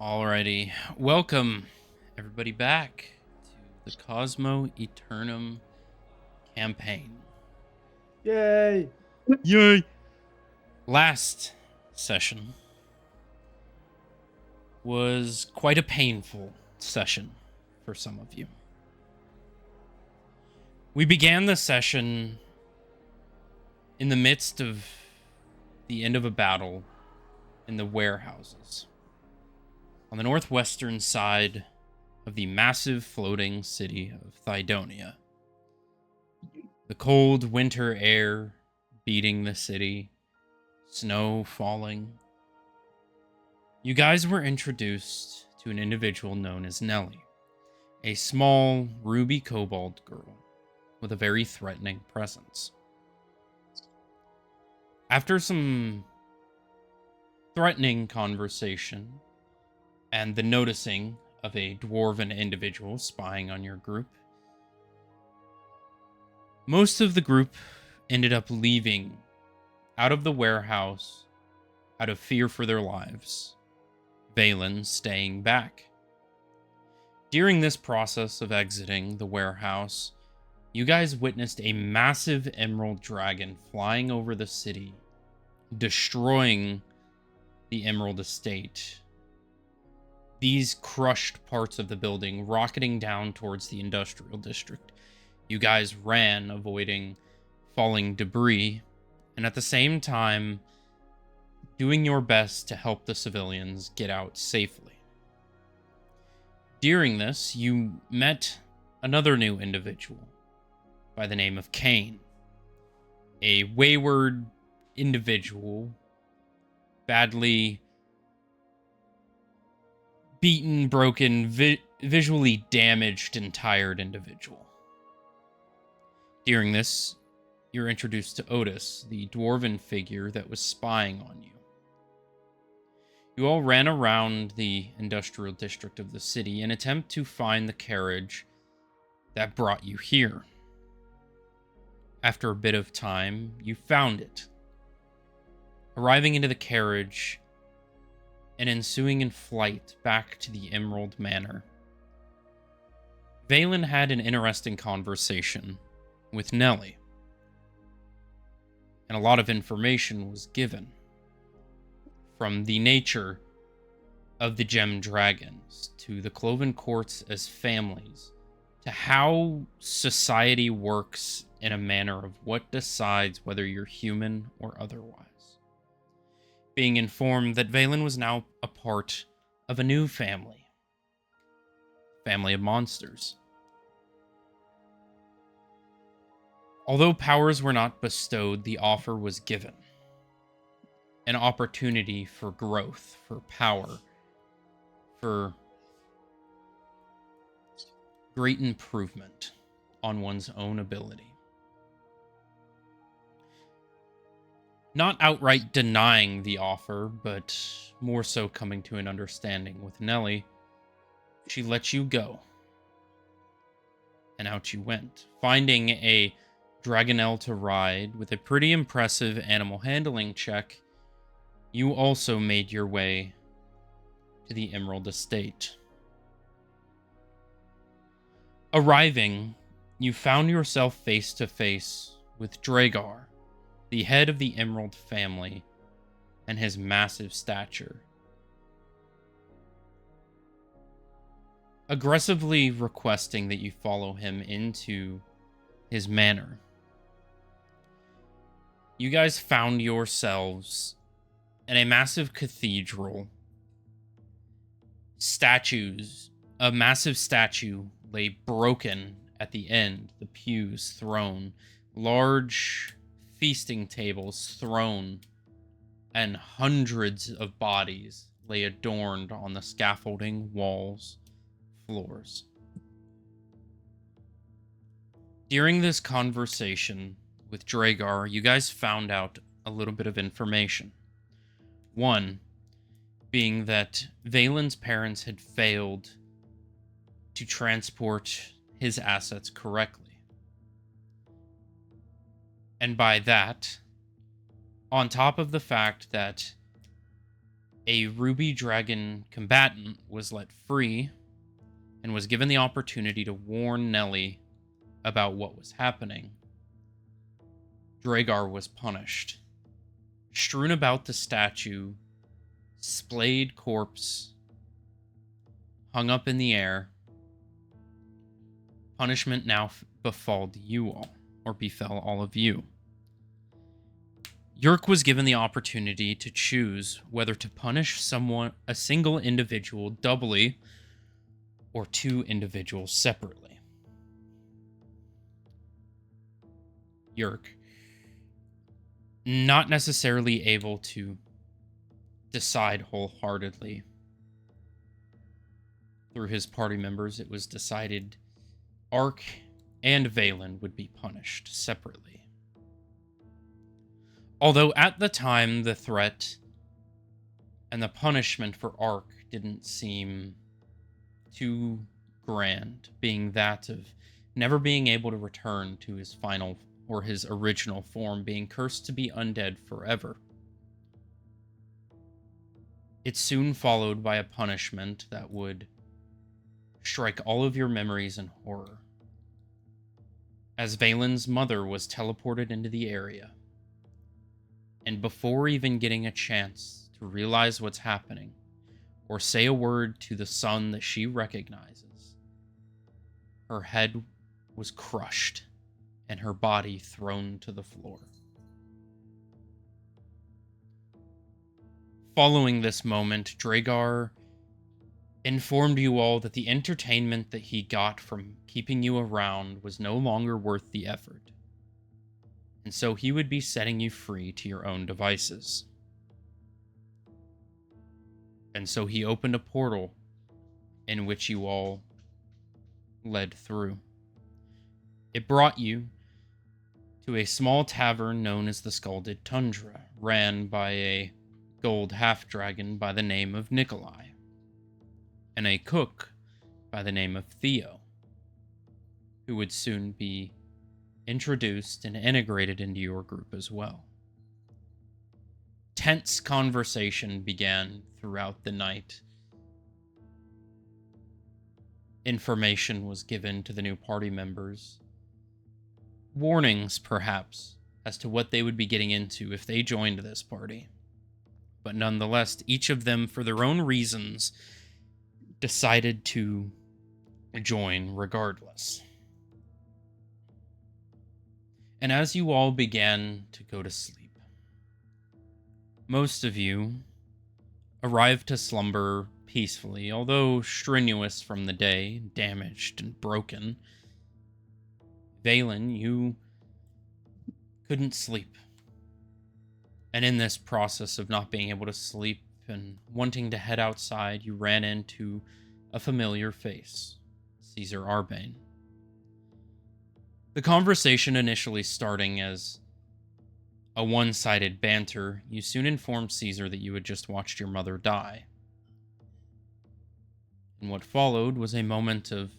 Alrighty, welcome everybody back to the Cosmo Eternum campaign. Yay! Yay! Last session was quite a painful session for some of you. We began the session in the midst of the end of a battle in the warehouses on the northwestern side of the massive floating city of Thydonia. The cold winter air beating the city, snow falling. You guys were introduced to an individual known as Nellie, a small ruby kobold girl with a very threatening presence. After some threatening conversation and the noticing of a dwarven individual spying on your group, most of the group ended up leaving out of the warehouse out of fear for their lives, Valen staying back. During this process of exiting the warehouse, you guys witnessed a massive emerald dragon flying over the city, destroying the Emerald Estate. These crushed parts of the building rocketing down towards the industrial district. You guys ran, avoiding falling debris, and at the same time, doing your best to help the civilians get out safely. During this, you met another new individual by the name of Cain, a wayward individual, badly beaten, broken, visually damaged, and tired individual. During this, you're introduced to Otis, the dwarven figure that was spying on you. You all ran around the industrial district of the city in an attempt to find the carriage that brought you here. After a bit of time, you found it. Arriving into the carriage and ensuing in flight back to the Emerald Manor, Valen had an interesting conversation with Nellie, and a lot of information was given from the nature of the gem dragons to the Cloven Courts as families to how society works in a manner of what decides whether you're human or otherwise. Being informed that Valen was now a part of a new family of monsters. Although powers were not bestowed, the offer was given. An opportunity for growth, for power, for great improvement on one's own ability. Not outright denying the offer, but more so coming to an understanding with Nellie, she let you go. And out you went, finding a Dragonelle to ride with a pretty impressive animal handling check. You also made your way to the Emerald Estate. Arriving, you found yourself face to face with Dragar, the head of the Emerald family, and his massive stature. Aggressively requesting that you follow him into his manor. You guys found yourselves in a massive cathedral. A massive statue lay broken at the end, the pews thrown, large feasting tables thrown, and hundreds of bodies lay adorned on the scaffolding, walls, floors. During this conversation with Dragar, you guys found out a little bit of information. One being that Valen's parents had failed to transport his assets correctly. And by that, on top of the fact that a ruby dragon combatant was let free and was given the opportunity to warn Nellie about what was happening. Dragar was punished. Strewn about the statue, splayed corpse hung up in the air. Punishment now befell you all, or befell all of you. Yerk was given the opportunity to choose whether to punish a single individual doubly, or two individuals separately. Yerk, not necessarily able to decide wholeheartedly through his party members, it was decided Ark and Valen would be punished separately. Although at the time the threat and the punishment for Ark didn't seem too grand, being that of never being able to return to his final or his original form, being cursed to be undead forever. It's soon followed by a punishment that would strike all of your memories in horror. As Valen's mother was teleported into the area, and before even getting a chance to realize what's happening, or say a word to the son that she recognizes, her head was crushed and her body thrown to the floor. Following this moment, Dragar informed you all that the entertainment that he got from keeping you around was no longer worth the effort, and so he would be setting you free to your own devices. And so he opened a portal in which you all led through. It brought you to a small tavern known as the Scalded Tundra, ran by a gold half-dragon by the name of Nikolai, and a cook by the name of Theo, who would soon be introduced and integrated into your group as well. Tense conversation began throughout the night. Information was given to the new party members. Warnings, perhaps, as to what they would be getting into if they joined this party. But nonetheless, each of them, for their own reasons, decided to join regardless. And as you all began to go to sleep, most of you arrived to slumber peacefully, although strenuous from the day, damaged and broken. Valen, you couldn't sleep. And in this process of not being able to sleep and wanting to head outside, you ran into a familiar face, Caesar Arbane. The conversation initially starting as a one-sided banter, you soon informed Caesar that you had just watched your mother die. And what followed was a moment of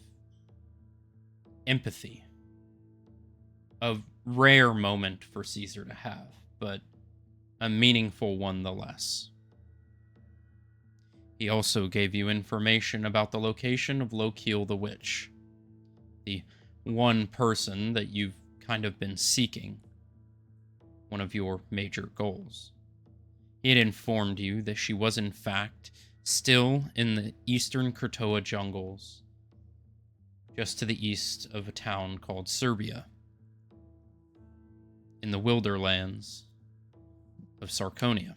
empathy. A rare moment for Caesar to have, but a meaningful one nonetheless. He also gave you information about the location of Lokil the Witch, the one person that you've kind of been seeking, one of your major goals. He had informed you that she was in fact still in the eastern Kratoa jungles, just to the east of a town called Serbia, in the Wilderlands of Sarconia.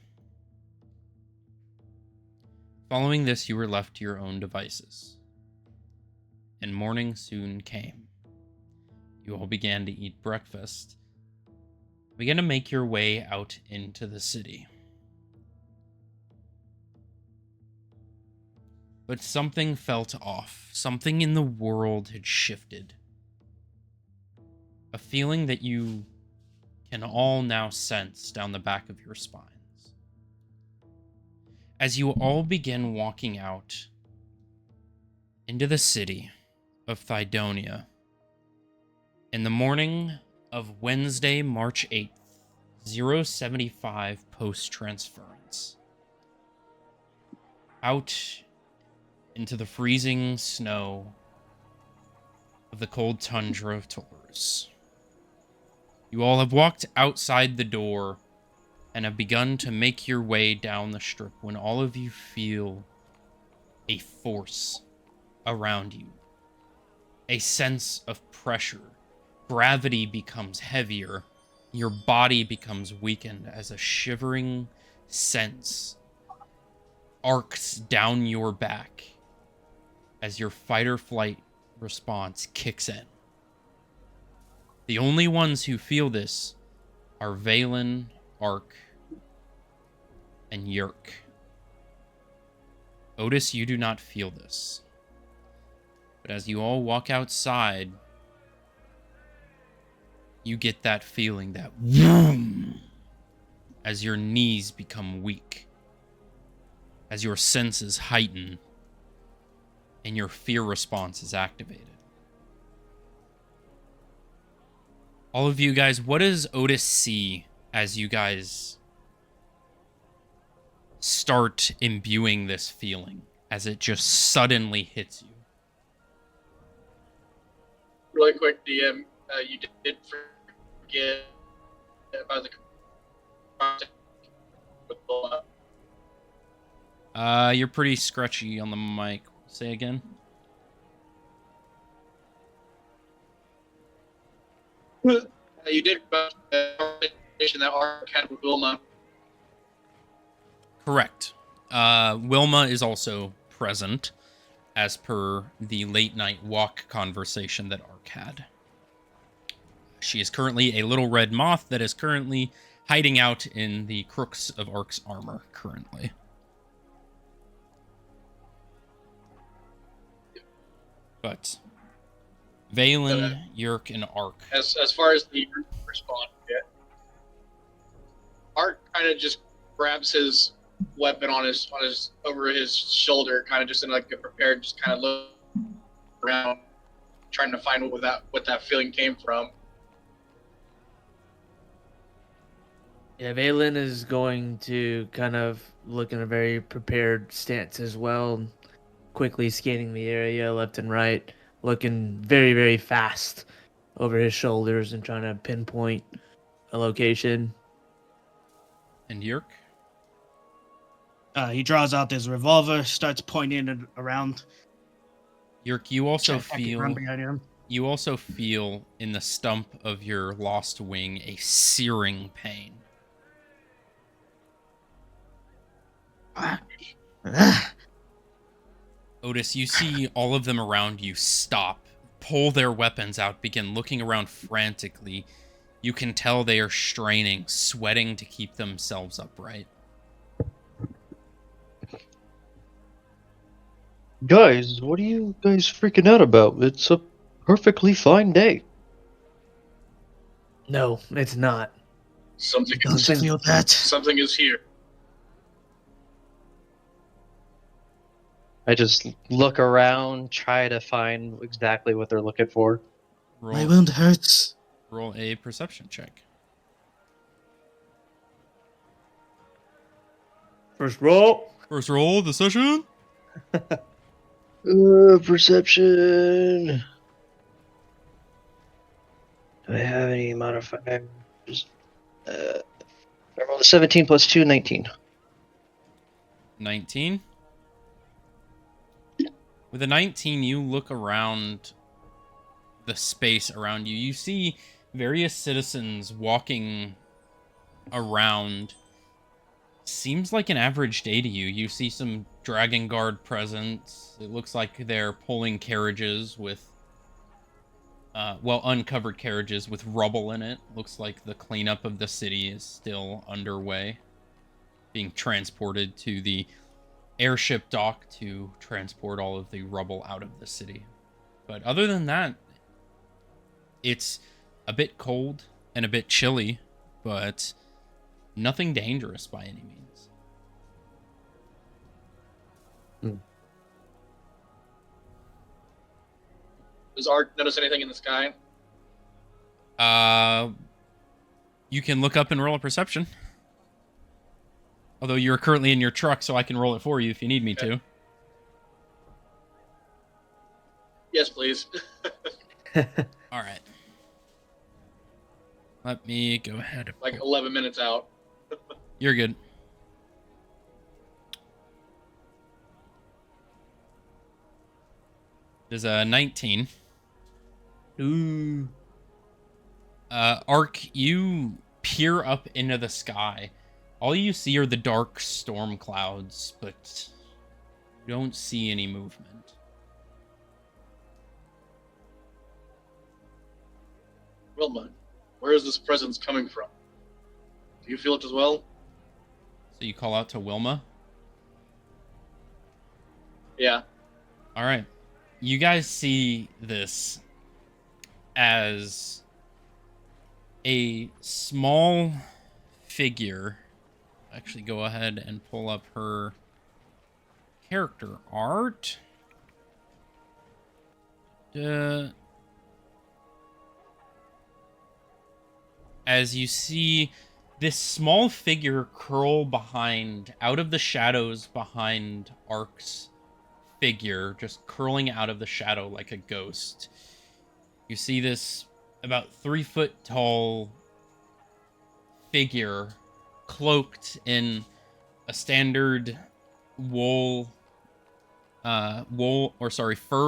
Following this, you were left to your own devices, and morning soon came. You all began to eat breakfast, began to make your way out into the city. But something felt off. Something in the world had shifted. A feeling that you can all now sense down the back of your spines. As you all begin walking out into the city of Thydonia, in the morning of Wednesday, March 8th, 075 post-transference, out into the freezing snow of the cold tundra of Taurus. You all have walked outside the door and have begun to make your way down the strip when all of you feel a force around you, a sense of pressure. Gravity becomes heavier. Your body becomes weakened as a shivering sense arcs down your back as your fight or flight response kicks in. The only ones who feel this are Valen, Ark, and Yerk. Otis, you do not feel this. But as you all walk outside, you get that feeling, that whoom, as your knees become weak, as your senses heighten, and your fear response is activated. All of you guys, what does Otis see as you guys start imbuing this feeling, as it just suddenly hits you? Really quick, DM, you did forget about the contact with Lola. You're pretty scratchy on the mic. Say again. You did about the conversation that Ark had with Wilma. Correct. Wilma is also present, as per the late night walk conversation that Ark had. She is currently a little red moth that is currently hiding out in the crooks of Ark's armor currently. But Valen, Yerk, and Ark. As far as the group response, yeah. Ark kind of just grabs his weapon on his over his shoulder, kind of just in like a prepared, just kind of look around, trying to find what that feeling came from. Yeah, Valen is going to kind of look in a very prepared stance as well, quickly scanning the area left and right, looking very, very fast over his shoulders and trying to pinpoint a location. And Yerk? He draws out his revolver, starts pointing it around. Yerk, you also Run feel behind him. in the stump of your lost wing a searing pain. Otis, you see all of them around you stop, pull their weapons out, begin looking around frantically. You can tell they are straining, sweating to keep themselves upright. Guys, what are you guys freaking out about? It's a perfectly fine day. No, it's not. Something Don't you feel that? something is here. I just look around, try to find exactly what they're looking for. My wound hurts. Roll a perception check. First roll. First roll of the session. Perception. Do I have any modifiers? I rolled a 17 plus 2, 19. 19. With a 19, you look around the space around you. You see various citizens walking around. Seems like an average day to you. You see some Dragon Guard presence. It looks like they're pulling carriages with, uncovered carriages with rubble in it. Looks like the cleanup of the city is still underway. Being transported to the airship dock to transport all of the rubble out of the city. But other than that, it's a bit cold and a bit chilly, but nothing dangerous by any means. Does Ark notice anything in the sky? You can look up and roll a perception. Although you're currently in your truck, so I can roll it for you if you need me Okay. to. Yes, please. All right. Let me go ahead and Like pull. 11 minutes out. You're good. There's a 19. Ooh. Ark, you peer up into the sky. All you see are the dark storm clouds, but you don't see any movement. Wilma, where is this presence coming from? Do you feel it as well? So you call out to Wilma. Yeah. All right. You guys see this as a small figure. Actually, go ahead and pull up her character art. As you see this small figure curl behind, out of the shadows behind Ark's figure, just curling out of the shadow like a ghost. You see this about 3 foot tall figure cloaked in a standard fur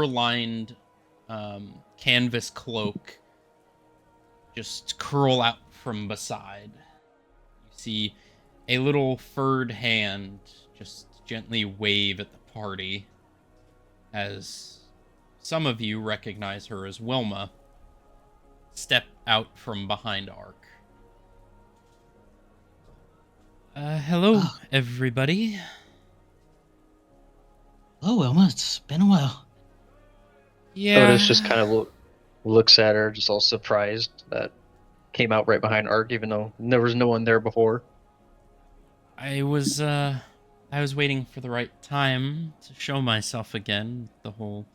lined canvas cloak just curl out from beside. You see a little furred hand just gently wave at the party as some of you recognize her as Wilma step out from behind Ark. Hello, everybody. Hello, Wilma. It's been a while. Yeah. Otis just kind of looks at her, just all surprised that came out right behind Ark, even though there was no one there before. I was waiting for the right time to show myself again. The whole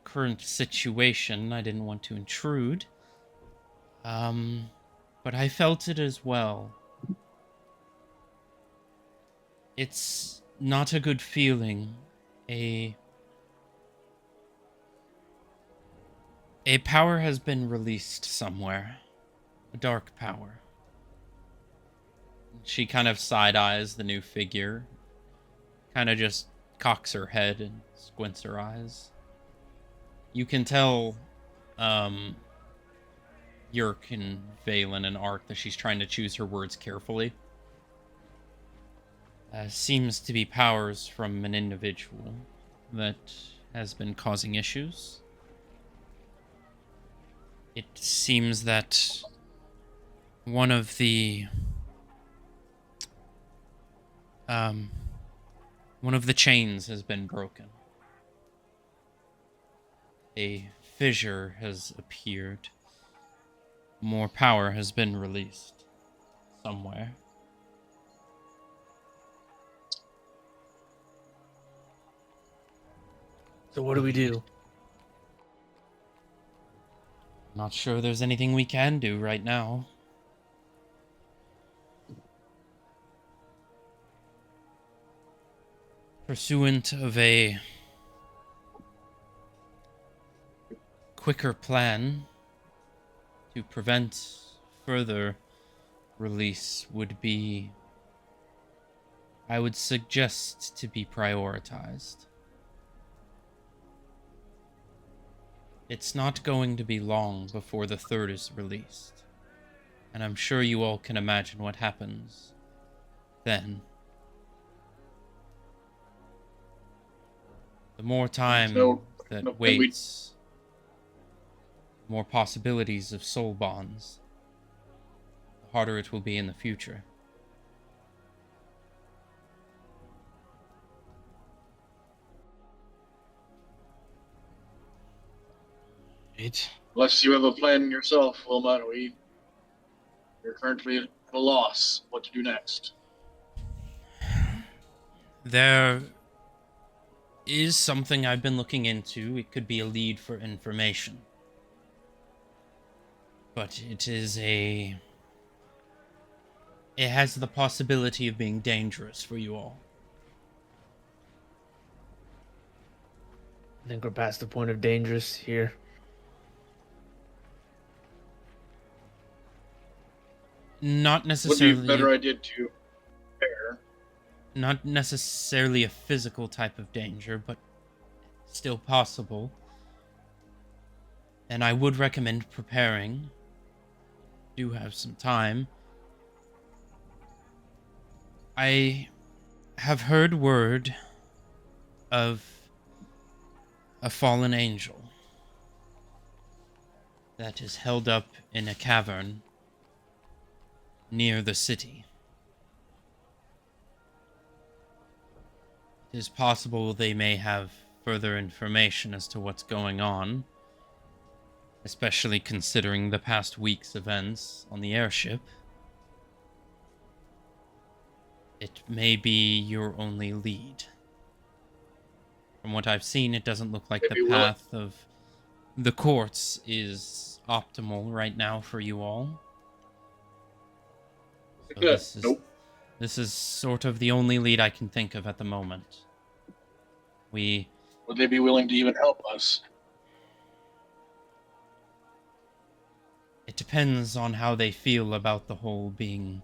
current situation, I didn't want to intrude. But I felt it as well. It's not a good feeling. A power has been released somewhere. A dark power. She kind of side-eyes the new figure. Kind of just cocks her head and squints her eyes. You can tell, Yerk and Valen and Ark that she's trying to choose her words carefully. Seems to be powers from an individual that has been causing issues. It seems that one of the chains has been broken. A fissure has appeared. More power has been released somewhere. So what do we do? Not sure there's anything we can do right now. Pursuant of a quicker plan to prevent further release would be, I would suggest, to be prioritized. It's not going to be long before the third is released, and I'm sure you all can imagine what happens then. The more time that waits, the more possibilities of soul bonds, the harder it will be in the future. Unless you have a plan yourself, Wilma, you're currently at a loss what to do next. There is something I've been looking into. It could be a lead for information. But it is a it has the possibility of being dangerous for you all. I think we're past the point of dangerous here. Not Would be a necessarily, better idea to prepare. not necessarily a physical type of danger, but still possible. And I would recommend preparing. Do have some time. I have heard word of a fallen angel that is held up in a cavern near the city. It is possible they may have further information as to what's going on, especially considering the past week's events on the airship. It may be your only lead. From what I've seen, it doesn't look like Maybe the we'll- path of the courts is optimal right now for you all. So Good. Nope. this is sort of the only lead I can think of at the moment. Would they be willing to even help us? It depends on how they feel about the whole being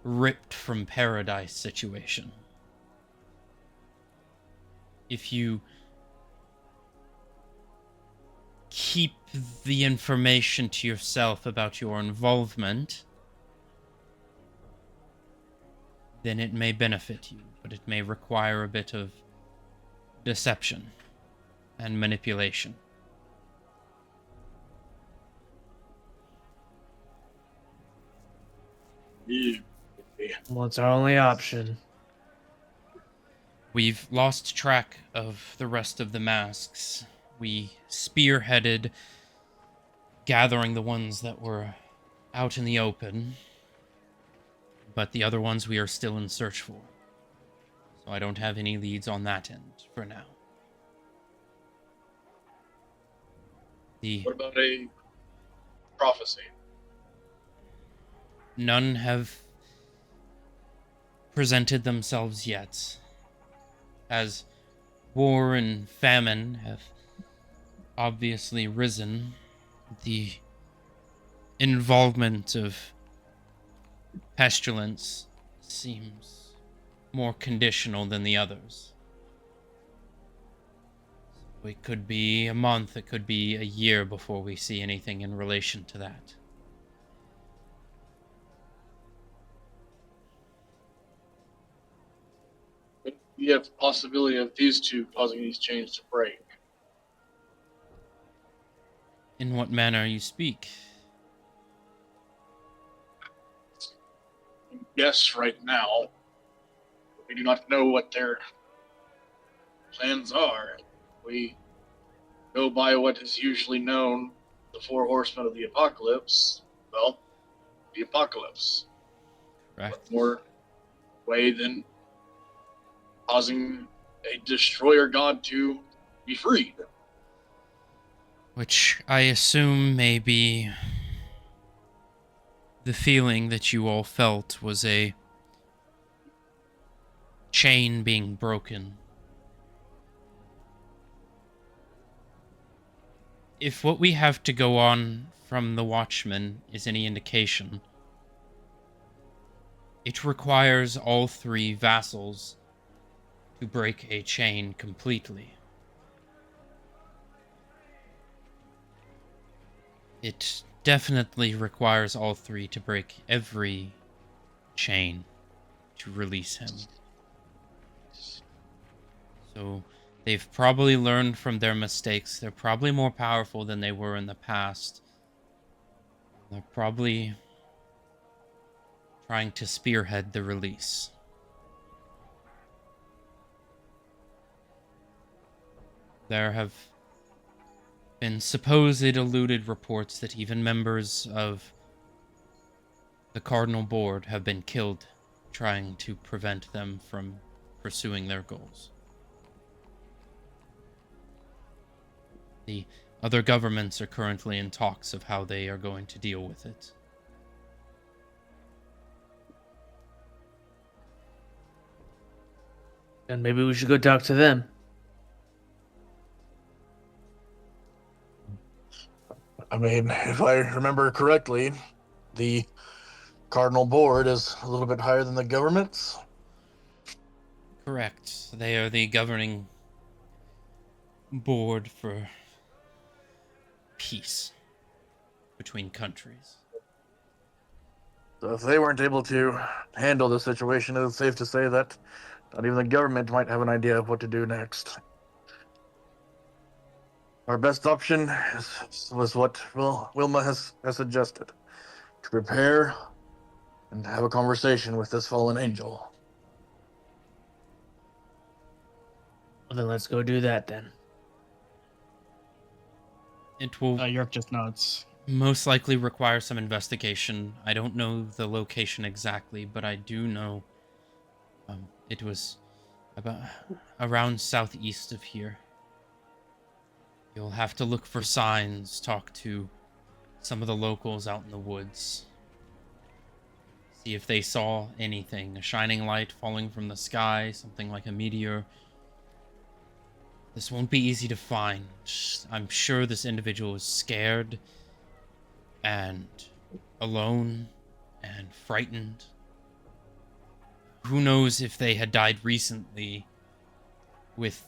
ripped from paradise situation. If you keep the information to yourself about your involvement, then it may benefit you, but it may require a bit of deception and manipulation. Yeah. Well, it's our only option. We've lost track of the rest of the masks. We spearheaded gathering the ones that were out in the open, but the other ones we are still in search for. So I don't have any leads on that end for now. What about a prophecy? None have presented themselves yet, as war and famine have obviously risen. The involvement of pestilence seems more conditional than the others. It could be a month, it could be a year before we see anything in relation to that. But you have the possibility of these two causing these chains to break. In what manner you speak? Yes, right now. We do not know what their plans are. We go by what is usually known, the four horsemen of the apocalypse. Well, the apocalypse. Correct. What more way than causing a destroyer god to be freed? Which I assume may be the feeling that you all felt was a chain being broken. If what we have to go on from the Watchmen is any indication, it requires all three vassals to break a chain completely. It definitely requires all three to break every chain to release him. So they've probably learned from their mistakes. They're probably more powerful than they were in the past. They're probably trying to spearhead the release. There have been supposed eluded reports that even members of the Cardinal Board have been killed trying to prevent them from pursuing their goals. The other governments are currently in talks of how they are going to deal with it. And maybe we should go talk to them. I mean, if I remember correctly, the Cardinal Board is a little bit higher than the government's. Correct. They are the governing board for peace between countries. So if they weren't able to handle the situation, it's safe to say that not even the government might have an idea of what to do next. Our best option was what Wilma has suggested: to prepare and have a conversation with this fallen angel. Well, then let's go do that then. It will York just nods. most likely require some investigation. I don't know the location exactly, but I do know it was about around southeast of here. You'll have to look for signs, talk to some of the locals out in the woods. See if they saw anything, a shining light falling from the sky, something like a meteor. This won't be easy to find. I'm sure this individual is scared and alone and frightened. Who knows if they had died recently with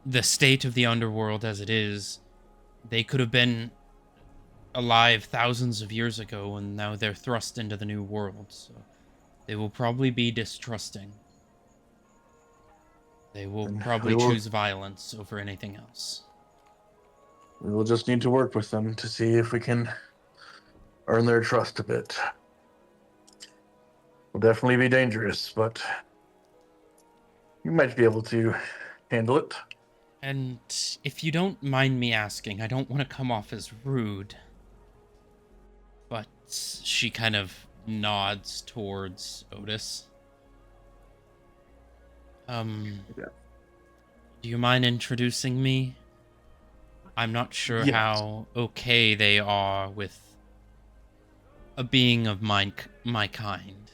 the state of the underworld as it is. They could have been alive thousands of years ago and now they're thrust into the new world, so they will probably be distrusting. They will And probably we will- choose violence over anything else. We will just need to work with them to see if we can earn their trust a bit. Will definitely be dangerous, but you might be able to handle it. And if you don't mind me asking, I don't want to come off as rude, but she kind of nods towards Otis. Yeah. Do you mind introducing me? I'm not sure Yes. how okay they are with a being of my kind.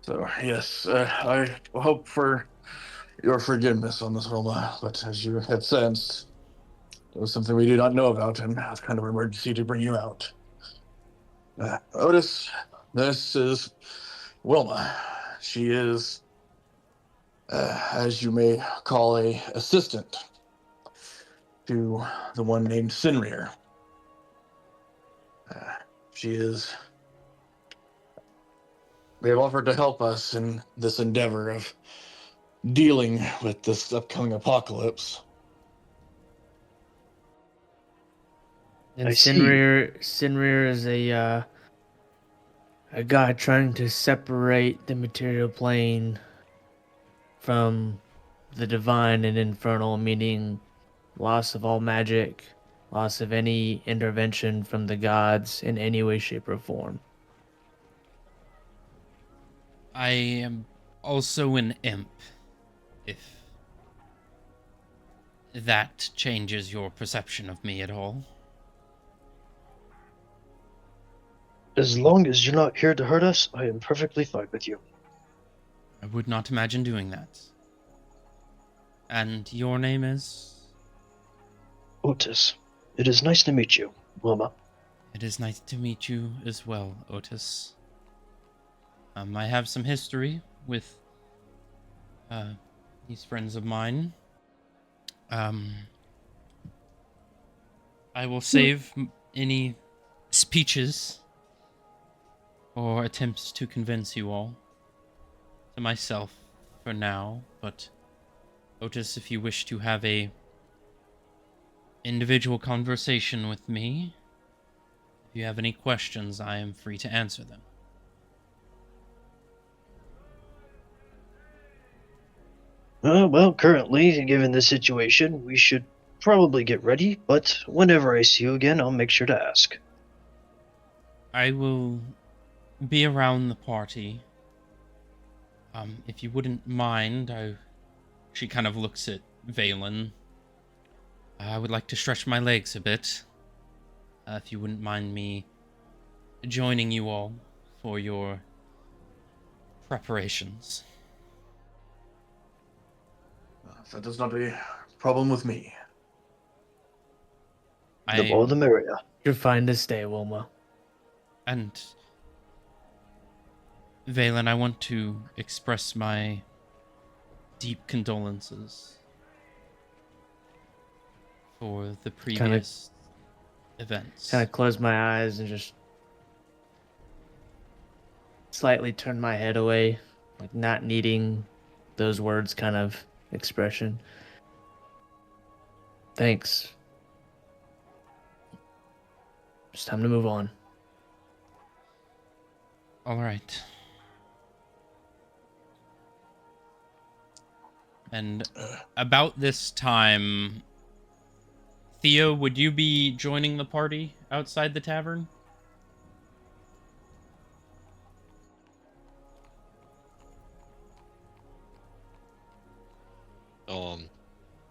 So, yes, I hope for your forgiveness on this, Roma, but as you had sensed, it was something we do not know about, and it's kind of an emergency to bring you out. Otis, this is Wilma. She is, as you may call, a assistant to the one named Sinrir. She is. They have offered to help us in this endeavor of dealing with this upcoming apocalypse. And I see. Sinrir is a god trying to separate the material plane from the divine and infernal, meaning loss of all magic, loss of any intervention from the gods in any way, shape, or form. I am also an imp, if that changes your perception of me at all. As long as you're not here to hurt us, I am perfectly fine with you. I would not imagine doing that. And your name is? Otis, it is nice to meet you, Wilma. It is nice to meet you as well, Otis. I have some history with these friends of mine. I will save any speeches or attempts to convince you all to myself for now, but Otis, if you wish to have a individual conversation with me, if you have any questions, I am free to answer them. Well, currently, given the situation, we should probably get ready, but whenever I see you again, I'll make sure to ask. I will be around the party. If you wouldn't mind, she kind of looks at Valen. I would like to stretch my legs a bit. If you wouldn't mind me joining you all for your preparations. That is not a problem with me. The more the merrier. You're fine to stay, Wilma. And Valen, I want to express my deep condolences for the previous events. Kind of close my eyes and just slightly turn my head away, like not needing those words kind of expression. Thanks. It's time to move on. All right. And about this time, Theo, would you be joining the party outside the tavern?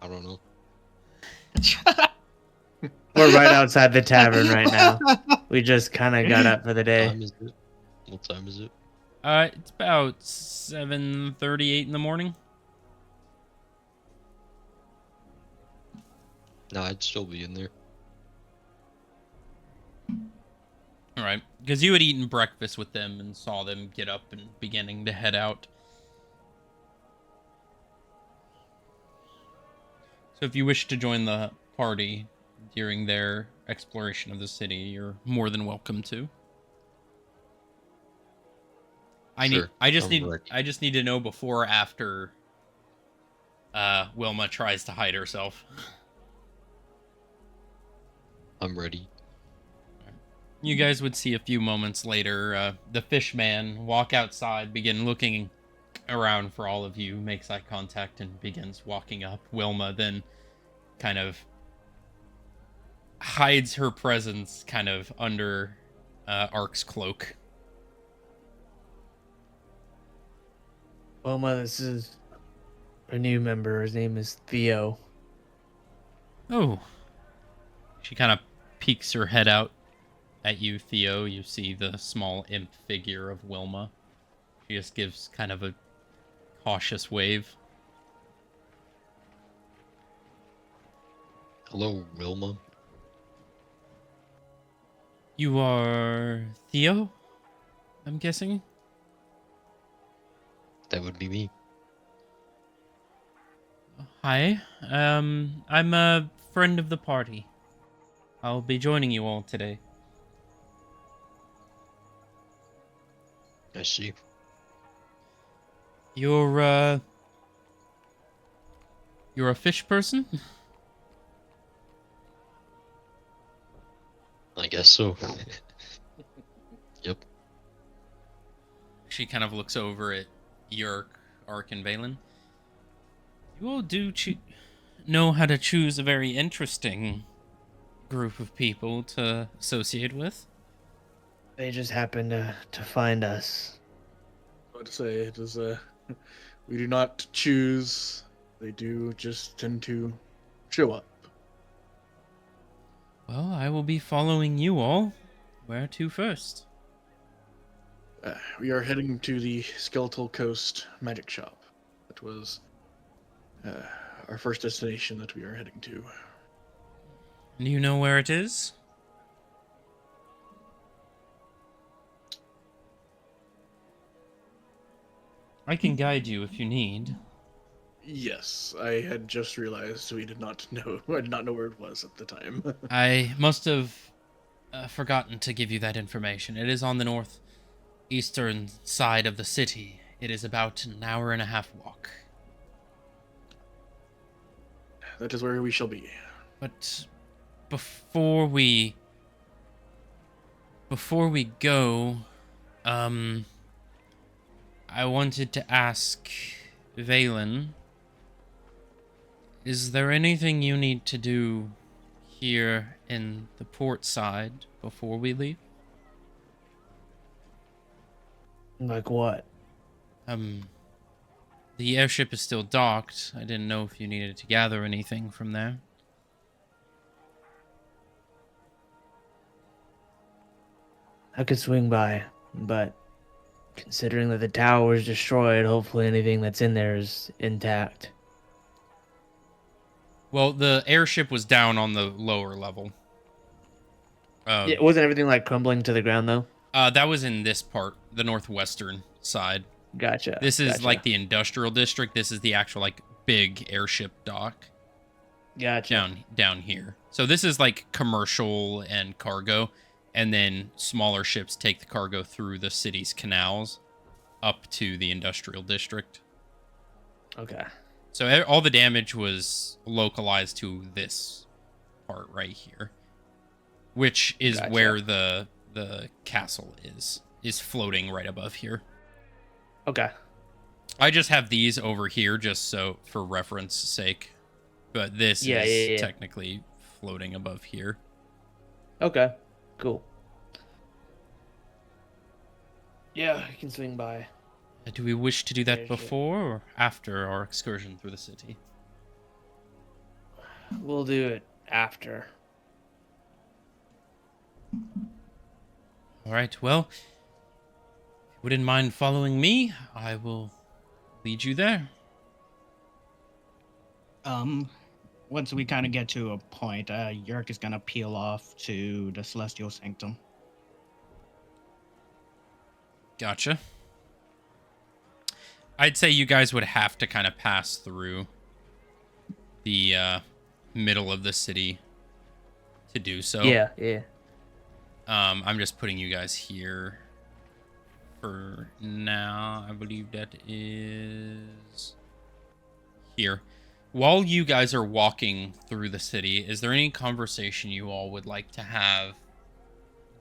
I don't know. We're right outside the tavern right now. We just kind of got up for the What day. time is it? What time is it? It's about 7:38 in the morning. No, I'd still be in there. All right, because you had eaten breakfast with them and saw them get up and beginning to head out. So if you wish to join the party during their exploration of the city, you're more than welcome to. Sure, I I'm just need to know before or after Wilma tries to hide herself. I'm ready. You guys would see a few moments later the fish man walk outside, begin looking around for all of you, makes eye contact, and begins walking up. Wilma then kind of hides her presence kind of under Ark's cloak. Wilma, this is a new member. His name is Theo. Oh. She kind of peeks her head out at you, Theo. You see the small imp figure of Wilma. She just gives kind of a cautious wave. Hello, Wilma. You are Theo, I'm guessing? That would be me. Hi. I'm a friend of the party. I'll be joining you all today. I see. You're a fish person? I guess so. Yep. She kind of looks over at Yerk, Ark, and Valen. You all do know how to choose a very interesting group of people to associate with. They just happened to find us. What to say? It is we do not choose. They do just tend to show up. Well, I will be following you all. Where to first? We are heading to the Skeletal Coast Magic Shop. That was our first destination that we are heading to. Do you know where it is? I can guide you if you need. Yes, I had just realized we did not know. I did not know where it was at the time. I must have forgotten to give you that information. It is on the northeastern side of the city. It is about an hour and a half walk. That is where we shall be. But before we go, I wanted to ask Valen, is there anything you need to do here in the port side before we leave? Like what? The airship is still docked. I didn't know if you needed to gather anything from there. I could swing by, but considering that the tower was destroyed, hopefully anything that's in there is intact. Well, the airship was down on the lower level. Yeah, wasn't everything like crumbling to the ground though? That was in this part, the northwestern side. Gotcha. This is gotcha. like the industrial district. This is the actual like big airship dock Gotcha. down here. So this is like commercial and cargo, and then smaller ships take the cargo through the city's canals up to the industrial district. Okay. So all the damage was localized to this part right here, which is Gotcha. where the castle is floating right above here. Okay. I just have these over here just so for reference sake, but this is technically floating above here. Okay. Cool. Yeah, I can swing by. Do we wish to do that Airship. before or after our excursion through the city? We'll do it after. All right, well, if you wouldn't mind following me, I will lead you there. Once we kind of get to a point, Yerk is gonna peel off to the Celestial Sanctum. Gotcha. I'd say you guys would have to kind of pass through the middle of the city to do so. Yeah. I'm just putting you guys here for now. I believe that is here. While you guys are walking through the city, is there any conversation you all would like to have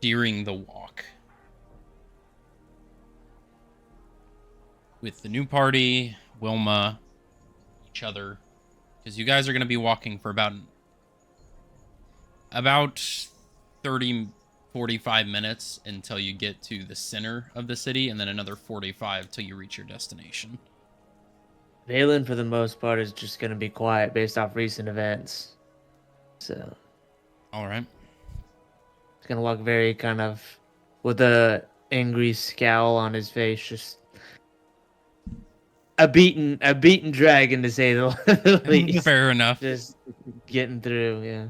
during the walk? With the new party, Wilma, each other, because you guys are going to be walking for about 30, 45 minutes until you get to the center of the city, and then another 45 till you reach your destination. Valen, for the most part, is just going to be quiet based off recent events. So, All right. he's going to look very kind of with a angry scowl on his face, just a beaten dragon, to say the least. Fair enough. Just getting through, yeah.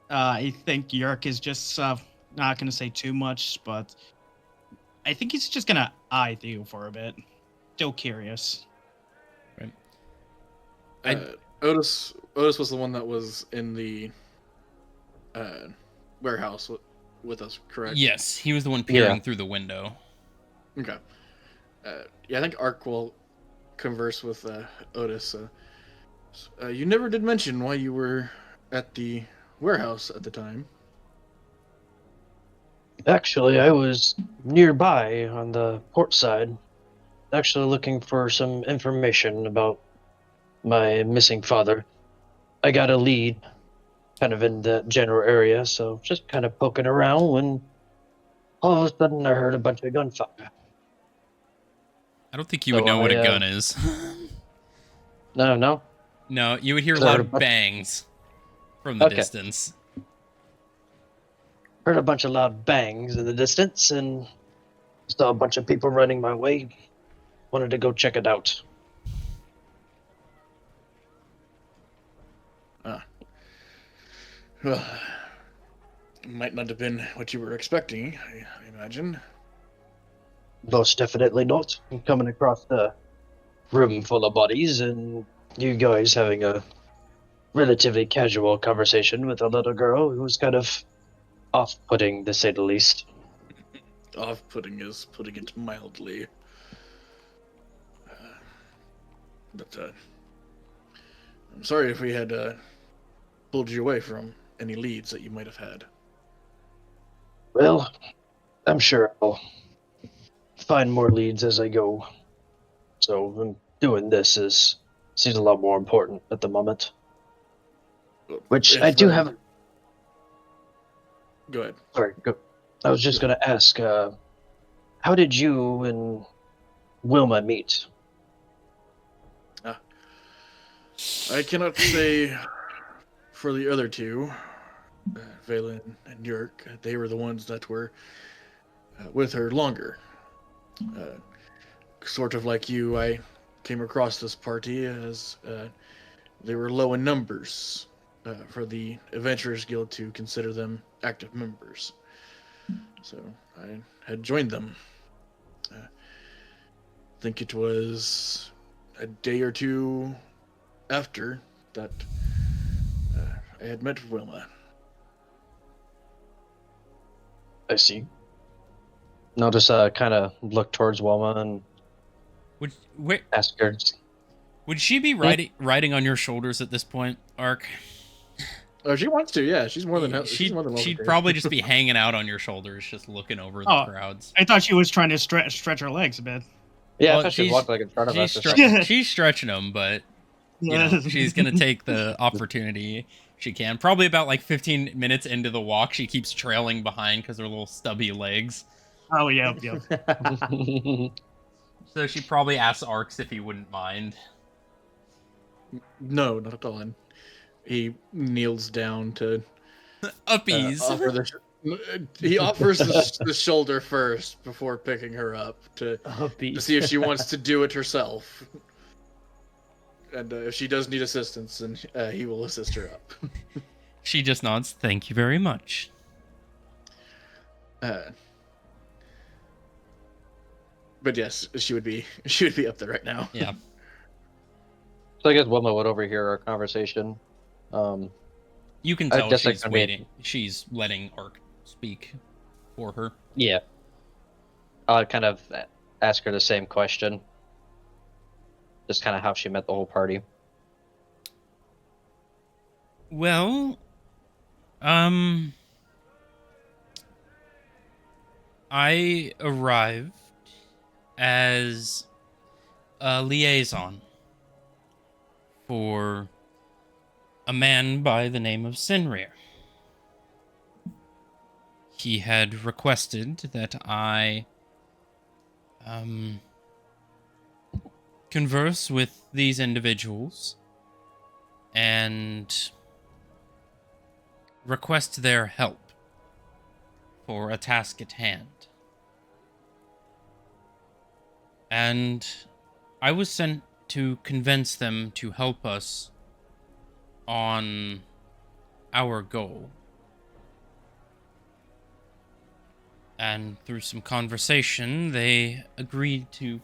I think Yerk is just not gonna say too much, but I think he's just gonna eye you for a bit. Still curious. Right. Otis was the one that was in the warehouse with us, correct? Yes, he was the one peering through the window. Okay. Yeah, I think Ark will converse with Otis. You never did mention why you were at the warehouse at the time. Actually, I was nearby on the port side, actually looking for some information about my missing father. I got a lead kind of in the general area, so just kind of poking around when all of a sudden I heard a bunch of gunfire. I don't think you would know what a gun is. No? No, you would hear loud bangs from the distance. Heard a bunch of loud bangs in the distance and saw a bunch of people running my way. Wanted to go check it out. Well, might not have been what you were expecting, I imagine. Most definitely not. I'm coming across the room full of bodies and you guys having a relatively casual conversation with a little girl who was kind of off-putting, to say the least. Off-putting is putting it mildly. But I'm sorry if we had pulled you away from any leads that you might have had. Well, I'm sure I'll find more leads as I go. So doing this seems a lot more important at the moment. Which I do have. Go ahead. Sorry, go. I was just going to ask, how did you and Wilma meet? I cannot say for the other two, Valen and Yerk. They were the ones that were with her longer. Sort of like you, I came across this party as they were low in numbers for the Adventurers Guild to consider them active members. So I had joined them. I think it was a day or two after that I had met Wilma. I see. I'll just kind of look towards Wilma and ask her. Would she be riding on your shoulders at this point, Ark? Oh, she wants to. Yeah, she's more than she's more than welcome. She'd to. probably just be hanging out on your shoulders, just looking over the crowds. I thought she was trying to stretch her legs a bit. Yeah, Well, I thought she'd walk like in front of us. She's stretching them, but you know, she's gonna take the opportunity she can. Probably about like 15 minutes into the walk, she keeps trailing behind because her little stubby legs. Oh, yeah. So she probably asks Arx if he wouldn't mind. No, not at all. And he kneels down to uppies. He offers the shoulder first before picking her up to see if she wants to do it herself. And if she does need assistance, then he will assist her up. She just nods. Thank you very much. But yes, she would be up there right now. Yeah. So I guess Wilma would overhear our conversation. You can tell she's waiting. She's letting Ark speak for her. Yeah. I'll kind of ask her the same question. Just kind of how she met the whole party. Well, I arrived as a liaison for a man by the name of Sinrir. He had requested that I converse with these individuals and request their help for a task at hand. And I was sent to convince them to help us on our goal. And through some conversation, they agreed to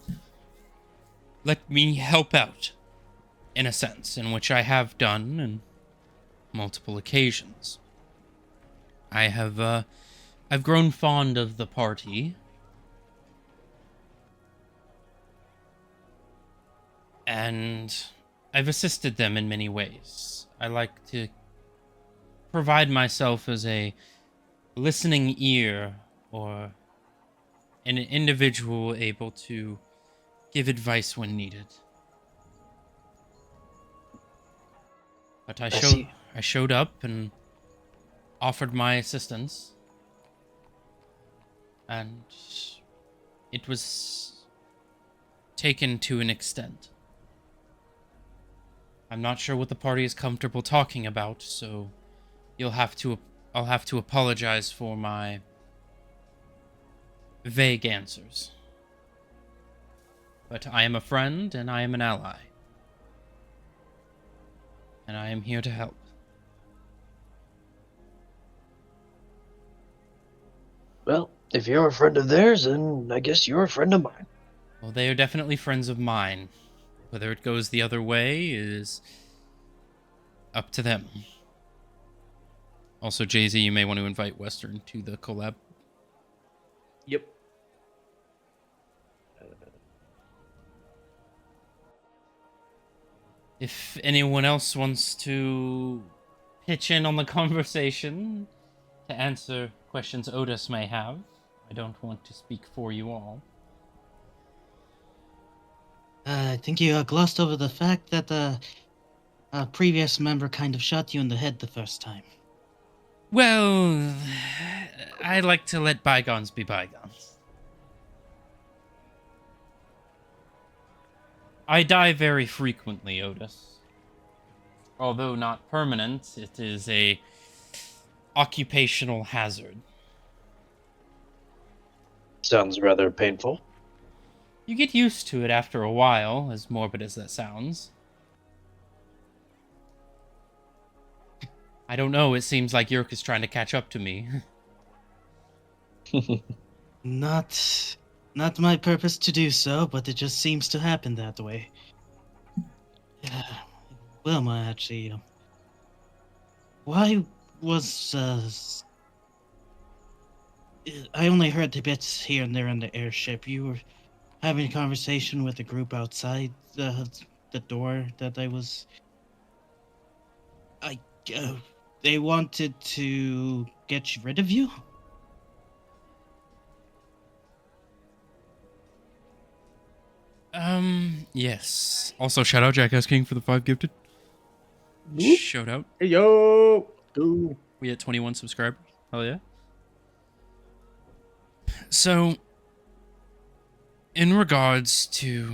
let me help out, in a sense, in which I have done on multiple occasions. I've grown fond of the party. And I've assisted them in many ways. I like to provide myself as a listening ear or an individual able to give advice when needed. But I showed up and offered my assistance, and it was taken to an extent. I'm not sure what the party is comfortable talking about, so I'll have to apologize for my vague answers. But I am a friend and I am an ally. And I am here to help. Well, if you're a friend of theirs, then I guess you're a friend of mine. Well, they are definitely friends of mine. Whether it goes the other way is up to them. Also, Jay-Z, you may want to invite Western to the collab. Yep. If anyone else wants to pitch in on the conversation to answer questions Otis may have, I don't want to speak for you all. I think you glossed over the fact that the previous member kind of shot you in the head the first time. Well, I like to let bygones be bygones. I die very frequently, Otis. Although not permanent, it is a occupational hazard. Sounds rather painful. You get used to it after a while, as morbid as that sounds. I don't know. It seems like Yerk is trying to catch up to me. Not my purpose to do so, but it just seems to happen that way. Wilma, actually, why was I only heard the bits here and there in the airship. You were having a conversation with the group outside the door that I was. I they wanted to get rid of you. Yes. Also, shout out Jackass King for the 5 gifted. Whoop. Shout out. Hey yo, dude. We at 21 subscribers. Hell yeah. So, in regards to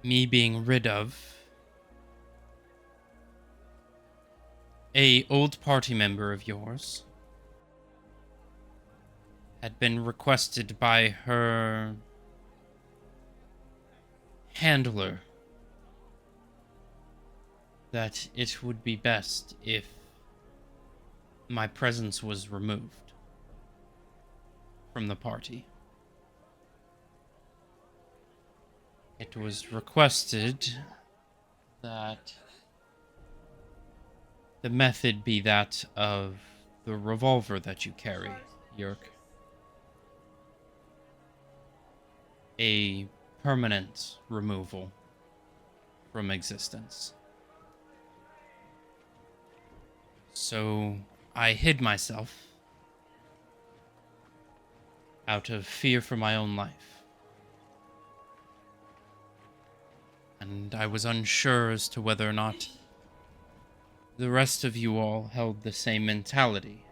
me being rid of a old party member of yours had been requested by her handler that it would be best if my presence was removed from the party. It was requested that the method be that of the revolver that you carry, Yerk. A permanent removal from existence. So I hid myself out of fear for my own life. And I was unsure as to whether or not the rest of you all held the same mentality.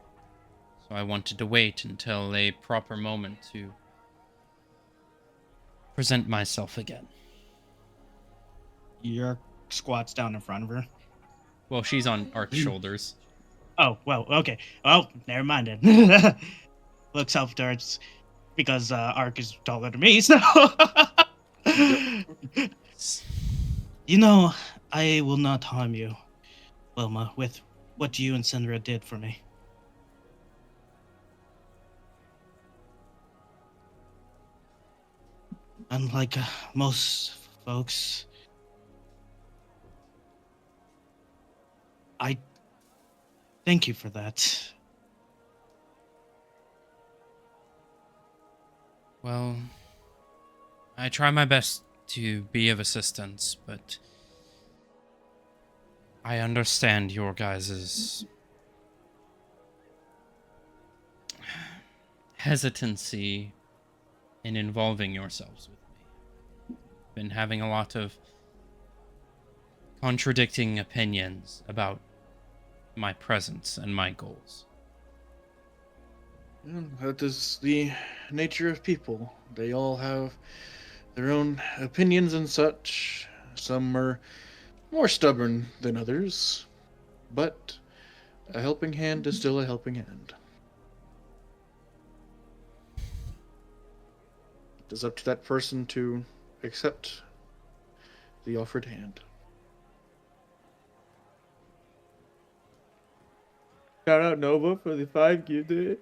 So I wanted to wait until a proper moment to present myself again. Yerk squats down in front of her. Well, she's on Ark's shoulders. Oh, well, okay. Well, never mind then. Looks up towards because Ark is taller than me, so. You know, I will not harm you, Wilma, with what you and Sindra did for me. Unlike most folks, I thank you for that. Well, I try my best to be of assistance, but I understand your guys' hesitancy in involving yourselves with me. Been having a lot of contradicting opinions about my presence and my goals. That is the nature of people. They all have their own opinions and such. Some are more stubborn than others, but a helping hand is still a helping hand. It is up to that person to accept the offered hand. Shout out Nova for the 5 gifted.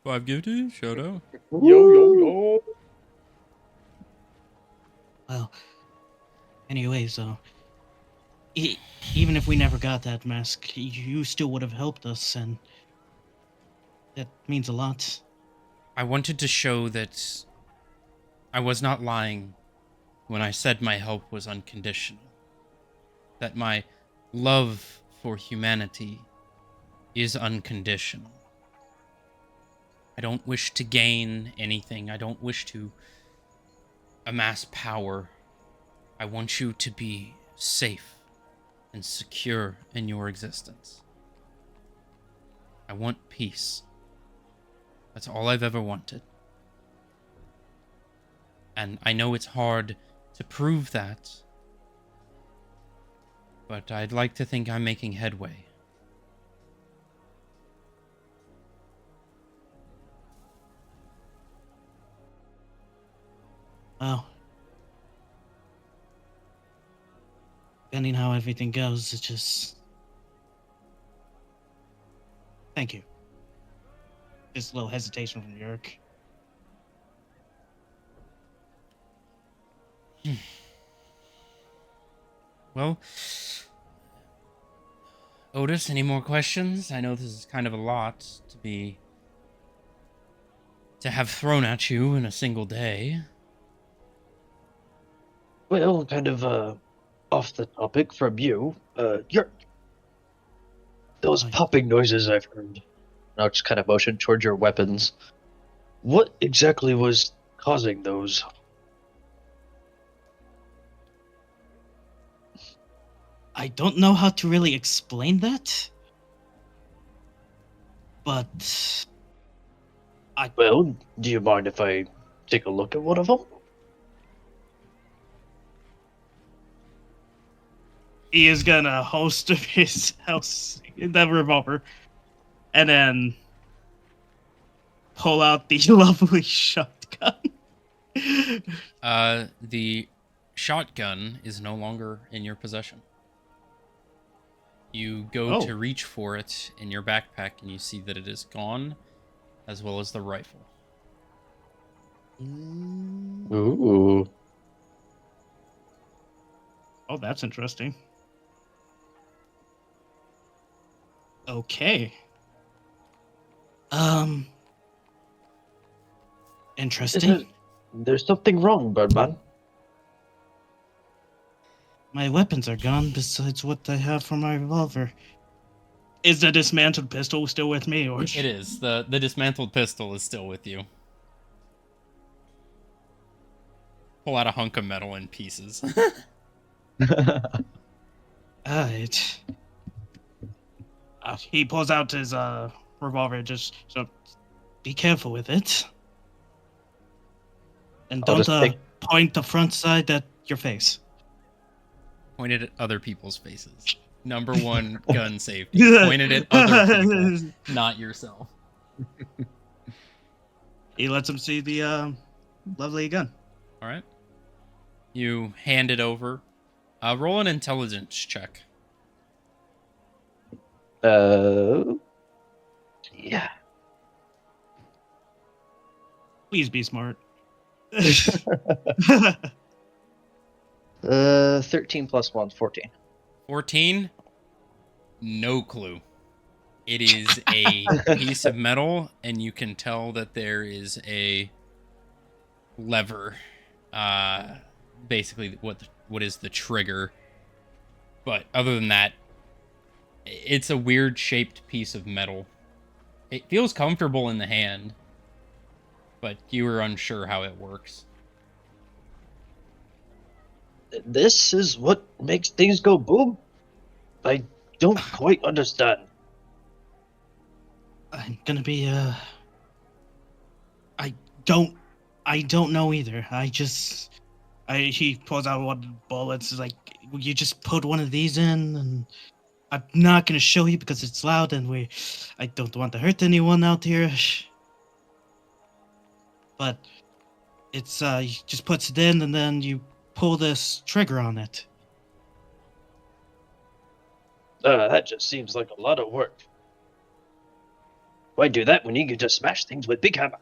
5 gifted, shout out. Yo. Well, anyways, even if we never got that mask, you still would have helped us, and that means a lot. I wanted to show that I was not lying when I said my help was unconditional. That my love for humanity is unconditional. I don't wish to gain anything. I don't wish to amass power. I want you to be safe and secure in your existence. I want peace. That's all I've ever wanted. And I know it's hard to prove that, but I'd like to think I'm making headway. Well, depending how everything goes, it just Thank you. Just a little hesitation from Yerk. Well, Otis, any more questions? I know this is kind of a lot to have thrown at you in a single day. Well, kind of off the topic from you. Those Hi. popping noises I've heard. And I'll just kind of motion towards your weapons. What exactly was causing those? I don't know how to really explain that, but Well, do you mind if I take a look at one of them? he is gonna holster his house in that revolver, and then pull out the lovely shotgun. The shotgun is no longer in your possession. You go Oh. to reach for it in your backpack, and you see that it is gone, as well as the rifle. Ooh. Oh, that's interesting. Okay. Interesting. There's something wrong, Birdman. My weapons are gone besides what I have from my revolver. Is the dismantled pistol still with me, or It is. The dismantled pistol is still with you. Pull out a hunk of metal in pieces. Alright. He pulls out his revolver, just so be careful with it. And I'll don't just take- point the front side at your face. Pointed at other people's faces. Number one, gun safety. Pointed at other people, not yourself. He lets him see the lovely gun. All right. You hand it over. Roll an intelligence check. Yeah. Please be smart. 13 plus 1's 14. 14? No clue. It is a piece of metal, and you can tell that there is a lever. Basically, what is the trigger? But other than that, it's a weird shaped piece of metal. It feels comfortable in the hand, but you are unsure how it works. This is what makes things go boom? I don't quite understand. I'm gonna be I don't know either. He pulls out one of the bullets, is like, "Will you just put one of these in?" And I'm not gonna show you because it's loud and I don't want to hurt anyone out here. But it's he just puts it in and then you pull this trigger on it. That just seems like a lot of work. Why do that when you can just smash things with big hammer?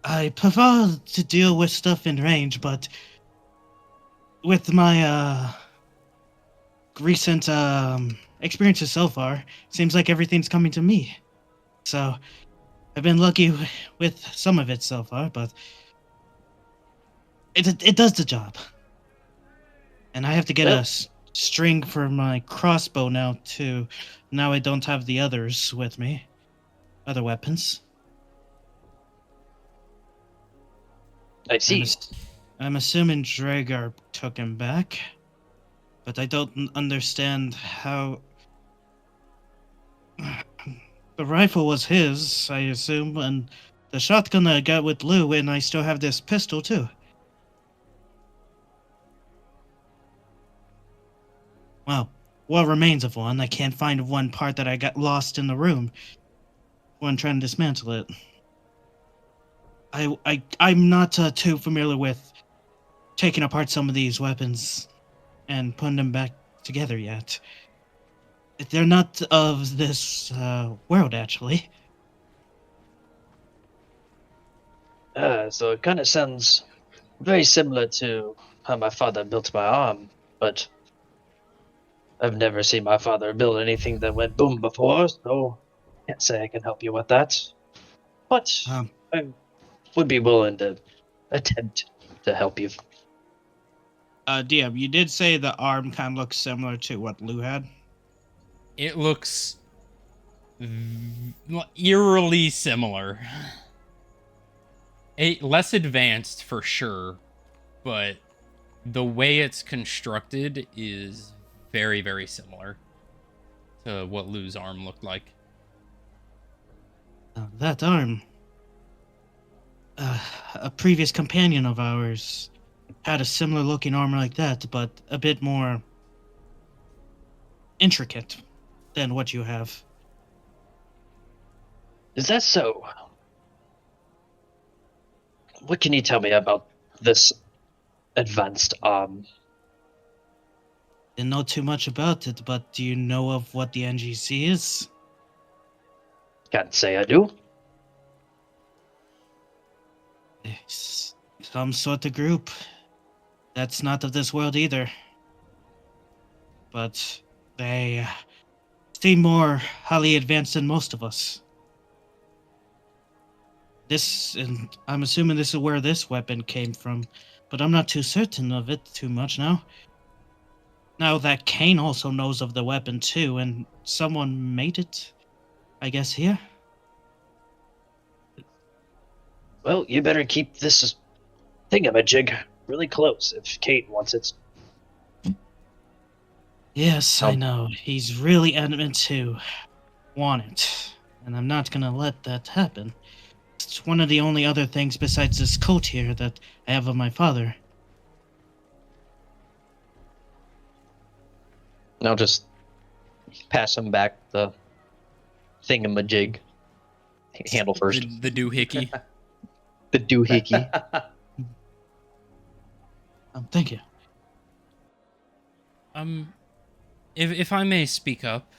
I prefer to deal with stuff in range, but with my recent experiences so far, seems like everything's coming to me. So I've been lucky with some of it so far, but it does the job. And I have to get Well- a string for my crossbow now too. Now I don't have the others with me, other weapons. I see. I'm assuming Dragar took him back, but I don't understand how. The rifle was his, I assume, and the shotgun I got with Lou, and I still have this pistol too. Well, what remains of one? I can't find one part that I got lost in the room when trying to dismantle it. I'm not too familiar with taking apart some of these weapons and putting them back together yet. They're not of this world, actually. So it kind of sounds very similar to how my father built my arm, but I've never seen my father build anything that went boom before, so can't say I can help you with that. But Um, I would be willing to attempt to help you. DM, you did say the arm kind of looks similar to what Lou had. It looks eerily similar. Less advanced for sure, but the way it's constructed is very, very similar to what Lou's arm looked like. that arm. A previous companion of ours had a similar looking arm like that, but a bit more intricate than what you have. Is that so? What can you tell me about this advanced arm? Didn't know too much about it, but do you know of what the NGC is? Can't say I do. It's some sort of group. That's not of this world either. But they seem more highly advanced than most of us. And I'm assuming this is where this weapon came from, but I'm not too certain of it too much now. Now that Kane also knows of the weapon too, and someone made it, I guess, here. Well, you better keep this thingamajig really close if Kate wants it. Yes, I Um, know. He's really adamant to want it, and I'm not gonna let that happen. It's one of the only other things besides this coat here that I have of my father. And I'll just pass him back the thingamajig. Handle first. The doohickey. The doohickey. Thank you. If I may speak up,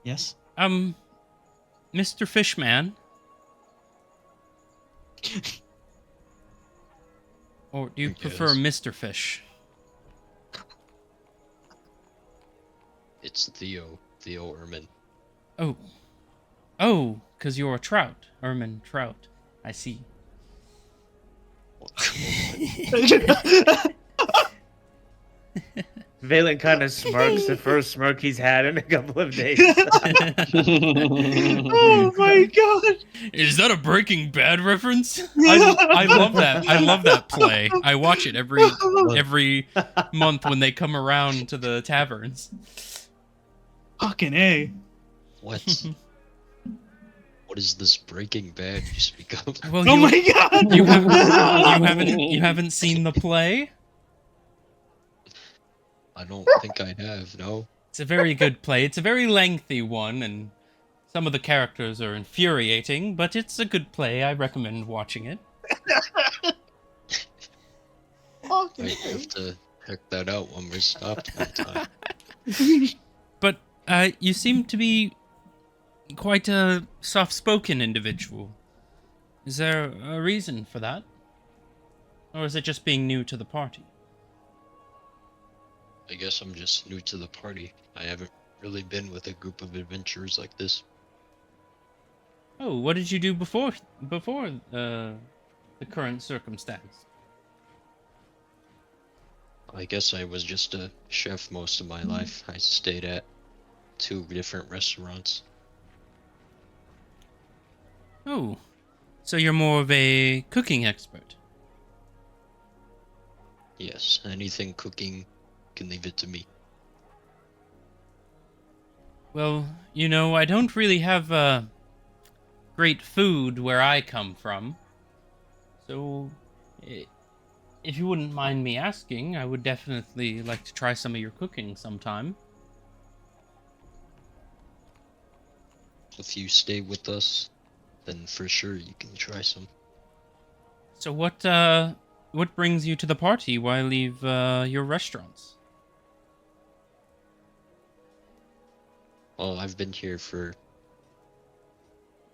Yes? Mr. Fishman, or do you I prefer guess. Mr. Fish? It's Theo Erman. Oh, because you're a trout, Ermin Trout. I see. Valen kind of smirks, the first smirk he's had in a couple of days. Oh my god! Is that a Breaking Bad reference? I love that. I love that play. I watch it every month when they come around to the taverns. Fucking A. What? What is this Breaking Bad you speak of? Well, Oh my god! you haven't seen the play? I don't think I have, no. It's a very good play. It's a very lengthy one, and some of the characters are infuriating, but it's a good play. I recommend watching it. I have to check that out when we're stopped one time. But you seem to be quite a soft-spoken individual. Is there a reason for that? Or is it just being new to the party? I guess I'm just new to the party. I haven't really been with a group of adventurers like this. Oh, what did you do before the current circumstance? I guess I was just a chef most of my life. I stayed at 2 different restaurants. Oh, so you're more of a cooking expert. Yes, anything cooking, can leave it to me. Well, you know, I don't really have great food where I come from. So, if you wouldn't mind me asking, I would definitely like to try some of your cooking sometime. If you stay with us, then for sure you can try some. So what brings you to the party while I leave your restaurants? Well, I've been here for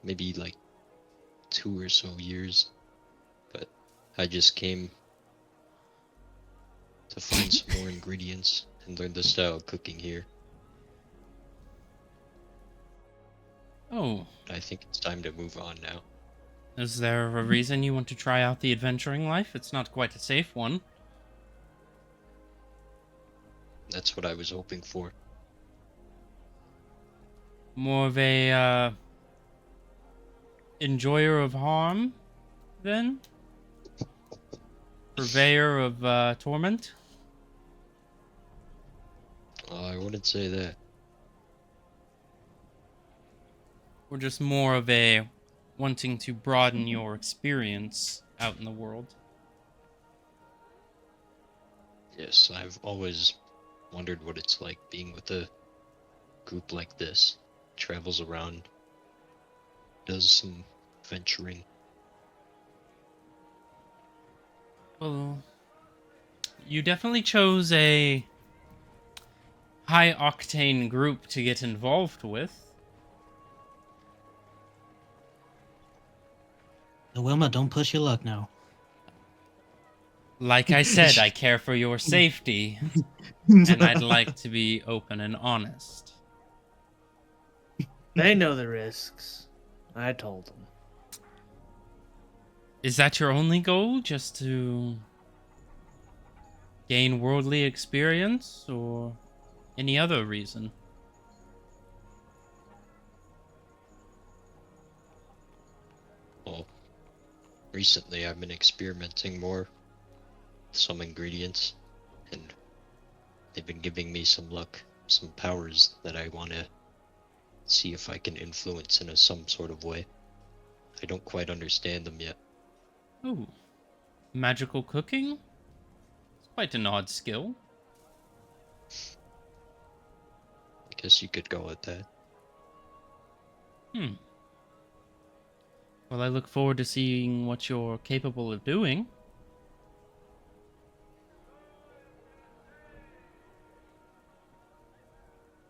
maybe like 2 or so years, but I just came to find some more ingredients and learn the style of cooking here. Oh, I think it's time to move on now. is there a reason you want to try out the adventuring life? It's not quite a safe one. That's what I was hoping for. More of a, enjoyer of harm, then? Purveyor of, torment? I wouldn't say that. Or just more of a wanting to broaden your experience out in the world? Yes, I've always wondered what it's like being with a group like this. Travels around, does some venturing. Well, you definitely chose a high-octane group to get involved with. Wilma, don't push your luck now. Like I said, I care for your safety, and I'd like to be open and honest. They know the risks. I told them. Is that your only goal? Just to gain worldly experience, or any other reason? Well, recently I've been experimenting more with some ingredients, and they've been giving me some luck, some powers that I want to see if I can influence in some sort of way. I don't quite understand them yet. Oh, magical cooking? It's quite an odd skill. I guess you could go with that. Well, I look forward to seeing what you're capable of doing.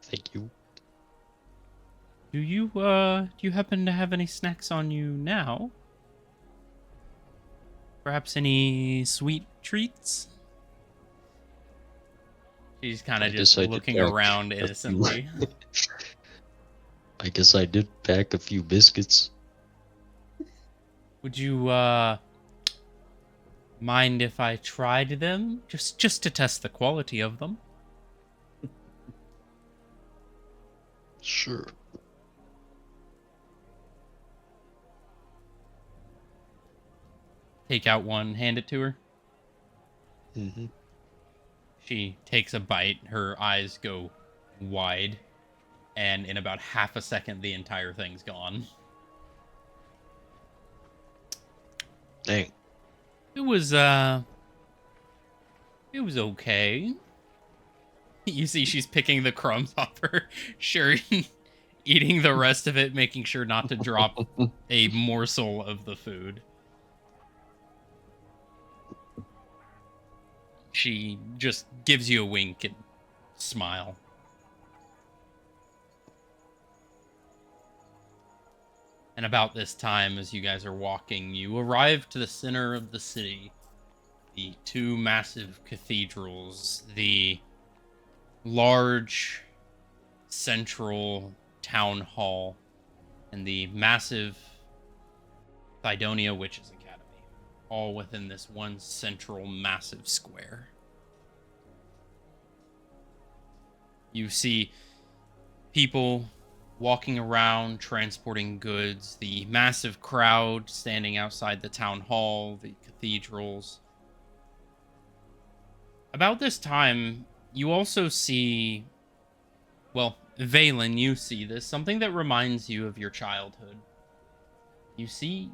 Thank you. Do you happen to have any snacks on you now? Perhaps any sweet treats? She's kind I of just guess I did looking pack around a few. innocently. I guess I did pack a few biscuits. Would you, mind if I tried them? Just to test the quality of them? Sure. Take out one, hand it to her. Mm-hmm. She takes a bite, her eyes go wide, and in about half a second, the entire thing's gone. Dang. It was okay. You see she's picking the crumbs off her shirt, eating the rest of it, making sure not to drop a morsel of the food. She just gives you a wink and smile. And about this time, as you guys are walking, you arrive to the center of the city. The two massive cathedrals, the large central town hall, and the massive Cydonia Witches Academy, all within this one central massive square. You see people walking around, transporting goods, the massive crowd standing outside the town hall, the cathedrals. About this time, you also see, well, Valen, you see this, something that reminds you of your childhood. You see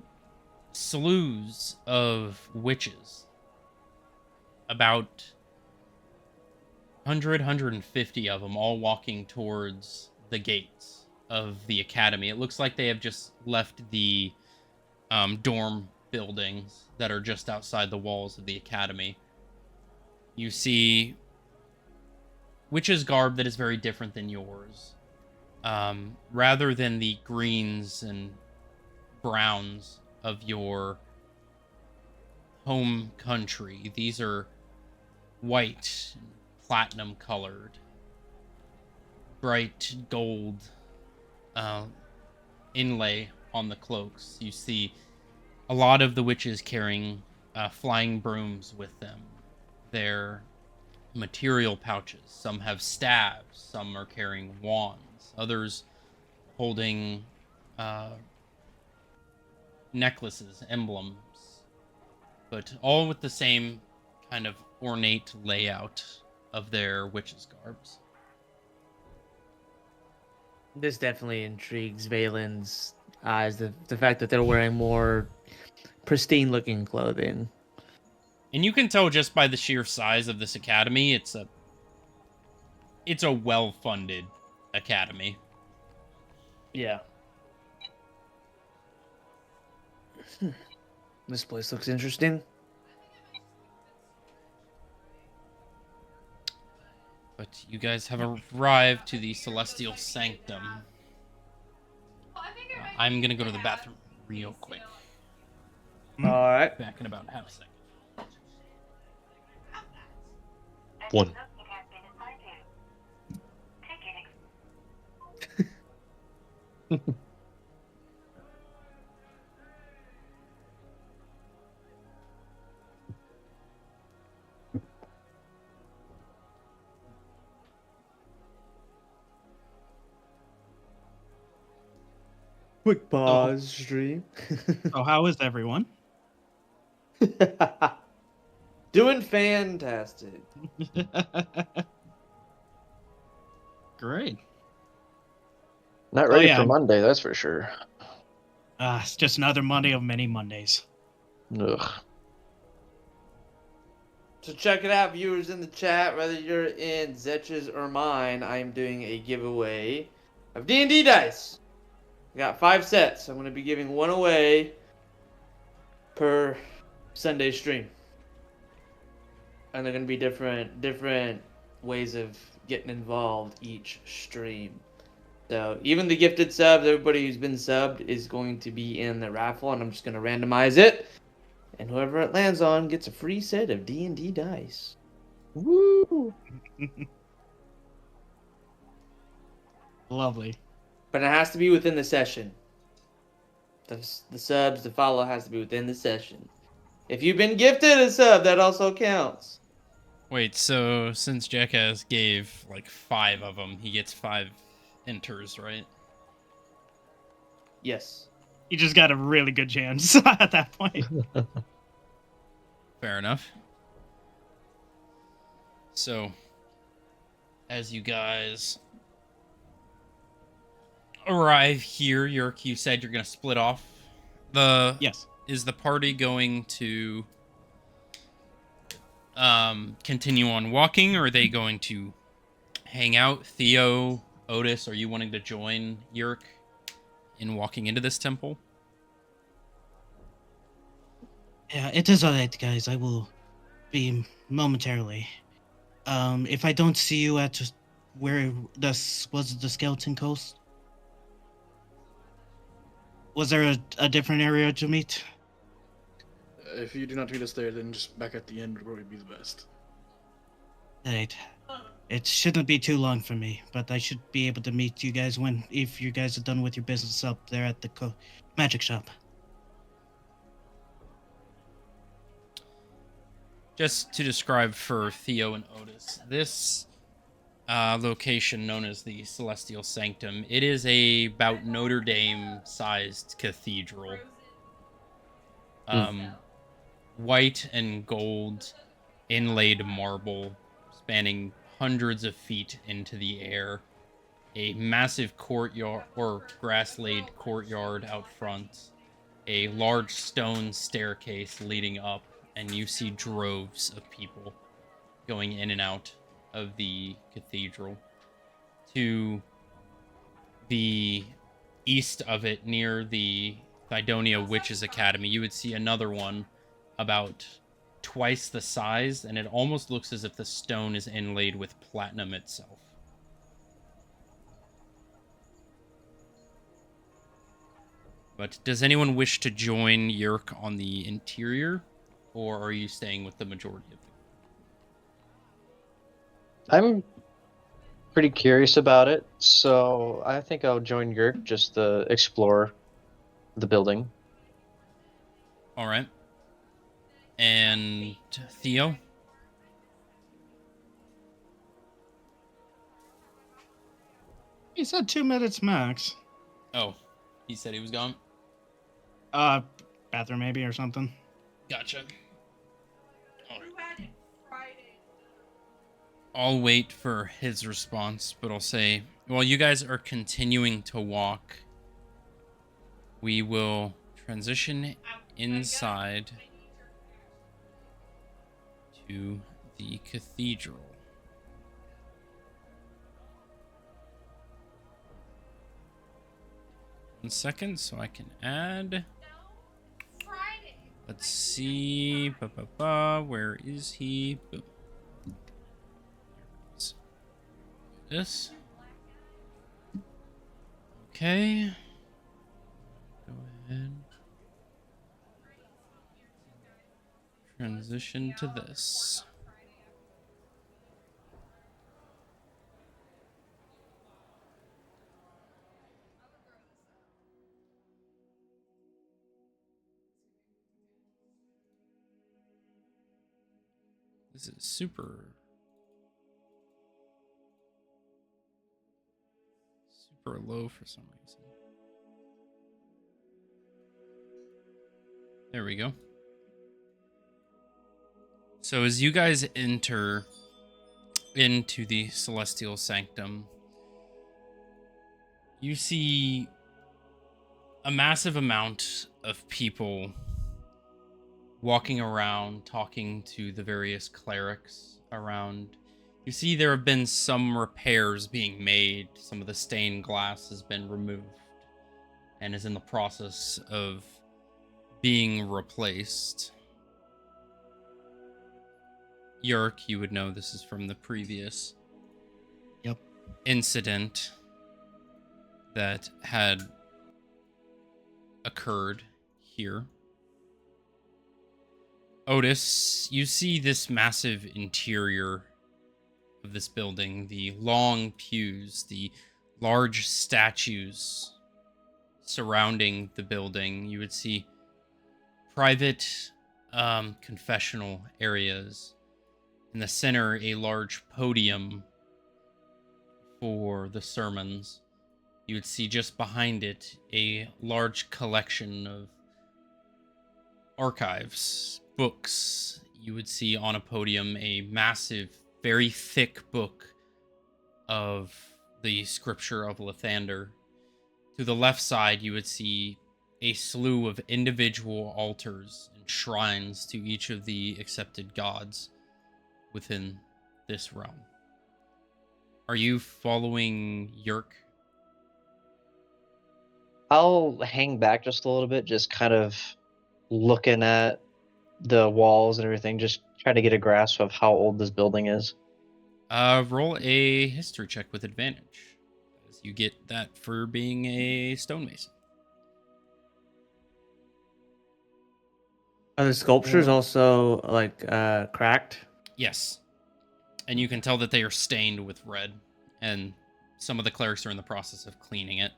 slews of witches. About 150 of them, all walking towards the gates of the academy. It looks like they have just left the dorm buildings that are just outside the walls of the academy. You see witch's garb that is very different than yours. rather than the greens and browns of your home country. These are white, platinum colored, bright gold inlay on the cloaks. You see a lot of the witches carrying flying brooms with them. They're material pouches. Some have staves, some are carrying wands, others holding necklaces, emblems, but all with the same kind of ornate layout of their witches' garbs. This definitely intrigues Valen's eyes. The fact that they're wearing more pristine looking clothing. And you can tell just by the sheer size of this academy, it's a well-funded academy. Yeah. This place looks interesting. But you guys have arrived to the Celestial Sanctum. I'm gonna go to the bathroom real quick. All right. Back in about half a second. One. Quick pause, stream. So how is everyone? Doing fantastic. Great. Not ready yeah. for Monday, that's for sure. It's just another Monday of many Mondays. Ugh. So check it out, viewers in the chat. Whether you're in Zetch's or mine, I am doing a giveaway of D&D dice. I got 5 sets. I'm going to be giving one away per Sunday stream. And they're going to be different ways of getting involved each stream. So even the gifted subs, everybody who's been subbed is going to be in the raffle, and I'm just going to randomize it. And whoever it lands on gets a free set of D&D dice. Woo! Lovely. But it has to be within the session. The subs, the follow has to be within the session. If you've been gifted a sub, that also counts. Wait, so since Jackass gave like 5 of them, he gets 5 enters, right? Yes. You just got a really good chance at that point. Fair enough. So, as you guys arrive here, Yerk, you said you're going to split off. Yes. Is the party going to continue on walking, or are they going to hang out? Theo, Otis, are you wanting to join Yerk in walking into this temple? Yeah, it is alright, guys. I will be momentarily. If I don't see you at where this was the skeleton coast, was there a different area to meet? If you do not meet us there, then just back at the end where would be the best. Right. It shouldn't be too long for me, but I should be able to meet you guys if you guys are done with your business up there at the magic shop. Just to describe for Theo and Otis, this location known as the Celestial Sanctum, it is about Notre Dame-sized cathedral. White and gold inlaid marble spanning hundreds of feet into the air. A massive courtyard or grass-laid courtyard out front. A large stone staircase leading up, and you see droves of people going in and out of the cathedral. To the east of it, near the Thidonia Witches Academy, you would see another one about twice the size, and it almost looks as if the stone is inlaid with platinum itself. But does anyone wish to join Yerk on the interior, or are you staying with the majority of the I'm pretty curious about it, so I think I'll join Yerk just to explore the building. All right. And Theo? He said 2 minutes max. Oh, he said he was gone. Bathroom maybe or something. Gotcha. All right. I'll wait for his response, but I'll say, while you guys are continuing to walk, we will transition inside to the cathedral. One second, so I can add. Let's see. Where is he? Boom. This. Okay. Go ahead. Transition to this. This is super low for some reason. There we go. So as you guys enter into the Celestial Sanctum, you see a massive amount of people walking around, talking to the various clerics around. You see there have been some repairs being made. Some of the stained glass has been removed and is in the process of being replaced. Yerk, you would know this is from the previous incident that had occurred here. Otis, you see this massive interior of this building, the long pews, the large statues surrounding the building. You would see private confessional areas. In the center, a large podium for the sermons. You would see just behind it a large collection of archives, books. You would see on a podium a massive, very thick book of the scripture of Lathander. To the left side, you would see a slew of individual altars and shrines to each of the accepted gods within this realm. Are you following Yerk? I'll hang back just a little bit, just kind of looking at the walls and everything, just trying to get a grasp of how old this building is. Roll a history check with advantage, as you get that for being a stonemason. Are the sculptures also like cracked? Yes. And you can tell that they are stained with red, and some of the clerics are in the process of cleaning it.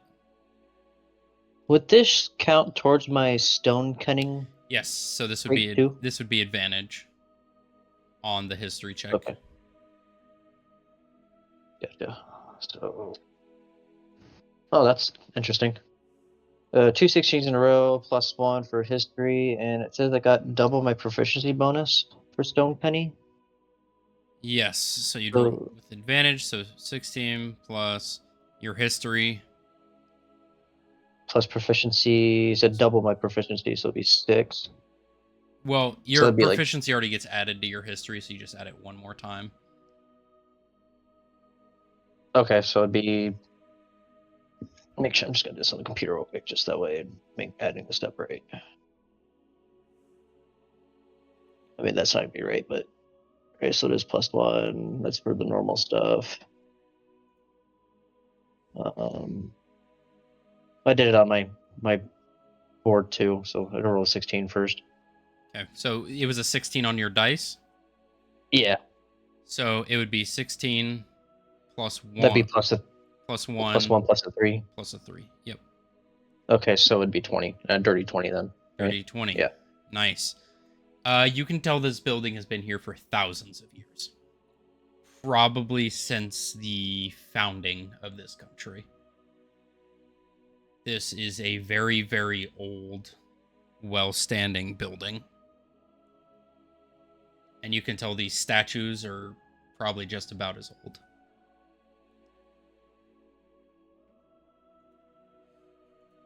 Would this count towards my stone cutting? Yes, so this would Rate two? this would be advantage on the history check. Okay. Gotcha. So, oh, that's interesting. 2 16s in a row, +1 for history, and it says I got double my proficiency bonus for stone penny. Yes, so you'd So- roll with advantage, so 16 plus your history. Plus proficiency, it said double my proficiency, so it'd be 6. Well, your it'd be like- proficiency already gets added to your history, so you just add it one more time. Okay, so it'd be. Make sure I'm just gonna do this on the computer real quick, just that way, and make adding the step right. I mean, that's not gonna be right, but okay, so it is +1. That's for the normal stuff. I did it on my or 2, so I roll a 16 first. Okay, so it was a 16 on your dice. Yeah, So it would be 16 plus 1. that'd be plus a plus 1. plus 1 plus a 3. Plus a 3. Yep. Okay, so it'd be 20. Dirty 20 then. Right? Dirty 20. Yeah. Nice. You can tell this building has been here for thousands of years. Probably since the founding of this country. This is a very, very old, well-standing building. And you can tell these statues are probably just about as old.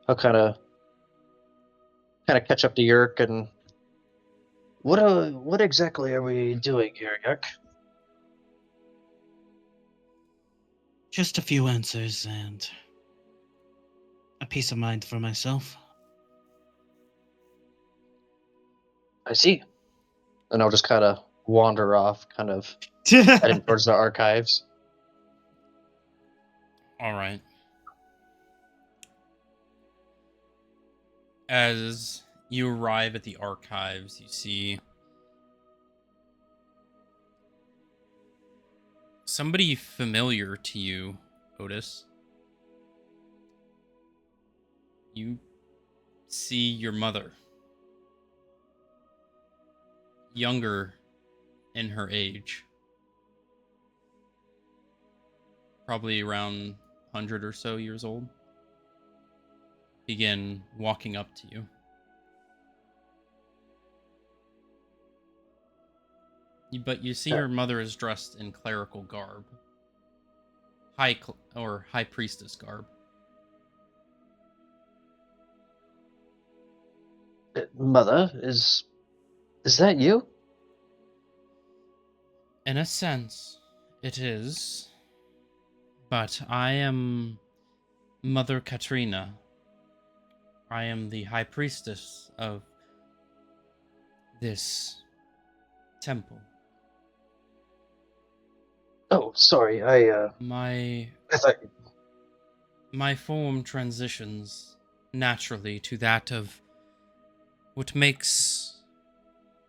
I'll kind of catch up to Yerk and what exactly are we doing here, Yerk? Just a few answers and a peace of mind for myself. I see. And I'll just kind of wander off, kind of heading towards the archives. All right. As you arrive at the archives, you see somebody familiar to you, Otis. You see your mother. Younger in her age. Probably around 100 or so years old. Begin walking up to you. But you see her mother is dressed in clerical garb. High priestess garb. Mother, is that you? In a sense, it is. But I am Mother Katrina. I am the high priestess of this temple. Oh, sorry. I thought. My form transitions naturally to that of what makes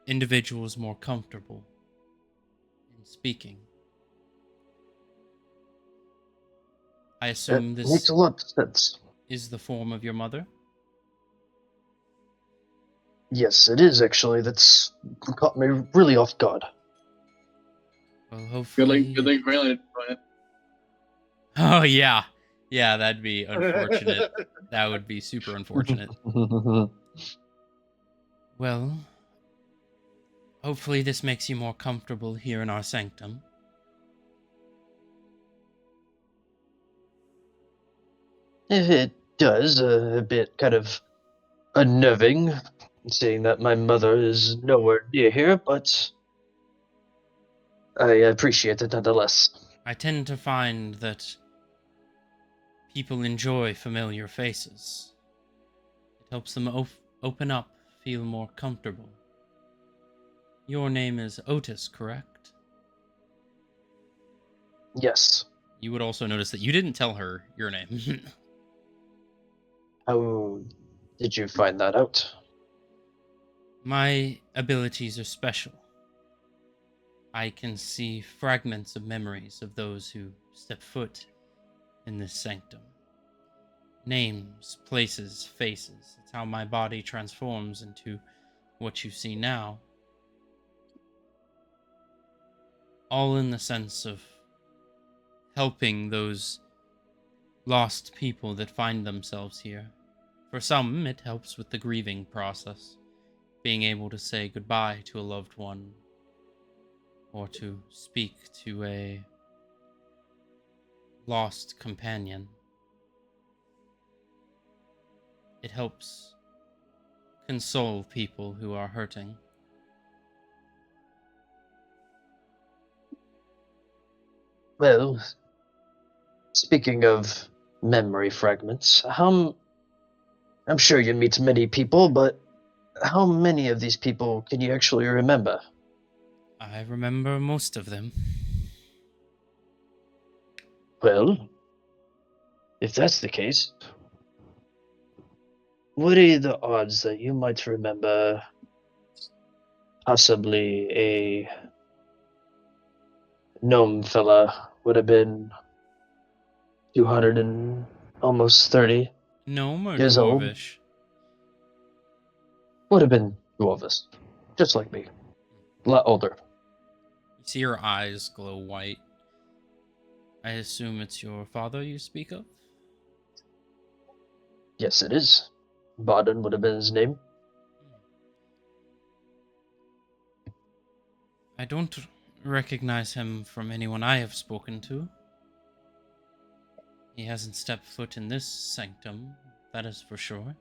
individuals more comfortable in speaking. I assume That this makes a lot of sense. is the form of your mother? Yes, it is actually. That's caught me really off guard. Well, hopefully... Good thing Braylon didn't join it. Oh, yeah. Yeah, that'd be unfortunate. That would be super unfortunate. Well, hopefully this makes you more comfortable here in our sanctum. It does, a bit kind of unnerving, seeing that my mother is nowhere near here, but I appreciate it nonetheless. I tend to find that people enjoy familiar faces. It helps them open up, feel more comfortable. Your name is Otis, correct? Yes. You would also notice that you didn't tell her your name. How did you find that out? My abilities are special. I can see fragments of memories of those who step foot in this sanctum. Names, places, faces. It's how my body transforms into what you see now. All in the sense of helping those lost people that find themselves here. For some, it helps with the grieving process, being able to say goodbye to a loved one, or to speak to a lost companion. It helps console people who are hurting. Well, speaking of memory fragments, I'm sure you meet many people, but how many of these people can you actually remember? I remember most of them. Well, if that's the case, what are the odds that you might remember possibly a gnome fella would have been 200 and almost 30 Gnome or years old? dwarvish? Would have been dwarvish, just like me. A lot older. You see her eyes glow white. I assume it's your father you speak of? Yes, it is. Baden would have been his name. I don't recognize him from anyone I have spoken to. He hasn't stepped foot in this sanctum, that is for sure.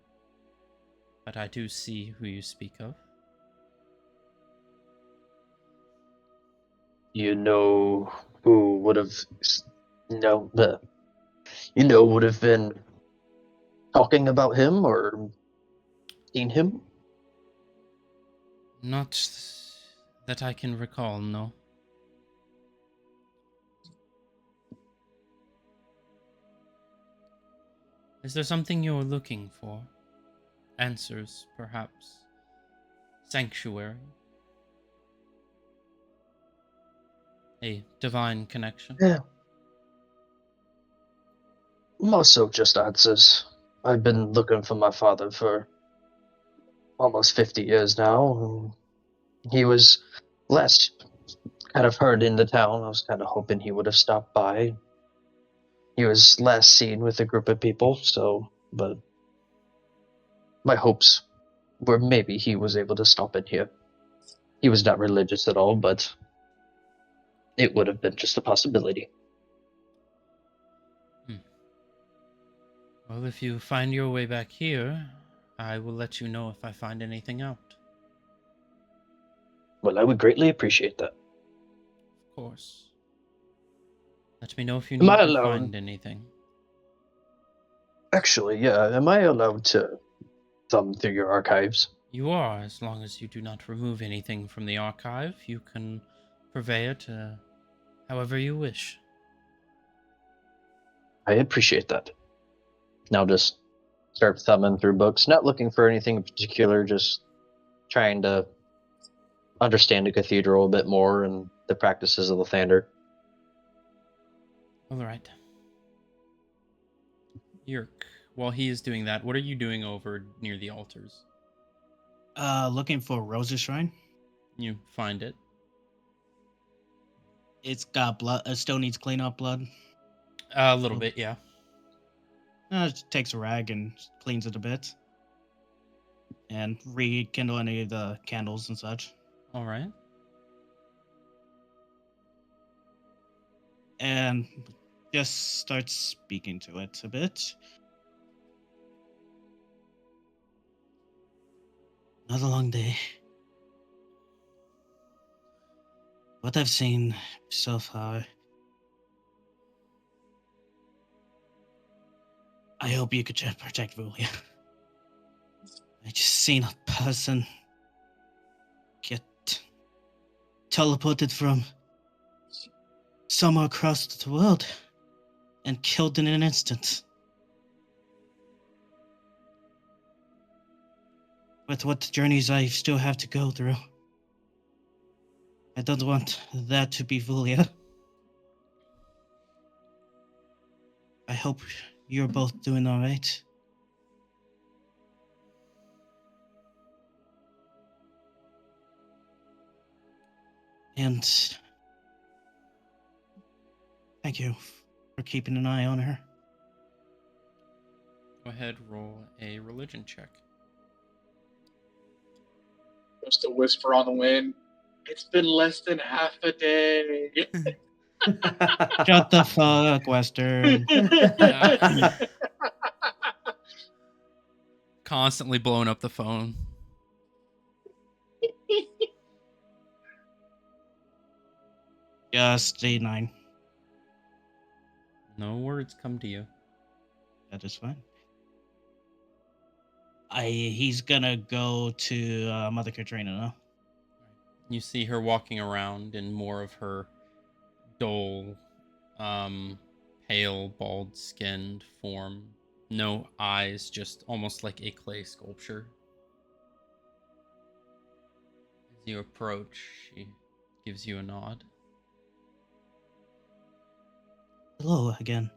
But I do see who you speak of. You know who would have, no, you know, would have been talking about him or seen him? Not that I can recall, no. Is there something you're looking for? Answers, perhaps? Sanctuary? A divine connection? Yeah. More so just answers. I've been looking for my father for almost 50 years now. He was last kind of heard in the town. I was kind of hoping he would have stopped by. He was last seen with a group of people, but my hopes were maybe he was able to stop in here. He was not religious at all, but it would have been just a possibility. Well, if you find your way back here, I will let you know if I find anything out. Well, I would greatly appreciate that. Of course. Let me know if you Am need I to allowed? find anything. Actually, yeah. Am I allowed to thumb through your archives? You are, as long as you do not remove anything from the archive. You can purvey it however you wish. I appreciate that. Now just start thumbing through books, not looking for anything in particular, just trying to understand the cathedral a bit more and the practices of Lathander. All right. Yerk, while he is doing that, what are you doing over near the altars? Looking for Rosa Shrine. You find it. It's got blood. It still needs clean up blood. A little bit, yeah. It takes a rag and cleans it a bit. And rekindle any of the candles and such. All right. And just starts speaking to it a bit. Another long day. What I've seen so far, I hope you could protect Vulia. I just seen a person get teleported from somewhere across the world and killed in an instant. With what journeys I still have to go through, I don't want that to be Vulia. I hope you're both doing all right. And thank you for keeping an eye on her. Go ahead, roll a religion check. Just a whisper on the wind. It's been less than half a day. Shut the fuck, Western. Constantly blowing up the phone. Just a 9. No words come to you. That is fine. He's gonna go to Mother Katrina now. You see her walking around in more of her dull, pale, bald-skinned form, No eyes, just almost like a clay sculpture. As you approach, she gives you a nod. Hello again.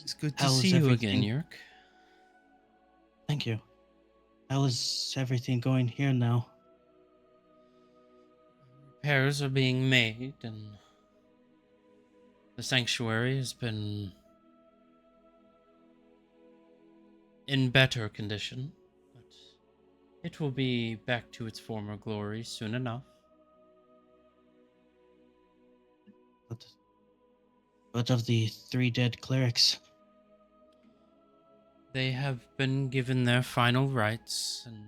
It's good to How's see you again, everything? Yerk. Thank you. How is everything going here now? Repairs are being made, and the sanctuary has been in better condition, but it will be back to its former glory soon enough. What of the 3 dead clerics? They have been given their final rites and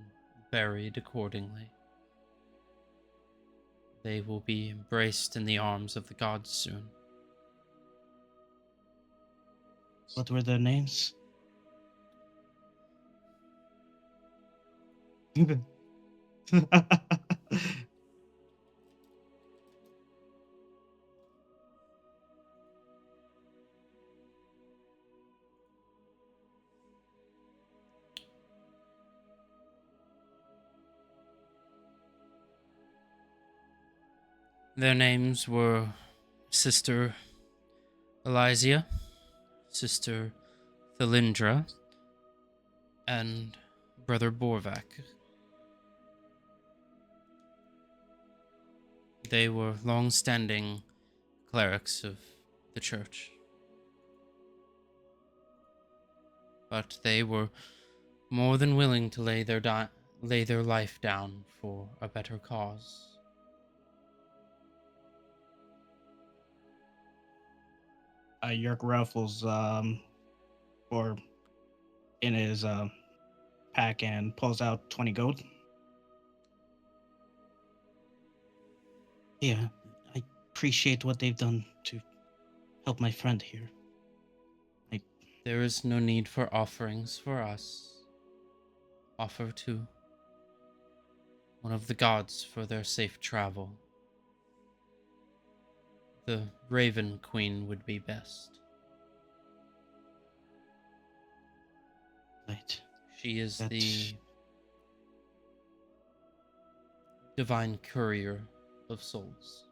buried accordingly. They will be embraced in the arms of the gods soon. What were their names? Their names were Sister Elysia, Sister Thalindra, and Brother Borvak. They were long-standing clerics of the church. But they were more than willing to lay their life down for a better cause. Yerk ruffles or in his pack and pulls out 20 gold. Yeah, I appreciate what they've done to help my friend here. There is no need for offerings for us. Offer to one of the gods for their safe travel. The Raven Queen would be best. Right. She is That's- the divine courier of souls.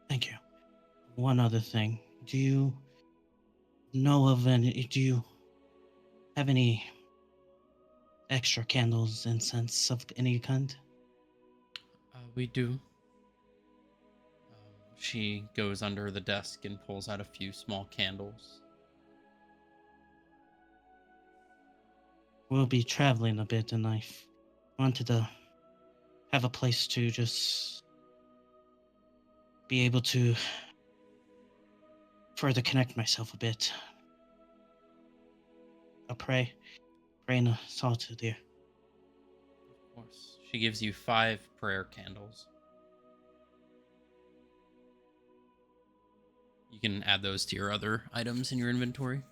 Thank you. One other thing. Do you know of any? Do you have any extra candles, incense of any kind? We do. She goes under the desk and pulls out a few small candles. We'll be traveling a bit, and I wanted to have a place to just be able to further connect myself a bit. I'll pray in a solitude here. Of course. She gives you 5 prayer candles. You can add those to your other items in your inventory.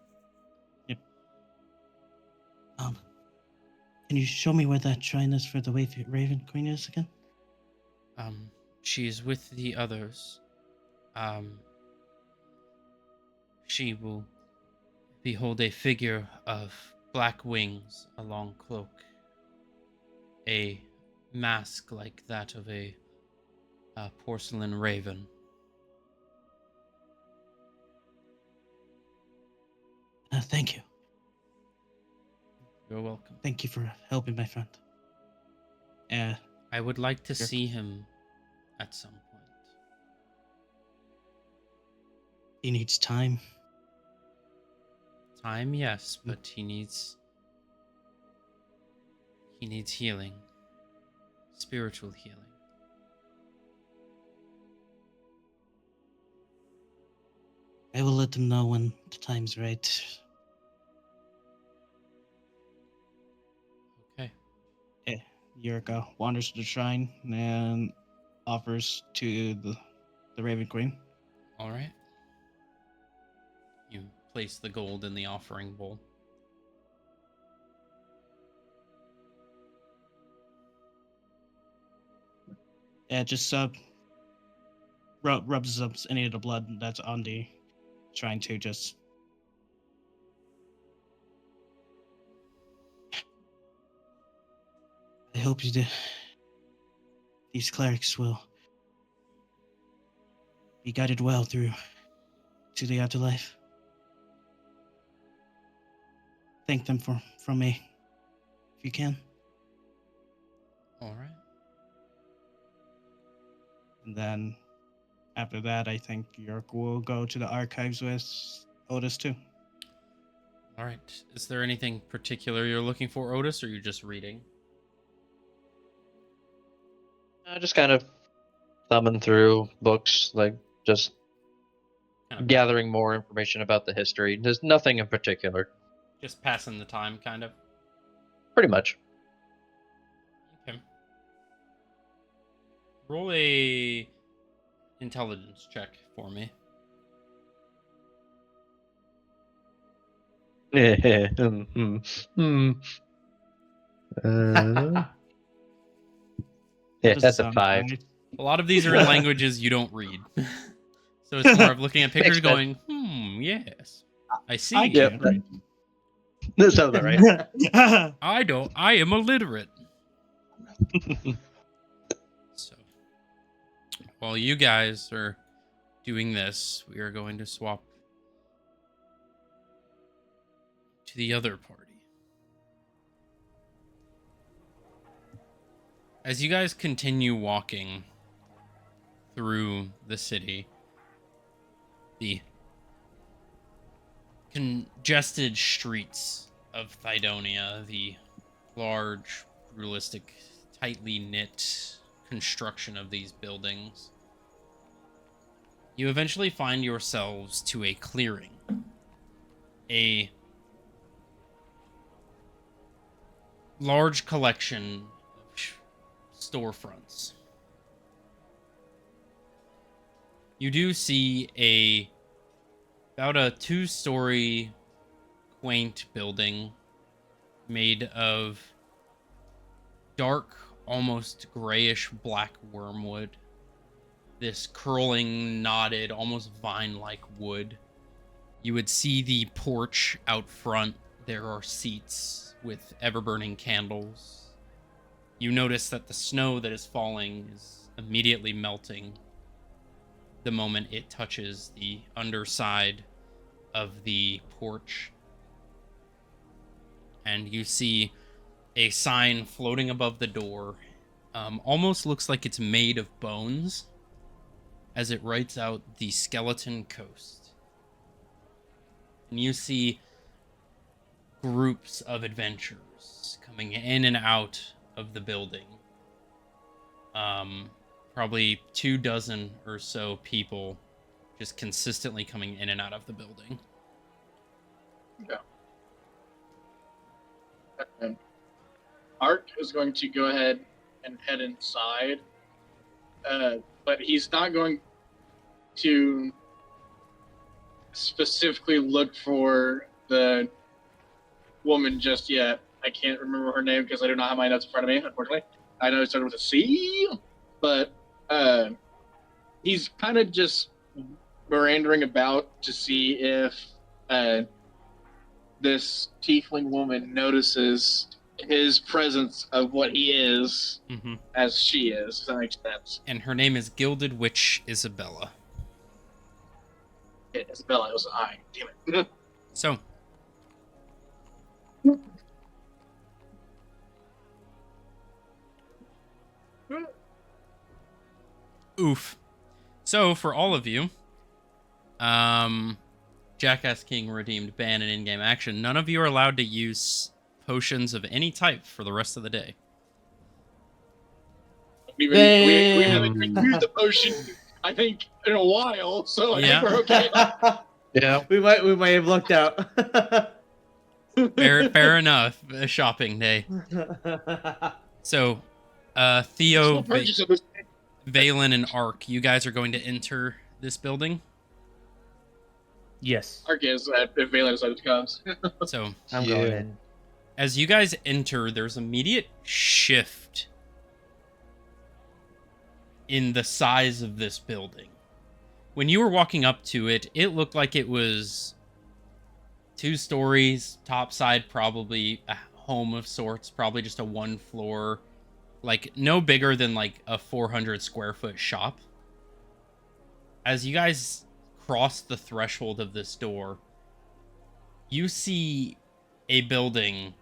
Can you show me where that shrine is for the Raven Queen is again? She's with the others. She will behold a figure of black wings, a long cloak, a mask like that of a porcelain raven. Thank you. You're welcome. Thank you for helping my friend. I would like to Sure. see him at some point. He needs time. Time, yes, but he needs healing. Spiritual healing. I will let him know when the time's right. Okay. Yurika wanders to the shrine and offers to the Raven Queen. All right. You place the gold in the offering bowl. Just rubs up any of the blood that's on the, trying to just. I hope these clerics will be guided well through to the afterlife. Thank them from me, if you can. All right. And then after that, I think York will go to the archives with Otis too. All right. Is there anything particular you're looking for, Otis, or are you just reading? Just kind of thumbing through books, like just Kind of gathering more information about the history. There's nothing in particular. just passing the time, kind of. Pretty much. Okay. Roll a intelligence check for me. Yeah, Doesn't that's a sound 5. right. A lot of these are in languages you don't read. So it's more of looking at pictures Thanks, going, yes. I see. I Yep. can't read. That sounds right. I am illiterate. So, while you guys are doing this, we are going to swap to the other party. As you guys continue walking through the city, the congested streets of Thydonia, the large, realistic, tightly knit construction of these buildings, you eventually find yourselves to a clearing. A large collection of storefronts. You do see about a 2-story quaint building made of dark, almost grayish black wormwood. This curling, knotted, almost vine-like wood. You would see the porch out front. There are seats with ever-burning candles. You notice that the snow that is falling is immediately melting the moment it touches the underside of the porch. And you see a sign floating above the door. Almost looks like it's made of bones, as it writes out the Skeleton Coast. And you see groups of adventurers coming in and out of the building. Probably 24 or so people just consistently coming in and out of the building. Yeah. And Art is going to go ahead and head inside, but he's not going to specifically look for the woman just yet. I can't remember her name because I do not have my notes in front of me, unfortunately. I know it started with a C, but he's kind of just meandering about to see if this tiefling woman notices his presence of what he is as she is. Does that make sense? And her name is Gilded Witch Isabella. Yeah, Isabella, it was an I. Damn it. So, oof. So, for all of you, Jackass King redeemed ban and in-game action. None of you are allowed to use potions of any type for the rest of the day. We haven't used the potion, I think, in a while, so I Yeah. think we're okay. Yeah. We might have lucked out. Fair enough. Shopping day. So, Theo, Still purchase of this- Valen, and Ark, you guys are going to enter this building. Yes, Arcus at Valen decided to come. So, I'm going in. as you guys enter, there's immediate shift in the size of this building. when you were walking up to it, it looked like it was 2 stories, top side probably a home of sorts, probably just a 1 floor, like no bigger than like a 400 square foot shop. As you guys cross the threshold of this door, you see a building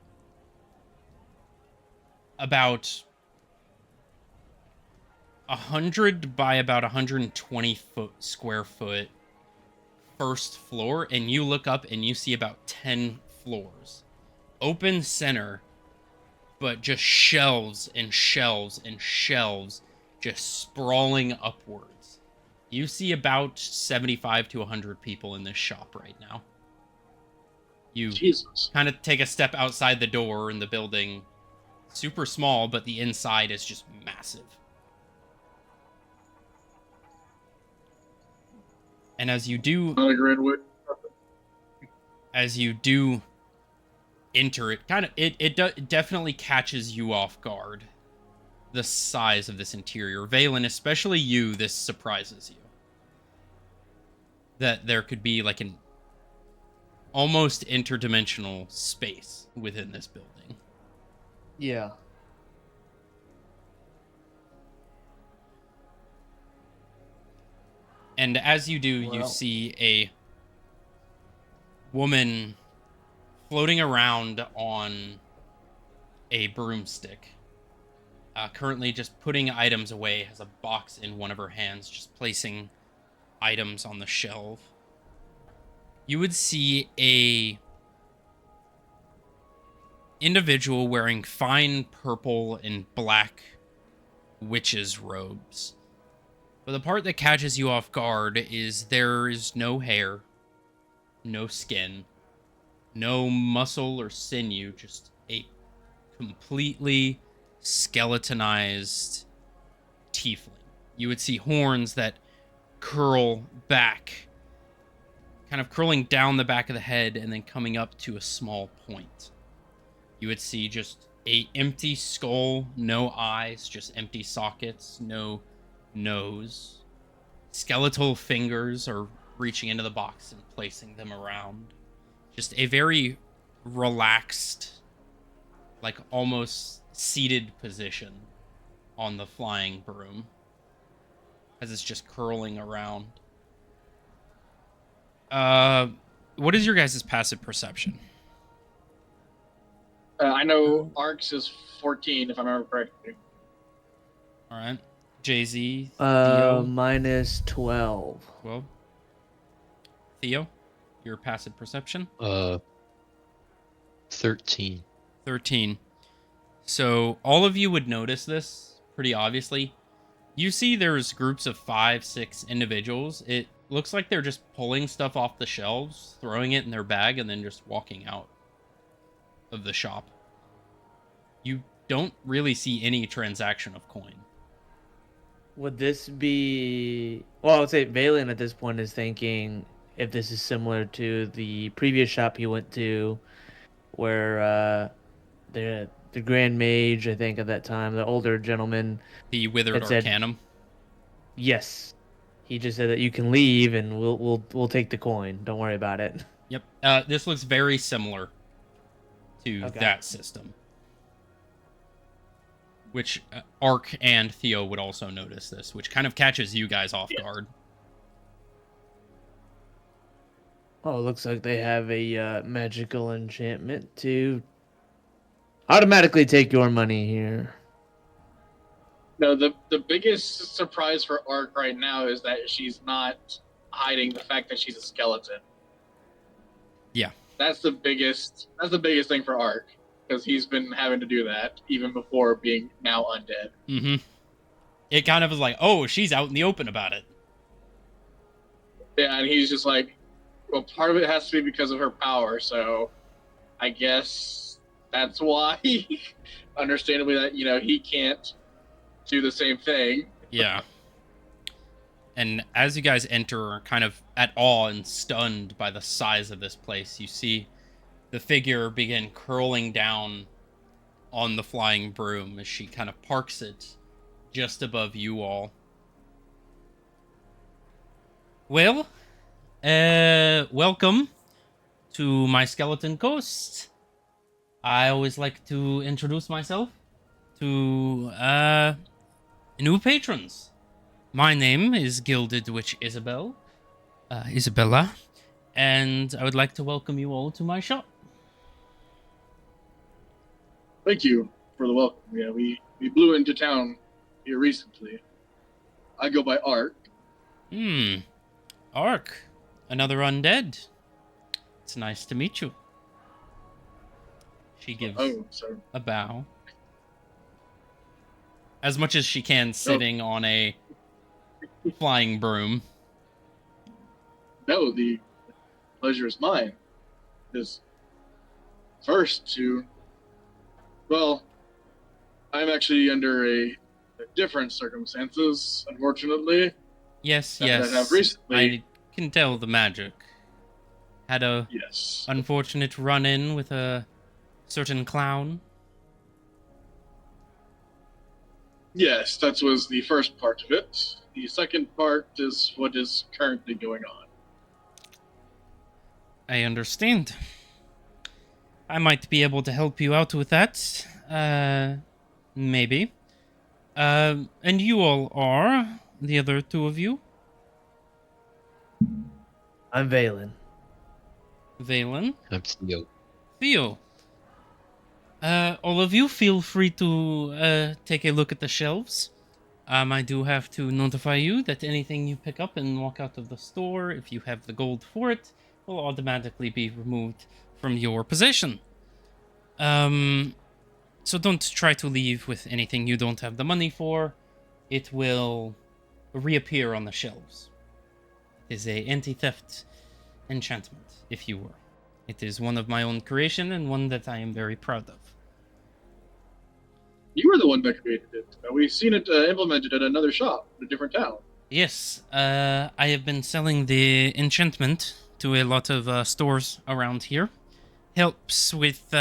about 100 by about 120 square foot first floor, and you look up and you see about 10 floors. Open center, but just shelves and shelves and shelves just sprawling upwards. You see about 75 to 100 people in this shop right now. You Jesus. kind of take a step outside the door, and the building, super small, but the inside is just massive. And as you do Not a Gridwood. as you do enter, it definitely catches you off guard. The size of this interior. Valen, especially you, this surprises you. That there could be like an almost interdimensional space within this building. Yeah. And as you do, you Well. see a woman floating around on a broomstick. Currently just putting items away, has a box in one of her hands, just placing items on the shelf. You would see a individual wearing fine purple and black witches' robes. But the part that catches you off guard is there is no hair, no skin, no muscle or sinew, just a completely skeletonized tiefling. You would see horns that curl back, kind of curling down the back of the head and then coming up to a small point. You would see just a empty skull, no eyes, just empty sockets, no nose. Skeletal fingers are reaching into the box and placing them around. Just a very relaxed, like almost seated position on the flying broom as it's just curling around. What is your guys' passive perception? I know Arcs is 14, if I remember correctly. All right. Jay-Z, Theo, Minus 12. well, Theo, your passive perception? 13. 13. So all of you would notice this pretty obviously. You see there's groups of 5, 6 individuals. It looks like they're just pulling stuff off the shelves, throwing it in their bag, and then just walking out of the shop. You don't really see any transaction of coin. Would this be... Well, I would say Valen at this point is thinking if this is similar to the previous shop he went to where the Grand Mage, I think at that time, the older gentleman... The Withered It said- Arcanum. Yes. He just said that you can leave and we'll take the coin. Don't worry about it. Yep. This looks very similar to Okay. that system. Which Ark and Theo would also notice this, which kind of catches you guys off guard. Oh, it looks like they have a magical enchantment to automatically take your money here. No, the biggest surprise for Arc right now is that she's not hiding the fact that she's a skeleton. Yeah. That's the biggest thing for Arc, because he's been having to do that even before being now undead. Mm-hmm. It kind of was like, oh, she's out in the open about it. Yeah, and he's just like, well, part of it has to be because of her power, so I guess that's why. Understandably, that he can't do the same thing. Yeah. And as you guys enter, kind of at awe and stunned by the size of this place, you see the figure begin curling down on the flying broom as she kind of parks it just above you all. Well, welcome to my skeleton coast. I always like to introduce myself to new patrons. My name is Gilded Witch Isabella, and I would like to welcome you all to my shop. Thank you for the welcome. Yeah, we blew into town here recently. I go by Art. Ark, another undead. It's nice to meet you. She gives So a bow. As much as she can, sitting on a flying broom. no, the pleasure is mine. Is first to, well, I'm actually under a different circumstances, unfortunately. Yes, that I have yes. recently. I can tell the magic. Had a Yes. unfortunate run-in with a certain clown. Yes, that was the first part of it. The second part is what is currently going on. I understand. I might be able to help you out with that. Maybe. And you all are? The other two of you? I'm Valen. Valen? I'm Theo. Theo. All of you feel free to take a look at the shelves. I do have to notify you that anything you pick up and walk out of the store, if you have the gold for it, will automatically be removed from your possession. So don't try to leave with anything you don't have the money for. It will reappear on the shelves. It is a anti-theft enchantment, if you were. It is one of my own creation and one that I am very proud of. You were the one that created it. We've seen it implemented at another shop in a different town. Yes, I have been selling the enchantment to a lot of stores around here. Helps with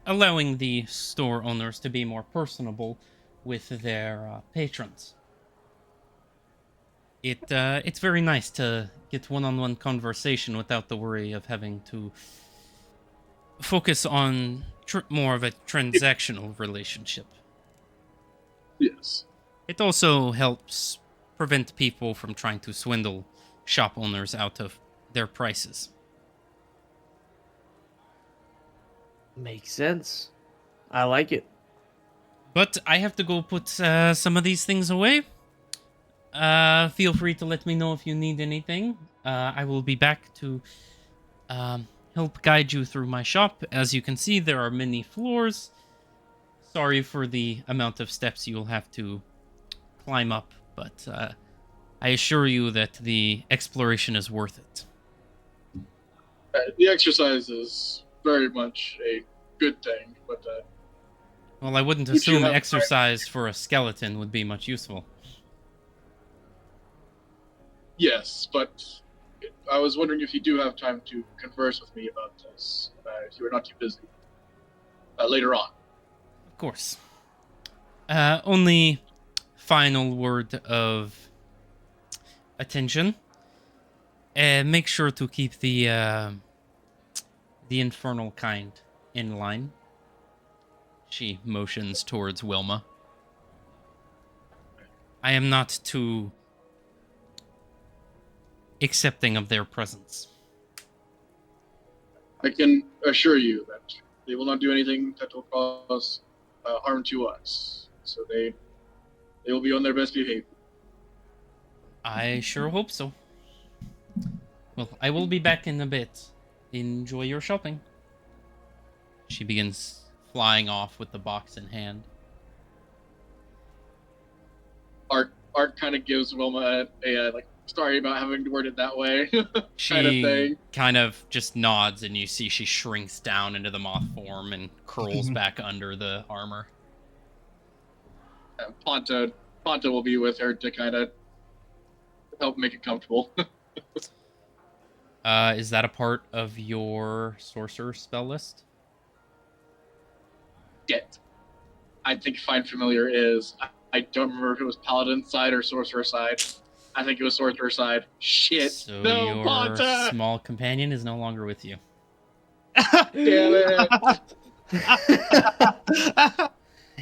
allowing the store owners to be more personable with their patrons. It's very nice to get one-on-one conversation without the worry of having to focus on more of a transactional relationship. Yes. It also helps prevent people from trying to swindle shop owners out of their prices. Makes sense. I like it. But I have to go put some of these things away. Feel free to let me know if you need anything. I will be back to help guide you through my shop. As you can see, there are many floors. Sorry for the amount of steps you'll have to climb up, but I assure you that the exploration is worth it. The exercise is very much a good thing, but Well, I wouldn't Would you assume have exercise for a skeleton would be much useful. yes, but I was wondering if you do have time to converse with me about this, if you are not too busy. Later on. Of course. Only final word of attention. Make sure to keep the infernal kind in line. She motions towards Wilma. I am not too accepting of their presence. I can assure you that they will not do anything that will cause harm to us. So they will be on their best behavior. I sure hope so. Well, I will be back in a bit. Enjoy your shopping. She begins flying off with the box in hand. Art kind of gives Wilma a like, sorry about having to word it that way She kind of thing. kind of just nods, and you see she shrinks down into the moth form and curls back under the armor. Ponta will be with her to kind of help make it comfortable. Is that a part of your sorcerer spell list? Get. I think Find Familiar is. I don't remember if it was Paladin side or Sorcerer side. I think it was Sorcerer's side. Shit. So No, your Ponta! small companion is no longer with you. Damn it.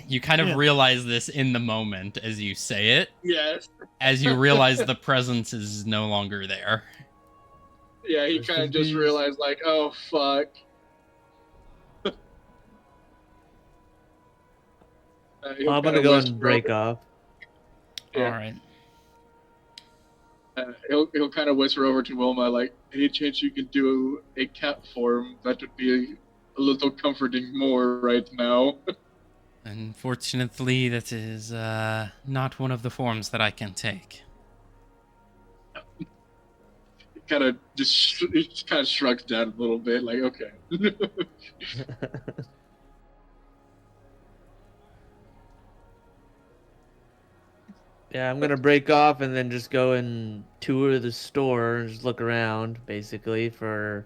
You kind of Yeah. realize this in the moment as you say it, Yes. as you realize the presence is no longer there. Yeah, he Rest kind of in just peace. realized, like, oh, fuck. He'll I'm gonna kinda go whisper and break over- off. Yeah. All right. He'll kind of whisper over to Wilma, like, any chance you can do a cat form? That would be a little comforting more right now. Unfortunately, that is not one of the forms that I can take. Kind of just he kind of shrugs down a little bit, like, okay. Yeah, I'm gonna break off and then just go and tour the store and just look around, basically, for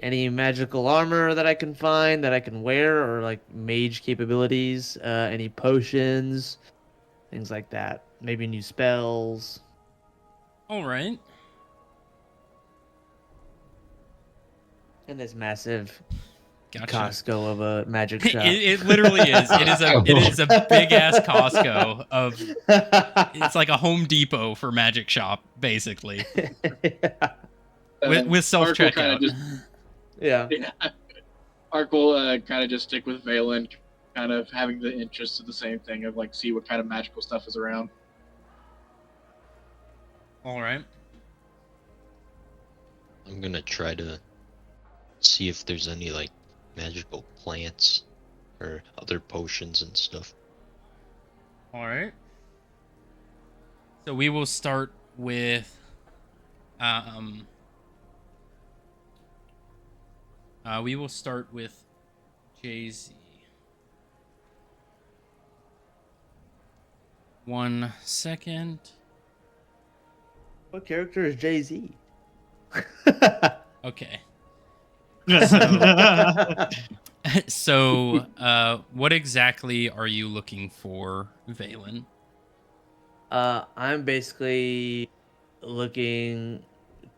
any magical armor that I can find that I can wear, or like mage capabilities, any potions, things like that. Maybe new spells. All right. In this massive Gotcha. Costco of a magic shop. It literally is. It is a big ass Costco of. It's like a Home Depot for magic shop, basically, with self Ark will kind checkout. of just Yeah. Ark will kind of just stick with Valen, kind of having the interest of the same thing of like see what kind of magical stuff is around. All right. I'm gonna try to see if there's any like magical plants or other potions and stuff. All right. So we will start with we will start with Jay-Z. 1 second. What character is Jay-Z? Okay. So, what exactly are you looking for, Valen? I'm basically looking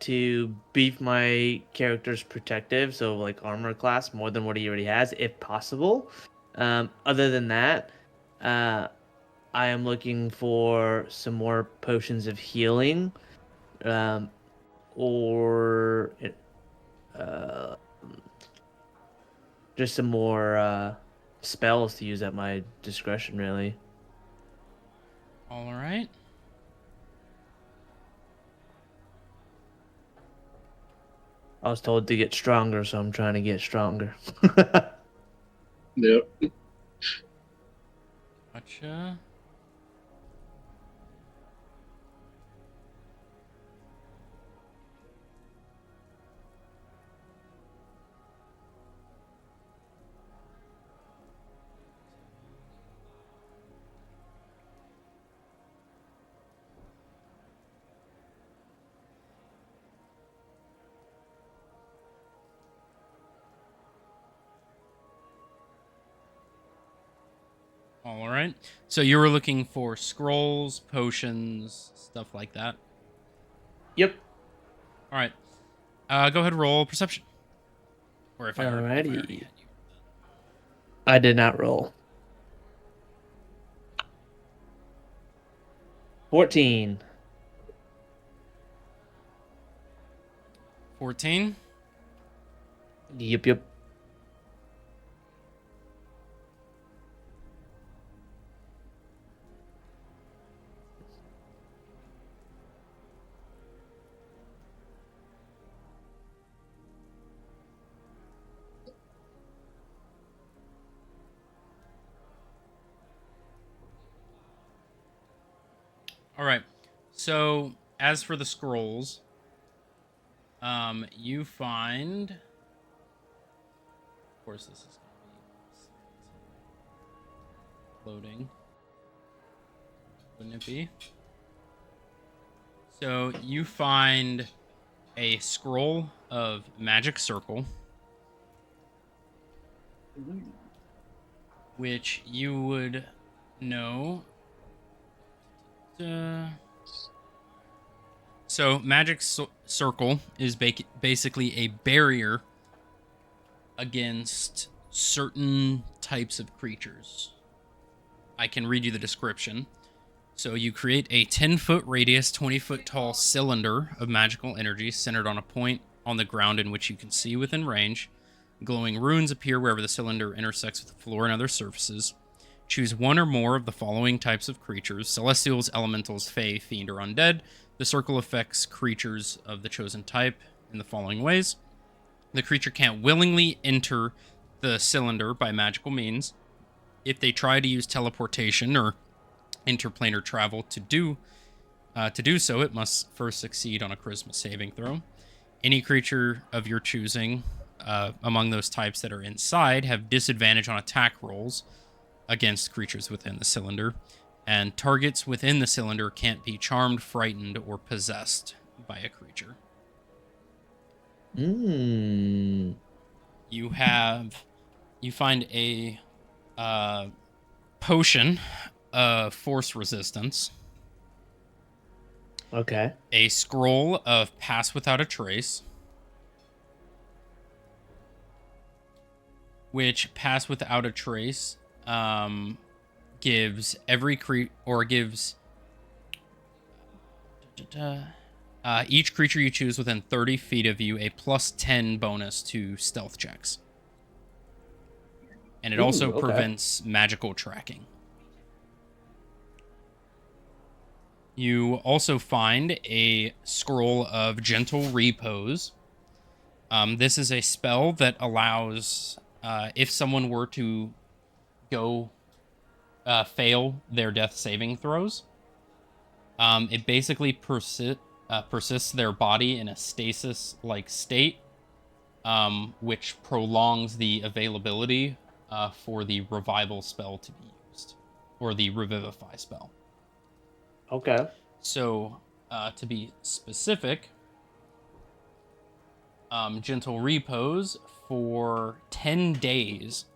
to beef my character's protective, so like armor class more than what he already has, if possible. Other than that, I am looking for some more potions of healing, or uh, just some more spells to use at my discretion, really. All right. I was told to get stronger, so I'm trying to get stronger. Yep. Gotcha. All right. So you were looking for scrolls, potions, stuff like that. Yep. All right. Go ahead and roll perception. Or if I already Alrighty. had you. I did not roll. 14. 14. Yep. All right. So as for the scrolls, you find. Of course, this is going to be loading. Wouldn't it be? So you find a scroll of magic circle, which you would know. So, magic circle is basically a barrier against certain types of creatures. I can read you the description. So you create a 10-foot radius, 20-foot tall cylinder of magical energy centered on a point on the ground in which you can see within range. Glowing runes appear wherever the cylinder intersects with the floor and other surfaces. Choose one or more of the following types of creatures: celestials, elementals, fae, fiend, or undead. The circle affects creatures of the chosen type in the following ways. The creature can't willingly enter the cylinder by magical means. If they try to use teleportation or interplanar travel to do so, it must first succeed on a charisma saving throw. Any creature of your choosing among those types that are inside have disadvantage on attack rolls against creatures within the cylinder, and targets within the cylinder can't be charmed, frightened, or possessed by a creature. Hmm. You find a potion of force resistance, Okay. a scroll of pass without a trace, which pass without a trace gives each creature you choose within 30 feet of you a plus 10 bonus to stealth checks. And it also okay. prevents magical tracking. You also find a scroll of gentle repose. This is a spell that allows, if someone were to fail their death saving throws, it basically persists their body in a stasis-like state, which prolongs the availability for the revival spell to be used, or the revivify spell. Okay. So, to be specific, gentle repose for 10 days.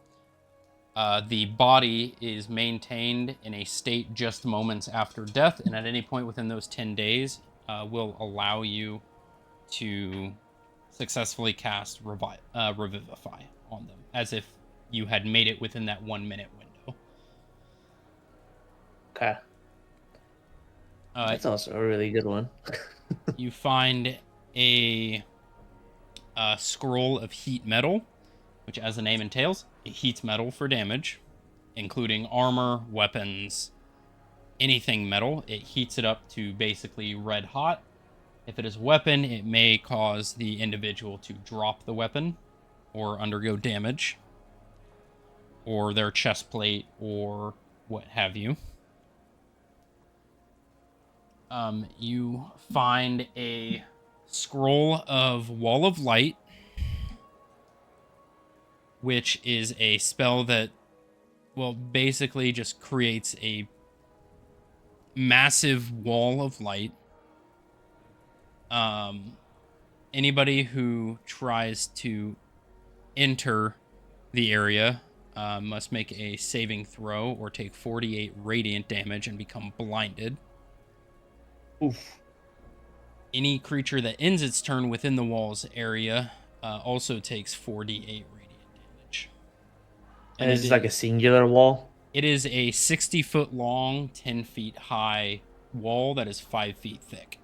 The body is maintained in a state just moments after death, and at any point within those 10 days will allow you to successfully cast Revivify on them, as if you had made it within that 1 minute window. Okay. That's also a really good one. You find a scroll of heat metal, which, as the name entails, it heats metal for damage, including armor, weapons, anything metal. It heats it up to basically red hot. If it is a weapon, it may cause the individual to drop the weapon or undergo damage, or their chest plate, or what have you. You find a scroll of Wall of Light, which is a spell that, well, basically just creates a massive wall of light. Anybody who tries to enter the area must make a saving throw or take 48 radiant damage and become blinded. Oof. Any creature that ends its turn within the wall's area also takes 48 radiant damage. And this is like a singular wall? It is a 60-foot long, 10 feet high wall that is 5 feet thick.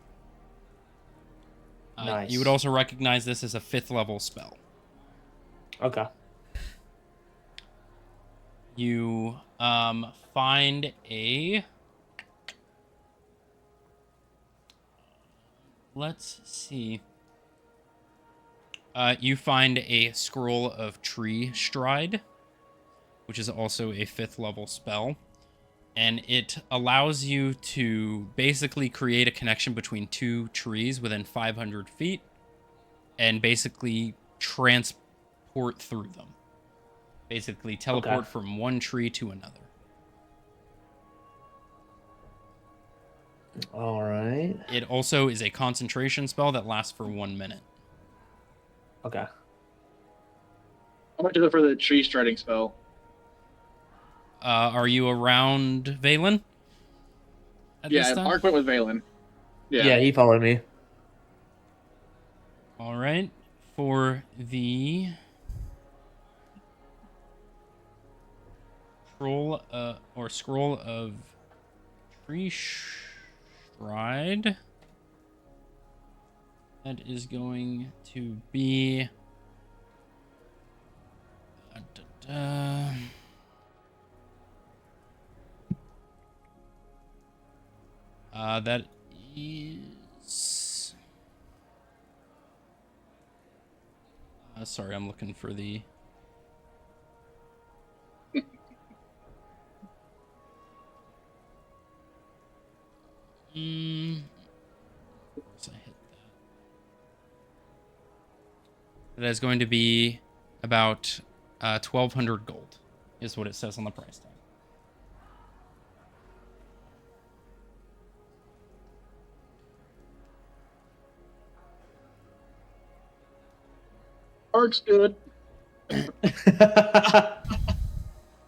Nice. You would also recognize this as a 5th level spell. Okay. You find a... Let's see. You find a scroll of tree stride, which is also a 5th level spell. And it allows you to basically create a connection between two trees within 500 feet and basically transport through them. Basically teleport from one tree to another. All right. It also is a concentration spell that lasts for 1 minute. Okay. How much is it for the tree striding spell? Are you around Valen? Yeah, Mark went with Valen. Yeah, he followed me. All right. For the scroll of tree stride, that is going to be that is sorry, I'm looking for the so I hit that. That is going to be about 1,200 gold, is what it says on the price tag. Arc's good.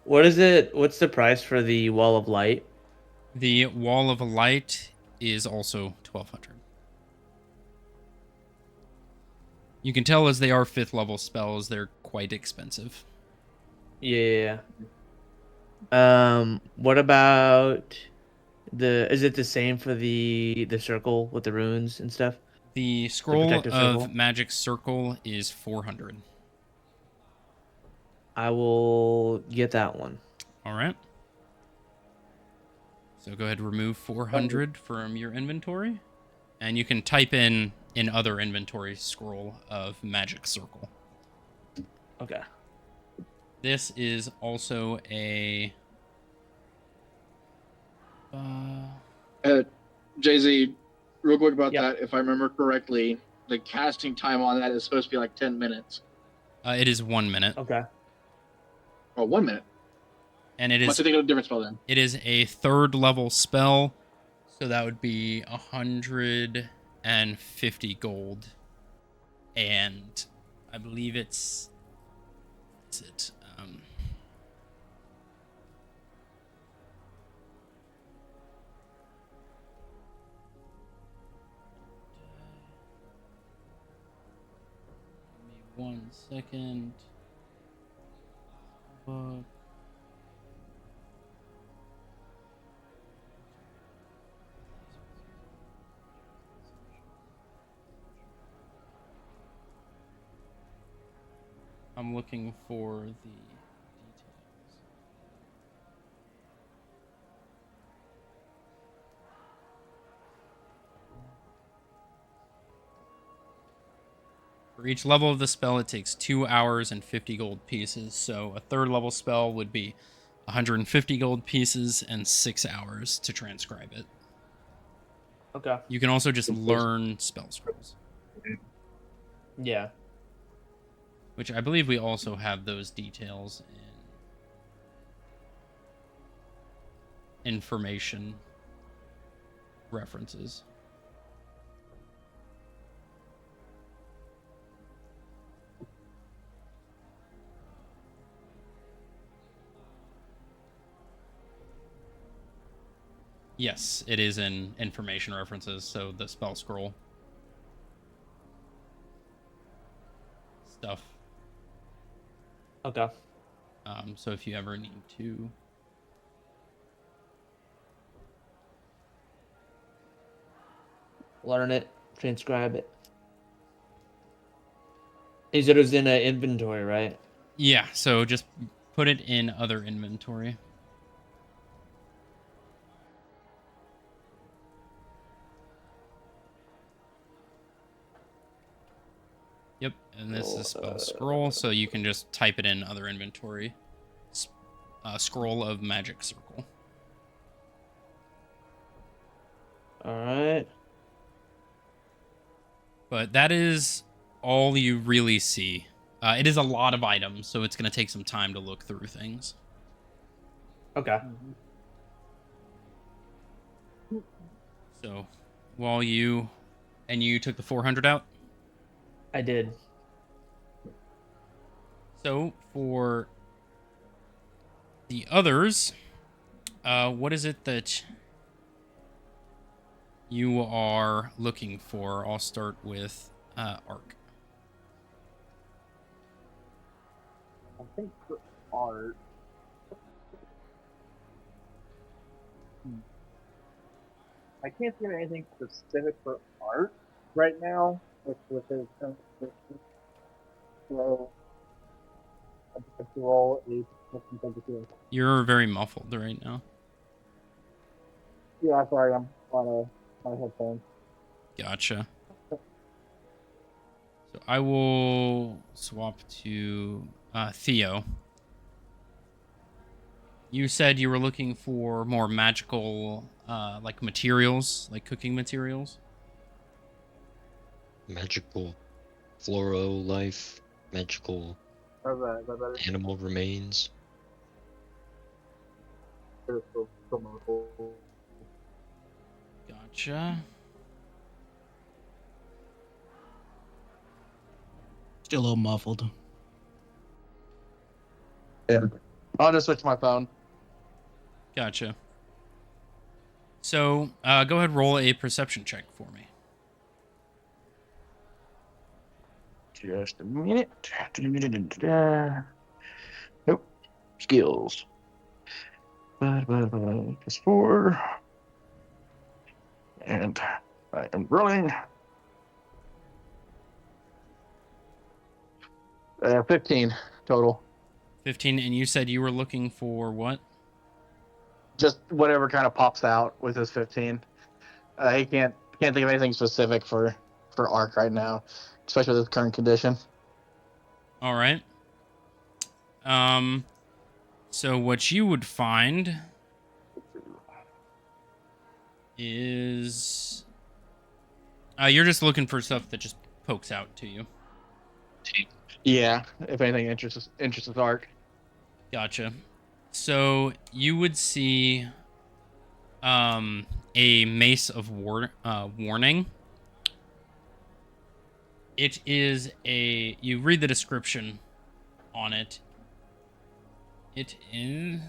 What is it? What's the price for the Wall of Light? The Wall of Light is also 1,200. You can tell as they are 5th level spells, they're quite expensive. Yeah. What about is it the same for the circle with the runes and stuff? The Scroll protective of circle? Magic Circle is 400. I will get that one. All right. So go ahead and remove 400 from your inventory. And you can type in other inventory Scroll of Magic Circle. Okay. This is also a... Jay-Z, real quick about Yep. that. If I remember correctly, the casting time on that is supposed to be like 10 minutes. it is 1 minute. Okay. Oh, 1 minute. And it Must is have taken a different spell then. it is a 3rd level spell. So that would be 150 gold. And I believe is it give me 1 second. Book. I'm looking for the details. For each level of the spell, it takes 2 hours and 50 gold pieces. So a 3rd level spell would be 150 gold pieces and 6 hours to transcribe it. Okay. You can also just learn spell scrolls, Yeah. which I believe we also have those details in information references. Yes, it is in information references, so the spell scroll stuff. Okay. So if you ever need to... Learn it, transcribe it. You said it was in an inventory, right? Yeah, so just put it in other inventory. Yep, and this is spell scroll, so you can just type it in other inventory. Scroll of Magic Circle. All right. But that is all you really see. It is a lot of items, so it's going to take some time to look through things. Okay. So, while you took the 400 out? I did. So, for the others, what is it that you are looking for? I'll start with Ark. I think for art. I can't think of anything specific for art right now with his so I just have to roll a perception. You're very muffled right now. Yeah, sorry, I'm on my headphones. Gotcha. So I will swap to Theo. You said you were looking for more magical, like materials, like cooking materials. Magical floro life, magical How's that? Is that better? animal remains. Or still muffled? Gotcha. Still a little muffled. Yeah. I'll just switch my phone. Gotcha. So go ahead and roll a perception check for me. Just a minute. Nope. Skills. Plus 4. And I am rolling. 15 total. 15, and you said you were looking for what? Just whatever kind of pops out with his 15. He can't think of anything specific for Arc right now, especially with his current condition. All right. So what you would find is you're just looking for stuff that just pokes out to you. Yeah, if anything interests Arc. Gotcha. So you would see a mace of warning. It is you read the description on it. It is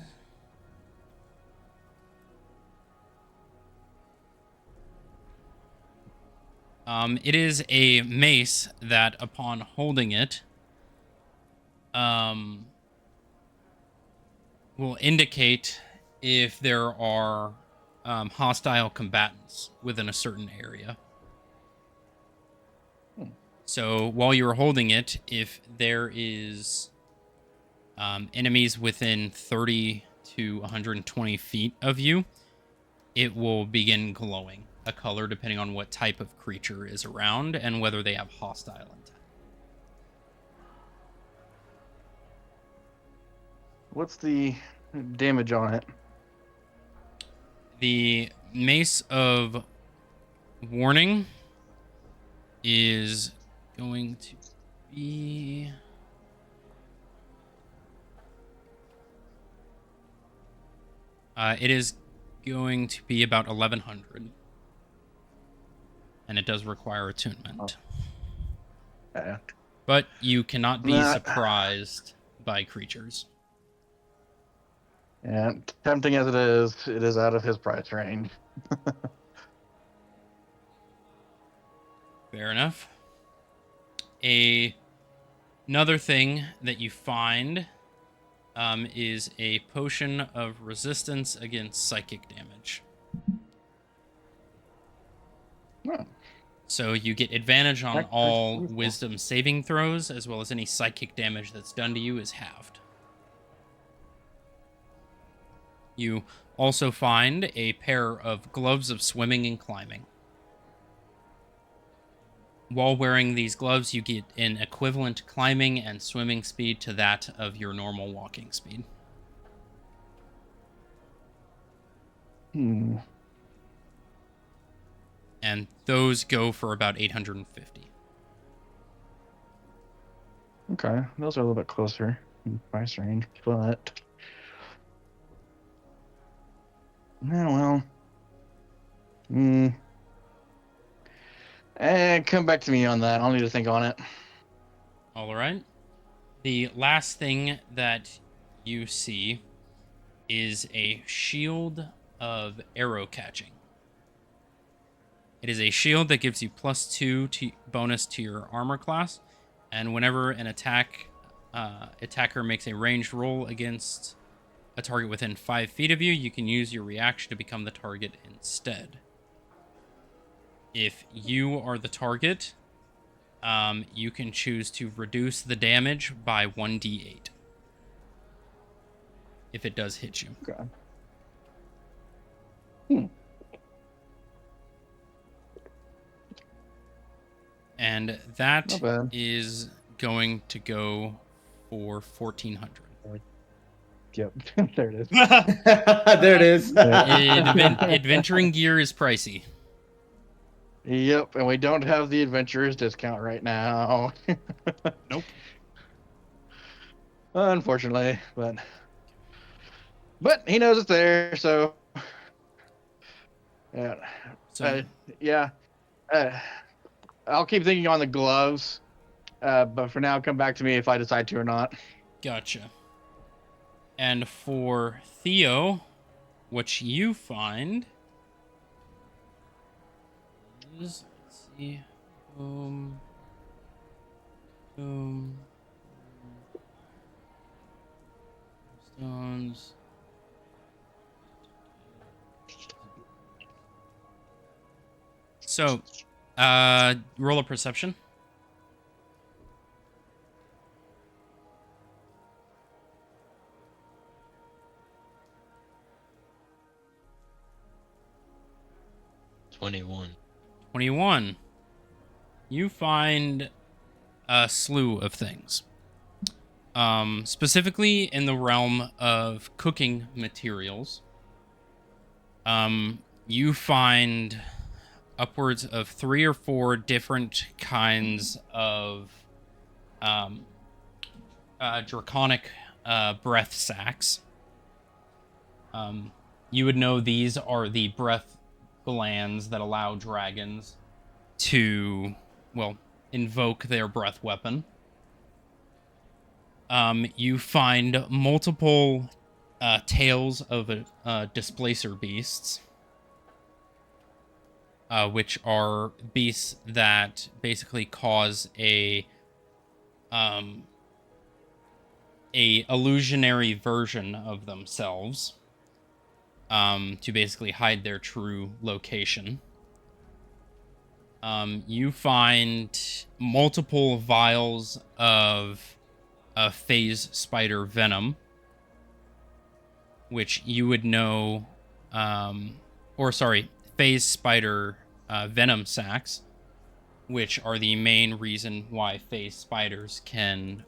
it is a mace that upon holding it will indicate if there are hostile combatants within a certain area. So while you're holding it, if there is enemies within 30 to 120 feet of you, it will begin glowing a color depending on what type of creature is around and whether they have hostile intent. What's the damage on it? The Mace of Warning is going to be... it is going to be about 1,100. And it does require attunement. Oh. But you cannot be surprised by creatures. Yeah, tempting as it is out of his price range. Fair enough. Another thing that you find is a potion of resistance against psychic damage. Oh. So you get advantage on all wisdom saving throws, as well as any psychic damage that's done to you is halved. You also find a pair of gloves of swimming and climbing. While wearing these gloves, you get an equivalent climbing and swimming speed to that of your normal walking speed. And those go for about 850. Okay, those are a little bit closer in price range, but yeah, well, come back to me on that. I'll need to think on it. All right. The last thing that you see is a shield of arrow catching. It is a shield that gives you +2 bonus to your armor class, and whenever an attack attacker makes a ranged roll against a target within 5 feet of you, you can use your reaction to become the target instead. If you are the target, you can choose to reduce the damage by 1d8 if it does hit you. Okay. And that Not bad. is going to go for 1400. Yep. There it is. There it is. Adventuring gear is pricey. Yep, and we don't have the adventurers discount right now. Nope. Unfortunately, but he knows it's there, so yeah. So Yeah. I'll keep thinking on the gloves, but for now, come back to me if I decide to or not. gotcha. And for Theo, what you find is, let's see, boom, stones. So, roll a perception. $21. 21. You find a slew of things. Specifically in the realm of cooking materials. You find upwards of 3 or 4 different kinds of draconic breath sacks. You would know these are the breath glands that allow dragons to, well, invoke their breath weapon. You find multiple tails of displacer beasts, which are beasts that basically cause a illusionary version of themselves to basically hide their true location. You find multiple vials of phase spider venom, which you would know, phase spider venom sacs, which are the main reason why phase spiders can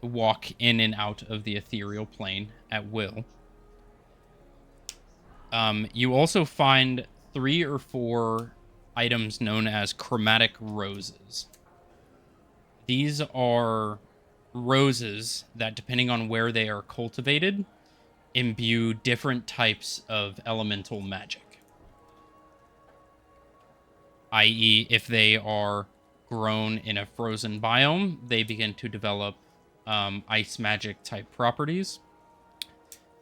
walk in and out of the ethereal plane at will. You also find 3 or 4 items known as chromatic roses. These are roses that, depending on where they are cultivated, imbue different types of elemental magic. I.e., if they are grown in a frozen biome, they begin to develop ice magic type properties.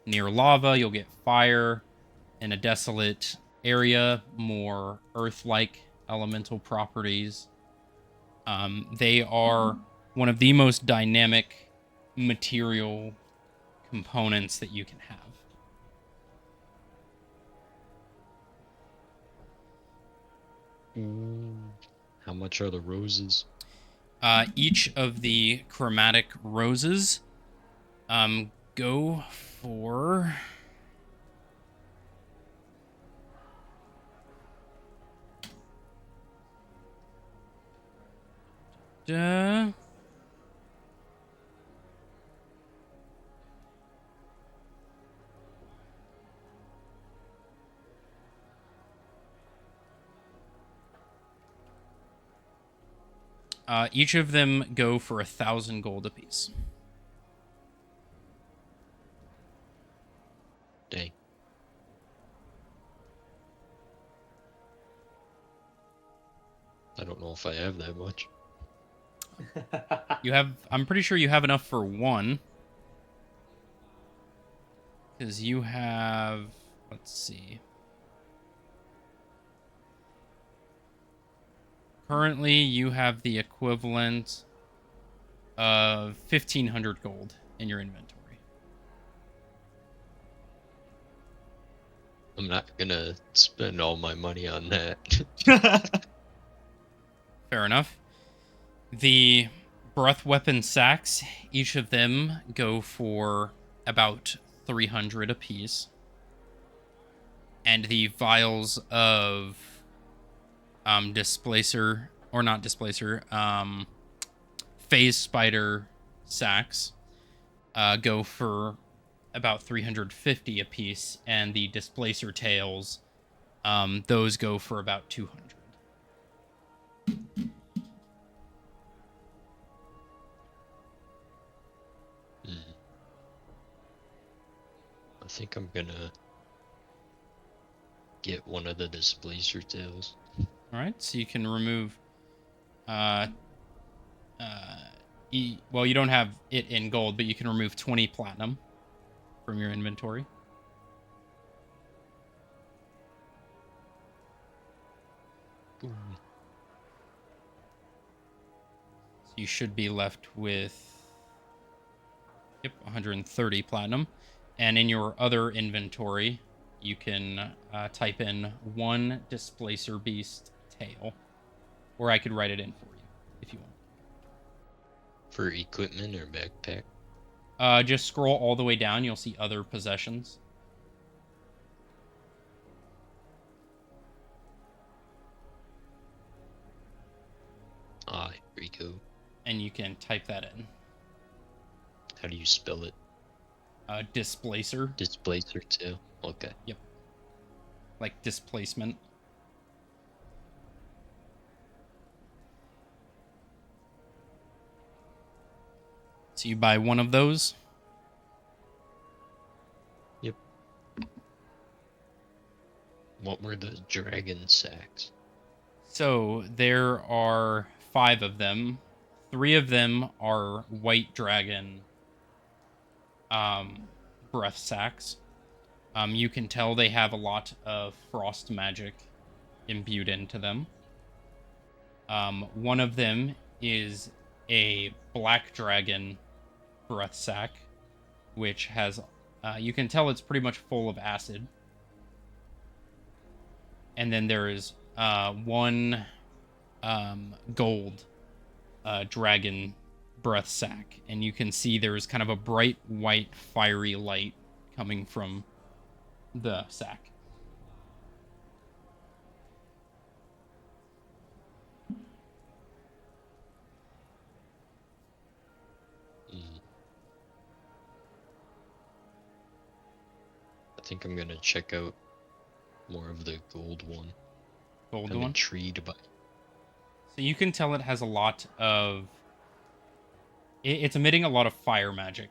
Near lava, you'll get fire. In a desolate area, more earth-like elemental properties. They are one of the most dynamic material components that you can have. How much are the roses? Each of the chromatic roses go for... each of them go for 1,000 gold apiece. Dang. I don't know if I have that much. You have, I'm pretty sure you have enough for one. Because you have, let's see. Currently, you have the equivalent 1,500 gold in your inventory. I'm not gonna spend all my money on that. Fair enough. The breath weapon sacks, each of them go for about 300 apiece. And the vials of displacer, or not displacer, phase spider sacks go for about 350 apiece, and the displacer tails, those go for about 200. I think I'm gonna get one of the displacer tails. All right, so you can remove. Well, you don't have it in gold, but you can remove 20 platinum from your inventory. Ooh. So you should be left with 130 platinum. And in your other inventory, you can type in 1 displacer beast tail, or I could write it in for you if you want. For equipment or backpack? Just scroll all the way down. You'll see other possessions. Ah, here we go. And you can type that in. How do you spell it? Displacer. Displacer tail. Okay. Yep. Like displacement. So you buy one of those. Yep. What were the dragon sacks? So there are 5 of them. 3 of them are white dragon breath sacks. You can tell they have a lot of frost magic imbued into them. One of them is a black dragon breath sack, which has, you can tell it's pretty much full of acid. And then there is 1 gold dragon breath sack, and you can see there's kind of a bright white fiery light coming from the sack. I think I'm gonna check out more of the gold one. Gold I'm one? intrigued by. So you can tell it has a lot of... It's emitting a lot of fire magic.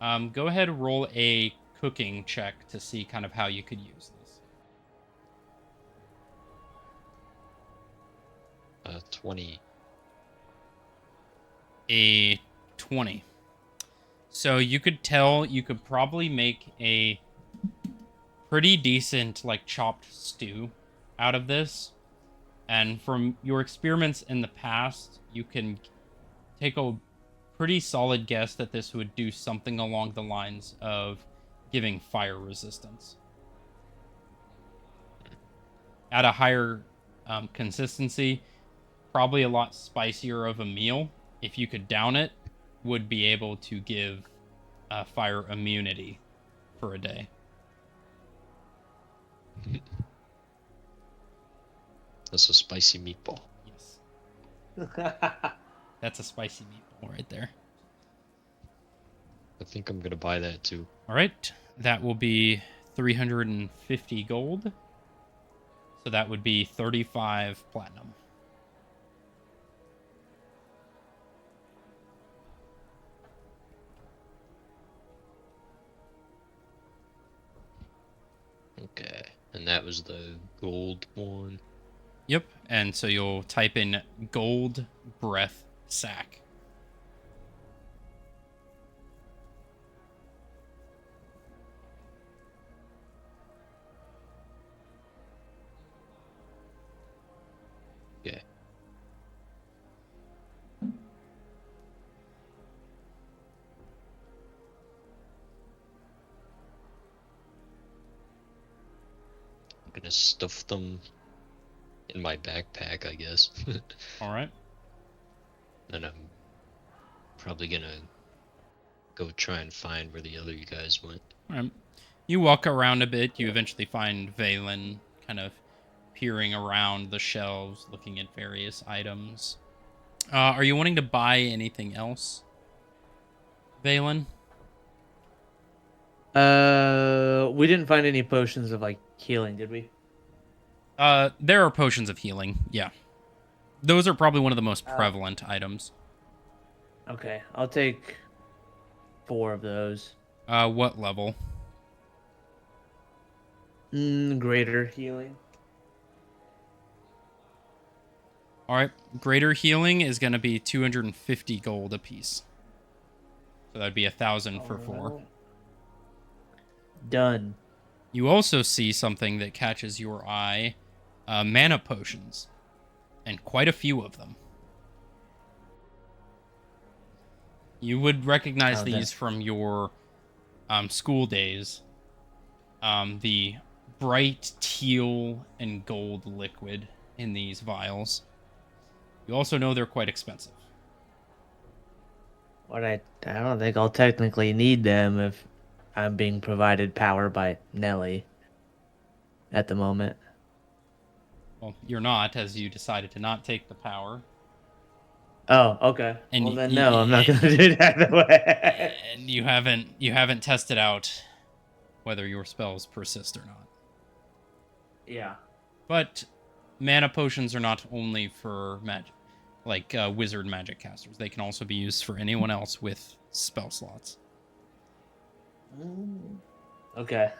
Go ahead and roll a cooking check to see kind of how you could use this. 20. A 20. So you could tell you could probably make a pretty decent, like, chopped stew out of this. And from your experiments in the past, you can take a pretty solid guess that this would do something along the lines of giving fire resistance. At a higher consistency, probably a lot spicier of a meal, if you could down it, would be able to give fire immunity for a day. That's a spicy meatball. Yes. That's a spicy meatball right there. I think I'm gonna buy that too. All right, that will be 350 gold. So that would be 35 platinum. Okay, and that was the gold one. Yep, and so you'll type in gold breath sack. Okay. stuff them in my backpack, I guess. All right. And I'm probably gonna go try and find where the other you guys went. All right. You walk around a bit. You eventually find Valen kind of peering around the shelves, looking at various items. Are you wanting to buy anything else, Valen? We didn't find any potions of like healing, did we? There are potions of healing. Yeah. Those are probably one of the most prevalent items. Okay, I'll take 4 of those. What level? Greater healing. All right. Greater healing is going to be 250 gold apiece. So that'd be 1,000 for 4. Done. You also see something that catches your eye. Mana potions. And quite a few of them. You would recognize these from your school days. The bright teal and gold liquid in these vials. You also know they're quite expensive. What I don't think I'll technically need them if I'm being provided power by Nelly at the moment. Well, you're not, as you decided to not take the power. Oh, okay. And well, then no, I'm not going to do that the way. And you haven't tested out whether your spells persist or not. Yeah. But mana potions are not only for magic, like wizard magic casters. They can also be used for anyone else with spell slots. Okay.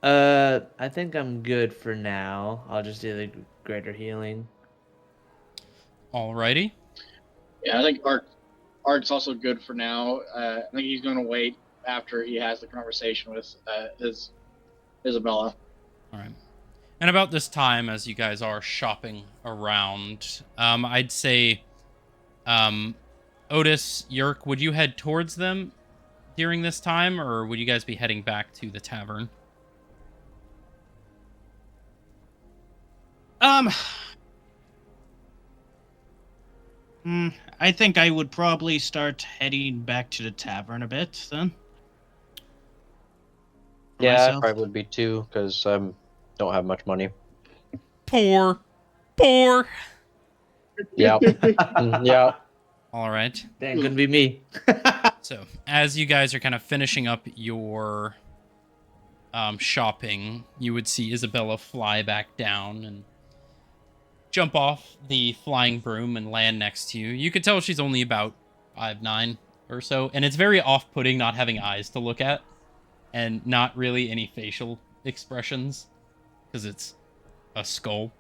I think I'm good for now. I'll just do the greater healing. Alrighty. Yeah, I think Art's also good for now. I think he's going to wait after he has the conversation with his Isabella. All right. And about this time, as you guys are shopping around, I'd say, Otis, Yerk, would you head towards them during this time, or would you guys be heading back to the tavern? I think I would probably start heading back to the tavern a bit then. Yeah, I Myself. probably would be too, because I don't have much money. Poor. Yeah. Yeah. All right. That couldn't be me. So, as you guys are kind of finishing up your shopping, you would see Isabella fly back down and jump off the flying broom and land next to you. You could tell she's only about 5'9" or so, and it's very off-putting not having eyes to look at and not really any facial expressions because it's a skull.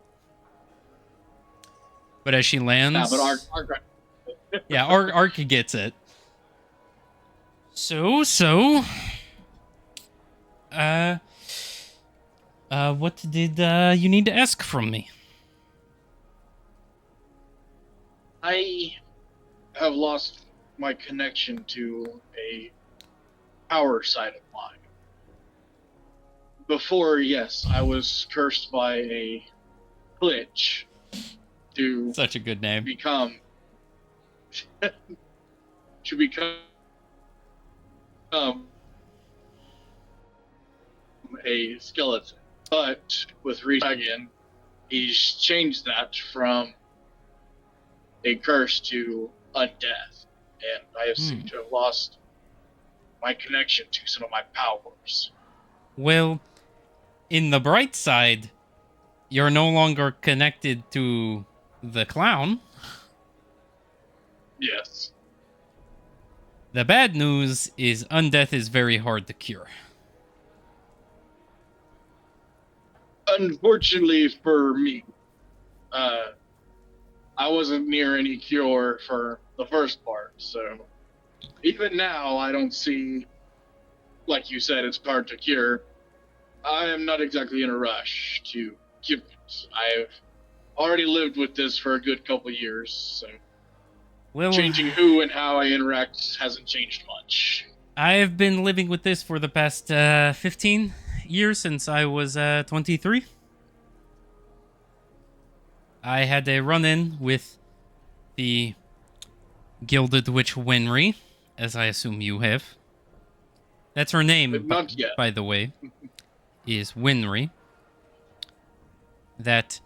But as she lands... Yeah, but Ark yeah, Ark gets it. So, what did you need to ask from me? I have lost my connection to a power side of mine. Before, yes, I was cursed by a glitch to Such a good name. become a skeleton. But with Dragon, he's changed that from a curse to undeath, and I have seemed to have lost my connection to some of my powers. Well, in the bright side, you're no longer connected to the clown. Yes. The bad news is undeath is very hard to cure. Unfortunately for me, I wasn't near any cure for the first part, so even now I don't see, like you said, it's hard to cure. I am not exactly in a rush to cure it. I've already lived with this for a good couple years, so Well, changing who and how I interact hasn't changed much. I've been living with this for the past 15 years since I was 23. I had a run-in with the Gilded Witch Winry, as I assume you have. That's her name, Not yet. by the way, is Winry. That...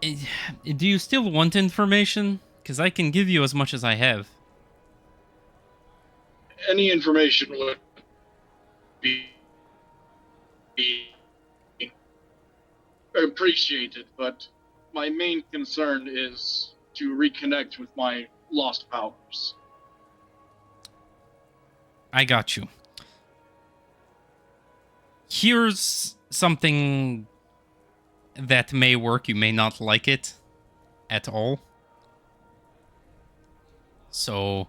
Do you still want information? Because I can give you as much as I have. Any information would be appreciated, but my main concern is to reconnect with my lost powers. I got you. Here's something that may work. You may not like it at all. So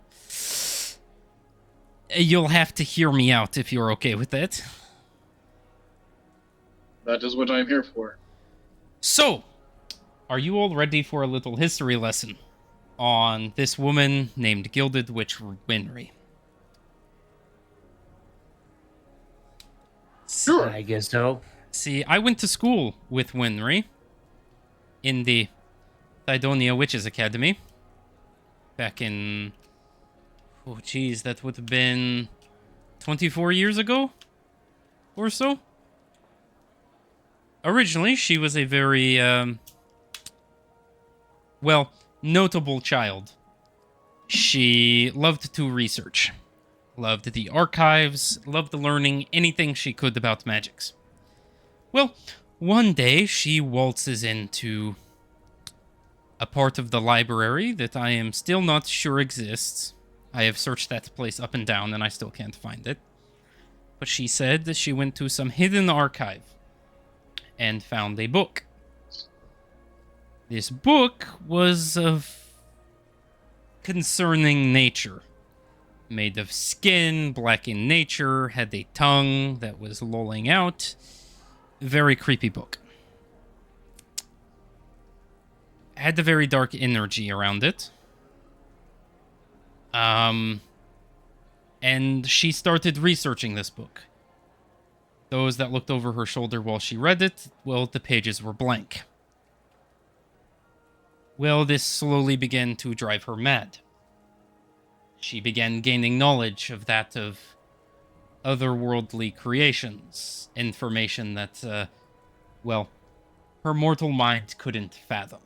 you'll have to hear me out if you're okay with that. That is what I'm here for. So, are you all ready for a little history lesson on this woman named Gilded Witch Winry? Sure. I guess so. See, I went to school with Winry in the Sidonia Witches Academy back in... Oh, geez, that would have been 24 years ago or so. Originally, she was a very, well, notable child. She loved to research, loved the archives, loved learning anything she could about magics. Well, one day she waltzes into a part of the library that I am still not sure exists. I have searched that place up and down and I still can't find it. But she said that she went to some hidden archive and found a book. This book was of concerning nature. Made of skin, black in nature, had a tongue that was lolling out. Very creepy book. Had a very dark energy around it. And she started researching this book. Those that looked over her shoulder while she read it, well, the pages were blank. Well, this slowly began to drive her mad. She began gaining knowledge of that of otherworldly creations, information that, well, her mortal mind couldn't fathom.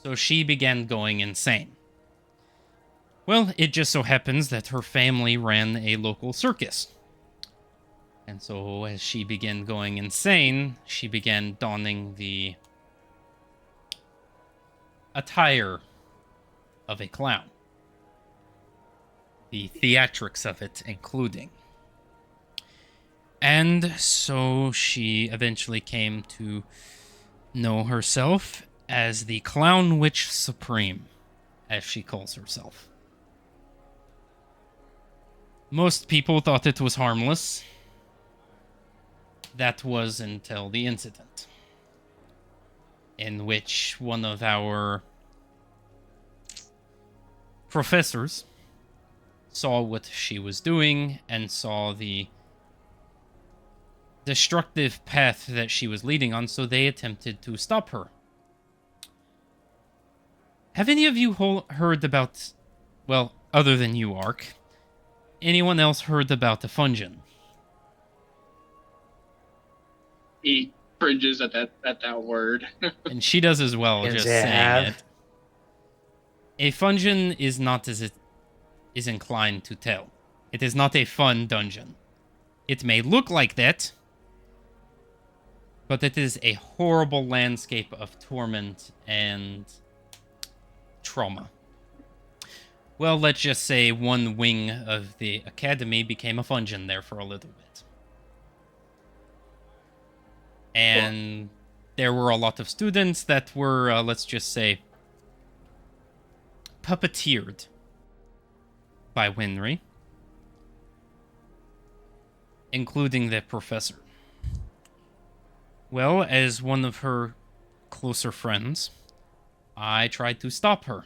So she began going insane. Well, it just so happens that her family ran a local circus. And so as she began going insane, she began donning the attire of a clown. The theatrics of it including. And so she eventually came to know herself as the Clown Witch Supreme, as she calls herself. Most people thought it was harmless. That was until the incident in which one of our professors saw what she was doing and saw the destructive path that she was leading on, so they attempted to stop her. Have any of you heard about, well, other than you, Ark, anyone else heard about the Fungin? He cringes at that word. And she does as well, Yes, just I saying have. it. A Fungin is not as it is inclined to tell. It is not a fun dungeon. It may look like that, but it is a horrible landscape of torment and trauma. Well, let's just say one wing of the academy became a Fungin there for a little bit. And there were a lot of students that were, let's just say, puppeteered by Winry, including the professor. Well, as one of her closer friends, I tried to stop her.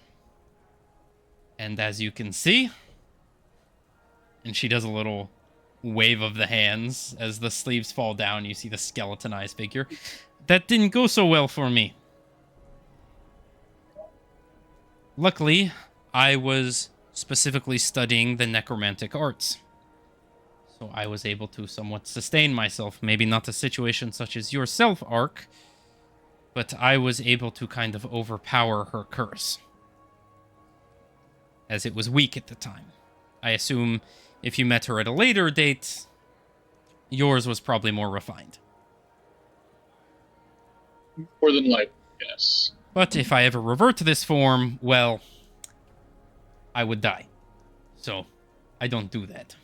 And as you can see, and she does a little wave of the hands as the sleeves fall down, you see the skeletonized figure. that didn't go so well for me. Luckily, I was specifically studying the necromantic arts. So I was able to somewhat sustain myself. Maybe not a situation such as yourself, Ark, but I was able to kind of overpower her curse, as it was weak at the time. I assume if you met her at a later date, yours was probably more refined. More than likely, yes. But if I ever revert to this form, well, I would die. So, I don't do that.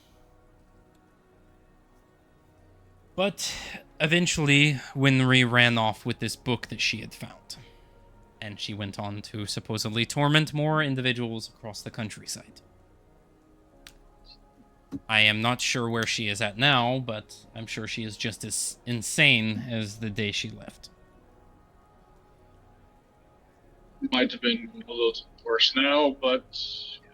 But eventually, Winry ran off with this book that she had found. And she went on to supposedly torment more individuals across the countryside. I am not sure where she is at now, but I'm sure she is just as insane as the day she left. Might have been a little worse now, but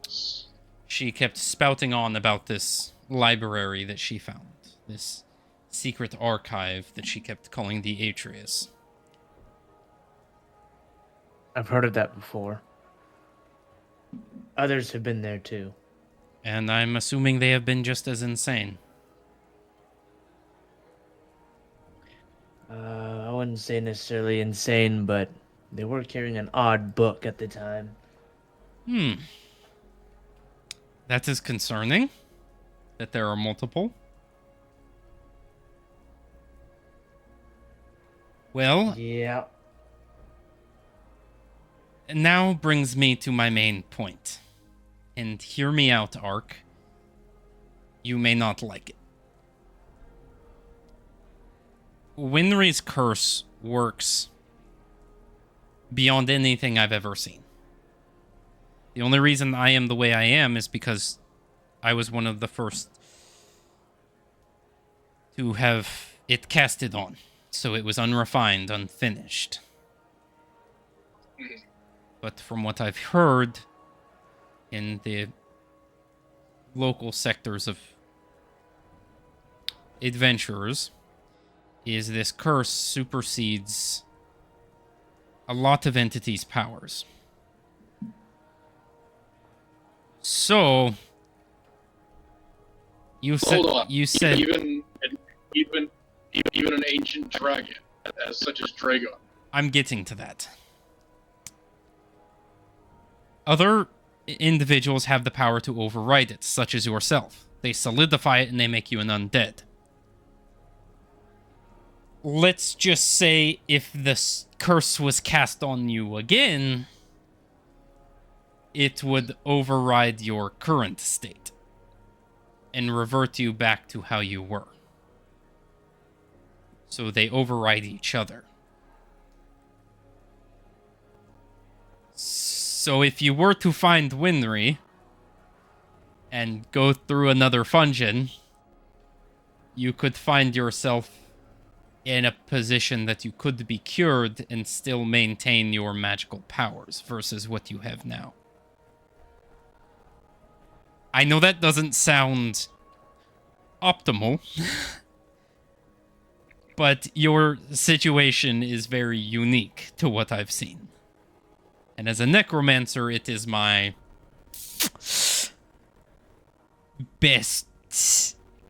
yes. She kept spouting on about this library that she found. This secret archive that she kept calling the Atreus. I've heard of that before. Others have been there too. And I'm assuming they have been just as insane. I wouldn't say necessarily insane, but they were carrying an odd book at the time. That is concerning, that there are multiple. Well, Yeah. now brings me to my main point. And hear me out, Ark. You may not like it. Winry's curse works beyond anything I've ever seen. The only reason I am the way I am is because I was one of the first to have it casted on. So it was unrefined, unfinished. But from what I've heard in the local sectors of adventurers, is this curse supersedes a lot of entities' powers. So you said Hold on. you said even an ancient dragon, as such as Dragon. I'm getting to that. Other individuals have the power to override it, such as yourself. They solidify it and they make you an undead. Let's just say if the curse was cast on you again, it would override your current state and revert you back to how you were. So they override each other. So if you were to find Winry and go through another function, you could find yourself in a position that you could be cured and still maintain your magical powers versus what you have now. I know that doesn't sound optimal, but your situation is very unique to what I've seen. And as a necromancer, it is my best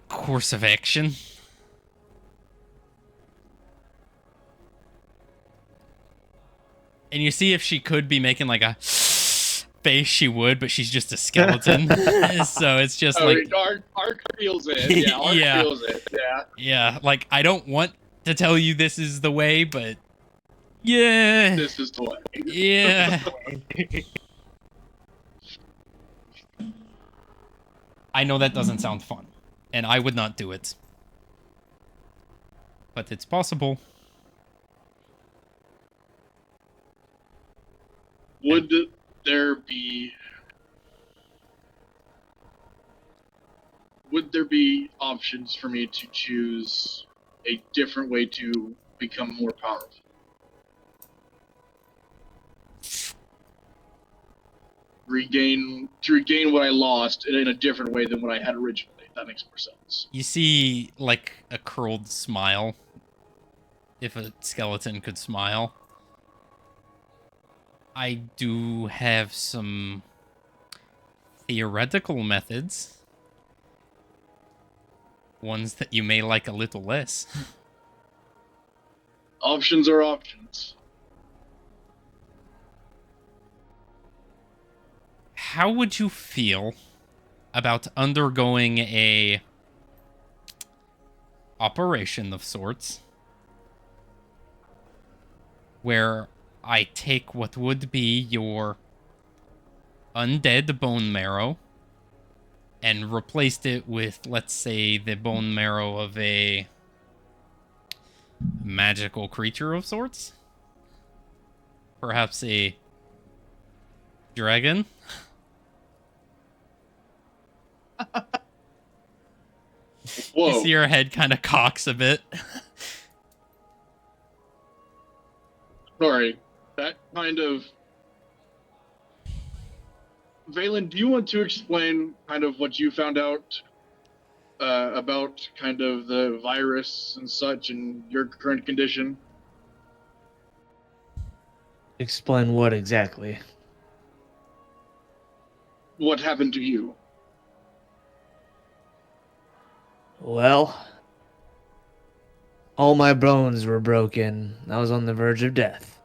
course of action. And you see if she could be making like a face, she would, but she's just a skeleton. So it's just like... Ark feels it. Yeah, Ark Yeah. feels it. Yeah. Yeah, like, I don't want to tell you this is the way, but... Yeah. This is the way. Yeah. I know that doesn't sound fun, and I would not do it. But it's possible. Would there be options for me to choose a different way to become more powerful? To regain what I lost in a different way than what I had originally. That makes more sense. You see, like, a curled smile if a skeleton could smile. I do have some theoretical methods. Ones that you may like a little less. Options are options. How would you feel about undergoing a operation of sorts where I take what would be your undead bone marrow and replaced it with, let's say, the bone marrow of a magical creature of sorts? Perhaps a dragon? Whoa. You see your head kind of cocks a bit. Sorry. That kind of... Valen, do you want to explain kind of what you found out about kind of the virus and such and your current condition? Explain what exactly? What happened to you? Well, all my bones were broken. I was on the verge of death.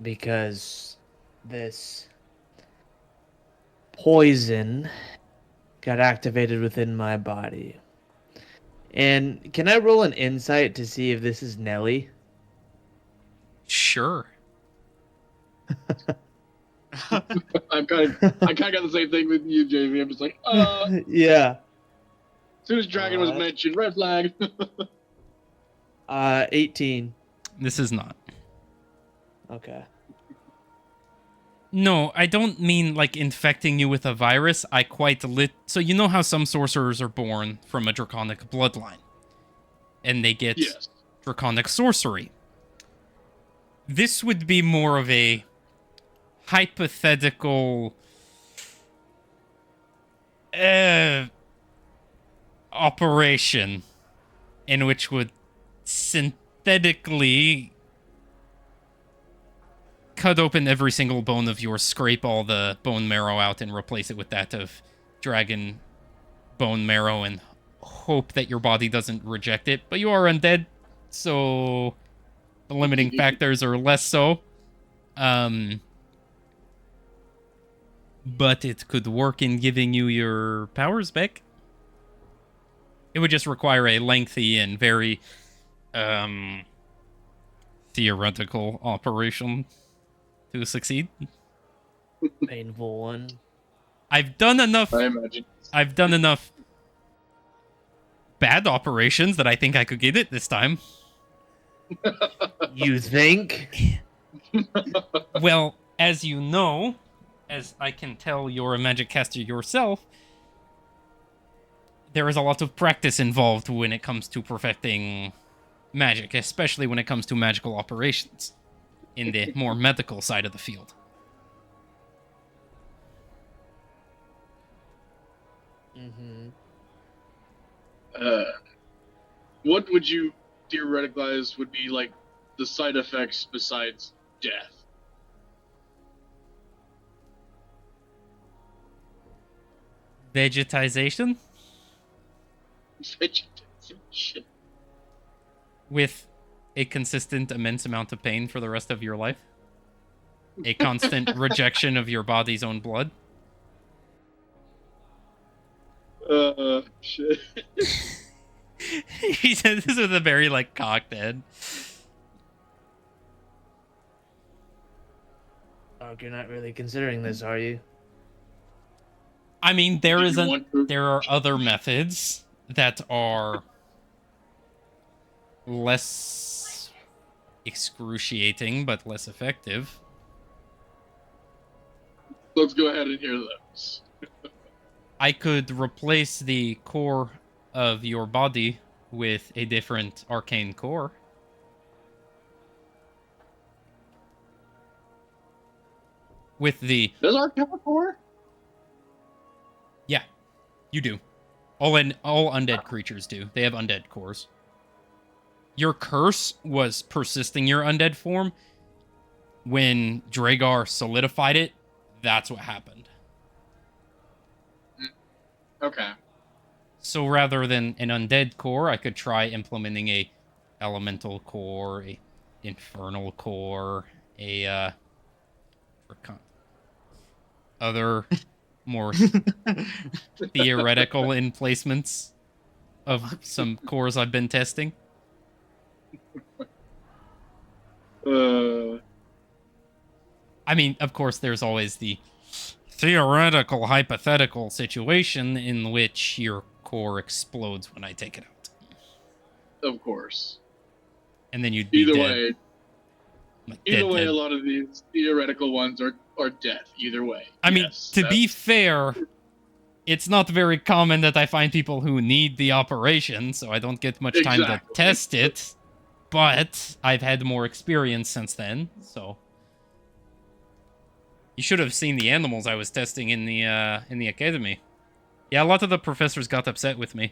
Because this poison got activated within my body. And can I roll an insight to see if this is Nelly? Sure. I kind of got the same thing with you, Jamie. I'm just like, Yeah. as soon as dragon was mentioned, red flag. 18. This is not. Okay. No, I don't mean like infecting you with a virus. I quite So you know how some sorcerers are born from a draconic bloodline, and they get Yes. draconic sorcery. This would be more of a hypothetical operation in which would synthetically cut open every single bone of yours, scrape all the bone marrow out, and replace it with that of dragon bone marrow, and hope that your body doesn't reject it. But you are undead, so the limiting factors are less so. But it could work in giving you your powers back. It would just require a lengthy and very theoretical operation to succeed. Painful one. I've done enough. I imagine. I've done enough bad operations that I think I could get it this time. You think? Well, as you know, as I can tell you're a magic caster yourself, there is a lot of practice involved when it comes to perfecting magic, especially when it comes to magical operations in the more medical side of the field. Mm-hmm. What would you theoreticalize would be like the side effects besides death? Vegetization? Vegetation. With a consistent immense amount of pain for the rest of your life? A constant rejection of your body's own blood? Shit. He said this with a very, like, cocked head. Oh, you're not really considering this, are you? I mean, Do you want to- there are other methods that are less excruciating but less effective. Let's go ahead and hear those. I could replace the core of your body with a different arcane core. With the... Does our core? Yeah, you do. All undead creatures do. They have undead cores. your curse was persisting your undead form. When Dragar solidified it, that's what happened. Okay. So rather than an undead core, I could try implementing a elemental core, a infernal core, a other more theoretical emplacements of some cores I've been testing. I mean, of course, there's always the theoretical, hypothetical situation in which your core explodes when I take it out. Of course. And then you'd be Either dead. way, Like, either way, dead. a lot of these theoretical ones are death. Either way. I mean, Yes, to be that's- fair, it's not very common that I find people who need the operation, so I don't get much time to Exactly. test it. But I've had more experience since then, so you should have seen the animals I was testing in the academy. Yeah, a lot of the professors got upset with me.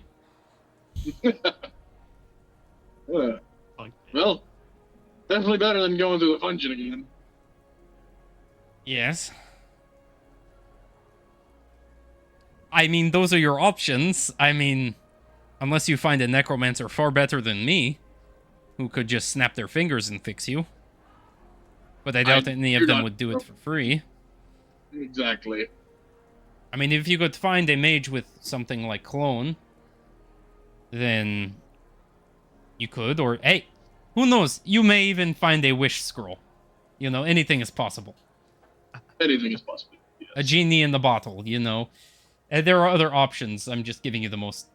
Well, definitely better than going through the dungeon again. Yes. I mean, those are your options. I mean, unless you find a necromancer far better than me, who could just snap their fingers and fix you. But I doubt any of you're them not- would do it for free. Exactly. I mean, if you could find a mage with something like clone, then you could, or hey, who knows? You may even find a wish scroll. You know, anything is possible. Anything is possible. Yes. A genie in the bottle, you know. There are other options. I'm just giving you the most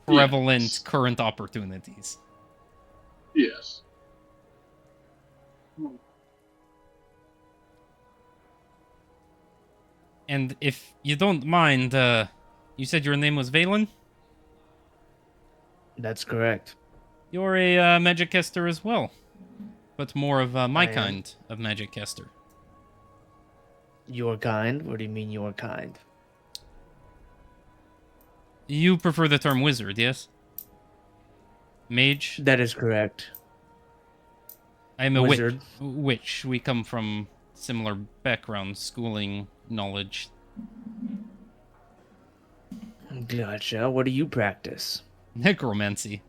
prevalent Yes. current opportunities. Yes. And if you don't mind, you said your name was Valen? That's correct. You're a magic caster as well, but more of my I am. kind of magic caster. Your kind? What do you mean your kind? You prefer the term wizard, yes? Mage? That is correct. I am a Wizard. witch. We come from similar backgrounds, schooling, knowledge. Gotcha. What do you practice? Necromancy.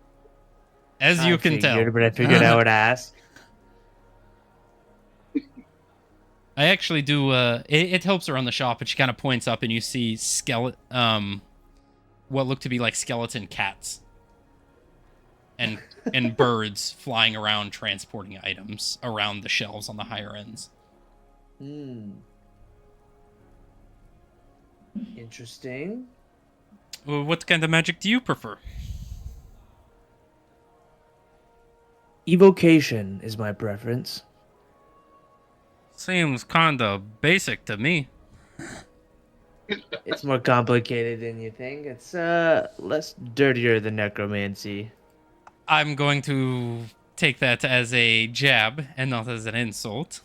As you can tell. But I figured I would ask. I actually do, it helps her on the shop, and she kind of points up and you see what look to be like skeleton cats. And birds flying around transporting items around the shelves on the higher ends. Hmm. Interesting. Well, what kind of magic do you prefer? Evocation is my preference. Seems kinda basic to me. It's more complicated than you think. It's less dirtier than necromancy. I'm going to take that as a jab and not as an insult.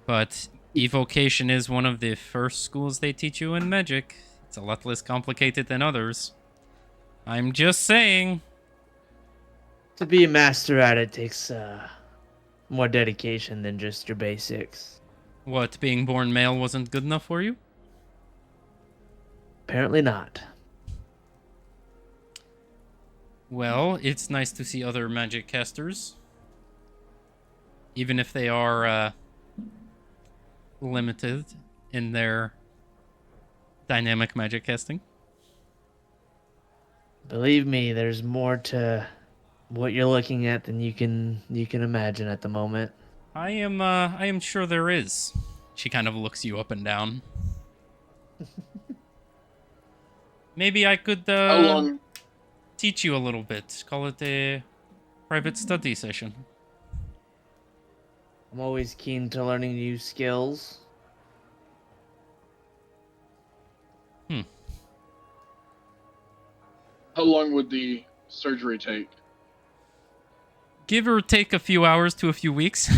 But evocation is one of the first schools they teach you in magic. It's a lot less complicated than others. I'm just saying. To be a master at it takes more dedication than just your basics. What, being born male wasn't good enough for you? Apparently not. Well, it's nice to see other magic casters. Even if they are limited in their dynamic magic casting. Believe me, there's more to what you're looking at than you can imagine at the moment. I am sure there is. She kind of looks you up and down. Maybe I could How long? teach you a little bit. Call it a private study session. I'm always keen to learning new skills. How long would the surgery take? Give or take a few hours to a few weeks.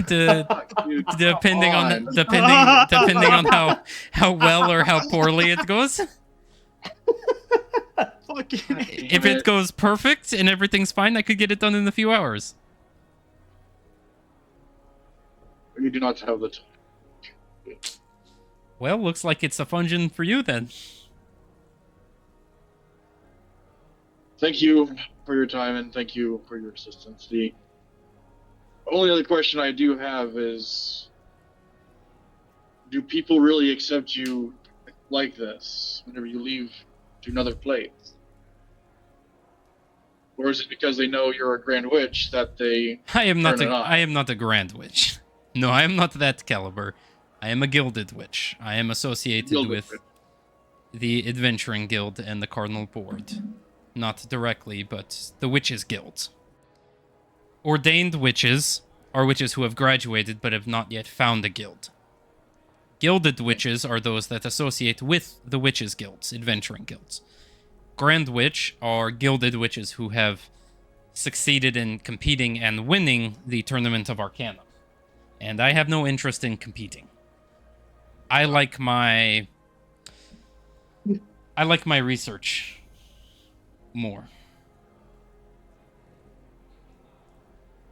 Depending on how well or how poorly it goes. Fucking If it goes perfect and everything's fine, I could get it done in a few hours. You do not have the time. Well, looks like it's a fungin for you then. Thank you for your time and thank you for your assistance. The only other question I do have is, do people really accept you like this whenever you leave to another place? Or is it because they know you're a grand witch that they I am not turn an eye? I am not a grand witch. No, I am not that caliber. I am a gilded witch. I am associated Gilded with witch. the Adventuring Guild and the Cardinal Board. Not directly, but the Witches Guild. Ordained witches are witches who have graduated but have not yet found a guild. Gilded witches are those that associate with the Witches Guilds, Adventuring Guilds. Grand Witch are gilded witches who have succeeded in competing and winning the Tournament of Arcana. And I have no interest in competing. I like my research more.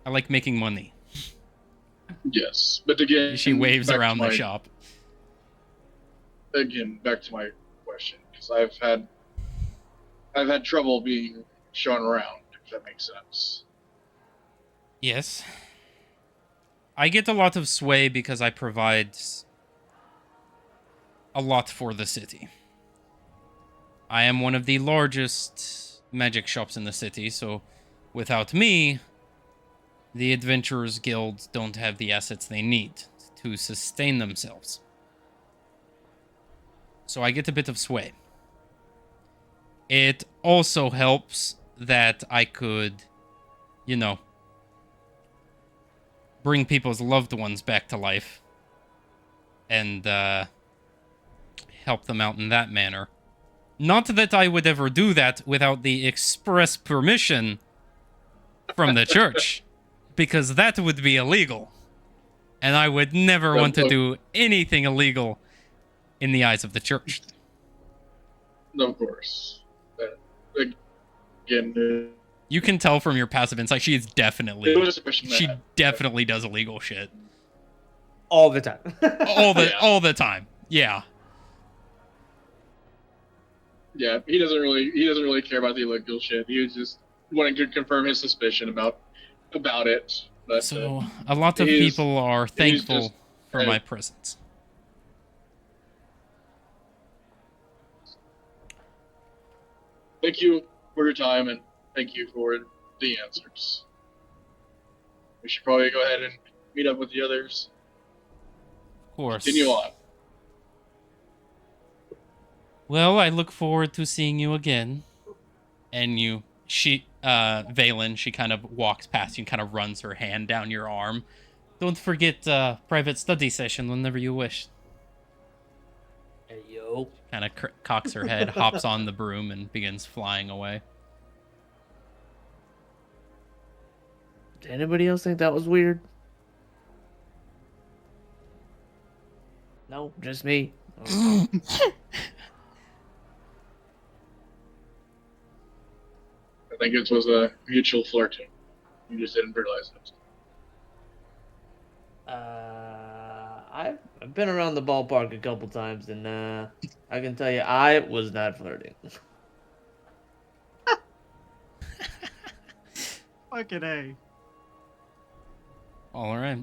I like making money. Yes, but again, She waves back to around the my- shop. Again, back to my question, because I've had trouble being shown around, if that makes sense. Yes. I get a lot of sway because I provide a lot for the city. I am one of the largest magic shops in the city, so without me, the Adventurers Guild don't have the assets they need to sustain themselves. So I get a bit of sway. It also helps that I could, bring people's loved ones back to life and help them out in that manner. Not that I would ever do that without the express permission from the church, because that would be illegal. And I would never want to do anything illegal in the eyes of the church. Of course. Again, You can tell from your passive insight, she is definitely... it was just a question She that- definitely does illegal shit. All the time. All the time. Yeah. Yeah, he doesn't really care about the illegal shit. He was just wanting to confirm his suspicion about it. But, So a lot of he's- people are thankful just- for my presence. thank you for your time and thank you for the answers. We should probably go ahead and meet up with the others. Of course. Continue on. Well, I look forward to seeing you again. And Valen, she kind of walks past you and kind of runs her hand down your arm. Don't forget private study session whenever you wish. Hey, yo. Kind of cocks her head, hops on the broom, and begins flying away. Did anybody else think that was weird? No, just me. Oh. I think it was a mutual flirting. You just didn't realize it. I've been around the ballpark a couple times, and I can tell you, I was not flirting. Fucking A. All right.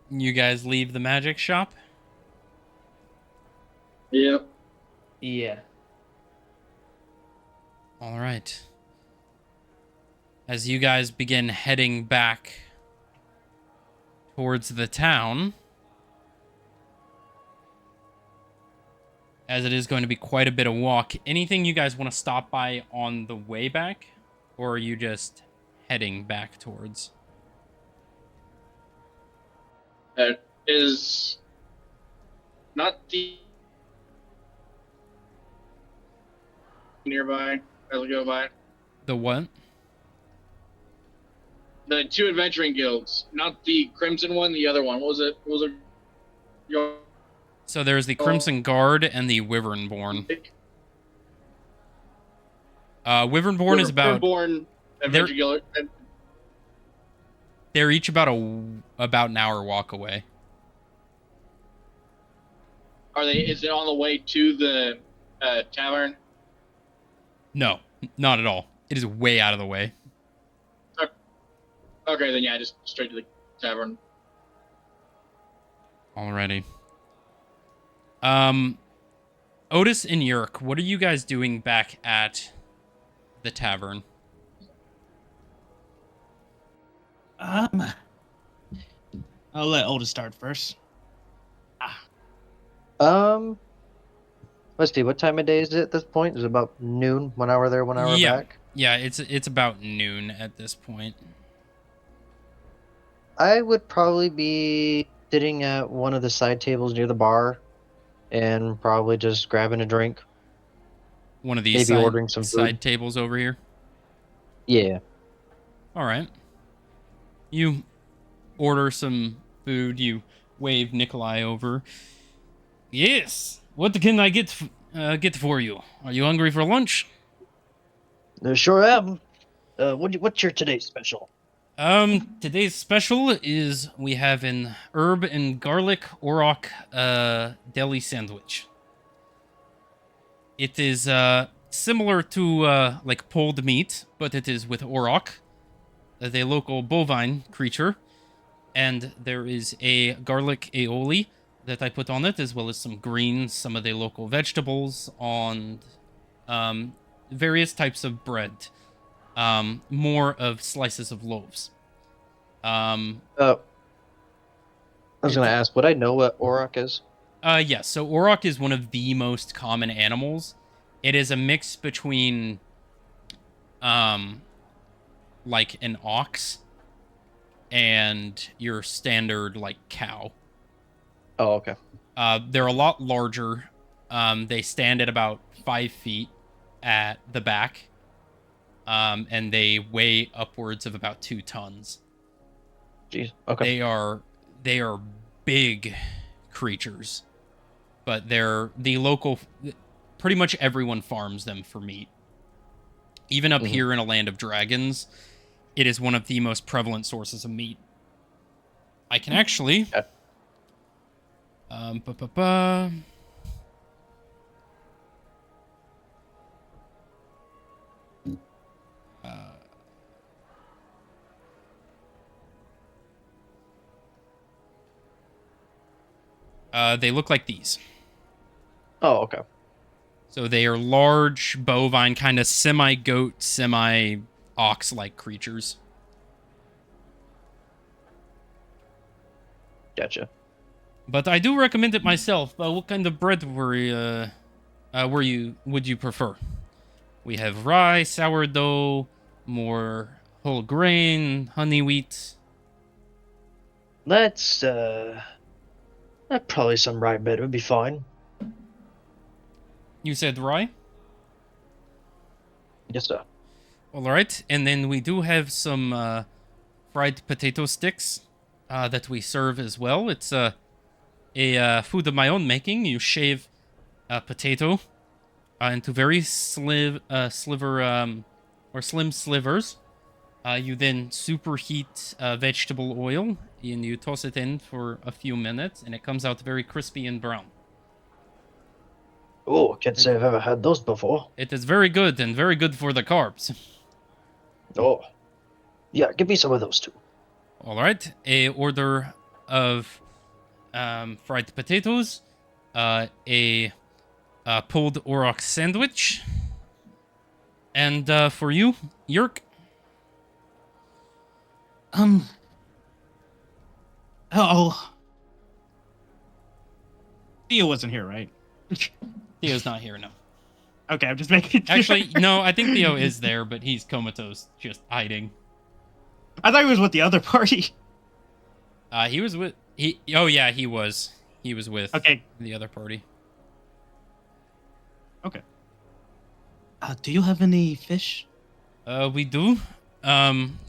You guys leave the magic shop? Yep. Yeah. All right. As you guys begin heading back towards the town, as it is going to be quite a bit of walk, anything you guys want to stop by on the way back, or are you just heading back towards? That is not the nearby as we go by. The what? The two adventuring guilds, not the Crimson one, the other one. What was it? Your So there's the Crimson Guard and the Wyvernborn. Wyvernborn is about. Born They're- Adventure They're each about an hour walk away. Are they? Is it on the way to the tavern? No, not at all. It is way out of the way. Okay, then yeah, just straight to the tavern. Alrighty. Otis and Yerk, what are you guys doing back at the tavern? I'll let Otis start first. Let's see. What time of day is it at this point? Is it about noon? 1 hour there, 1 hour Yeah. back. Yeah, it's about noon at this point. I would probably be sitting at one of the side tables near the bar, and probably just grabbing a drink. One of these Maybe ordering some side food. tables over here. Yeah. All right. You order some food. You wave Nikolai over. Yes. What can I get for you? Are you hungry for lunch? Sure am. What's your today's special? Today's special is we have an herb and garlic orok deli sandwich. It is similar to like pulled meat, but it is with orok, the local bovine creature, and there is a garlic aioli that I put on it, as well as some greens, some of the local vegetables, on various types of bread. More of slices of loaves. I was gonna ask, would I know what Auroch is? Yes. So Auroch is one of the most common animals. It is a mix between, like an ox and your standard like cow. Oh, okay. They're a lot larger. They stand at about 5 feet at the back. And they weigh upwards of about 2 tons. Jeez. Okay. They are big creatures, but they're the local. Pretty much everyone farms them for meat. Even up here in a land of dragons, it is one of the most prevalent sources of meat. I can actually. Okay. They look like these. Oh, okay. So they are large, bovine, kind of semi-goat, semi-ox-like creatures. Gotcha. But I do recommend it myself. What kind of bread would you prefer? We have rye, sourdough, more whole grain, honey wheat. Let's probably some rye bread would be fine. You said rye? Yes, sir. All right, and then we do have some fried potato sticks that we serve as well. It's a food of my own making. You shave a potato into very slim slivers. You then superheat vegetable oil, and you toss it in for a few minutes, and it comes out very crispy and brown. Oh, can't say I've ever had those before. It is very good and very good for the carbs. Oh. Yeah, give me some of those too. All right, a order of fried potatoes, a pulled auroch sandwich, and for you, Yerk. Oh. Theo wasn't here, right? Theo's not here, no. Okay, I'm just making sure. Actually, no, I think Theo is there, but he's comatose, just hiding. I thought he was with the other party. He was with oh yeah, he was. He was with the other party. Okay. Do you have any fish? We do.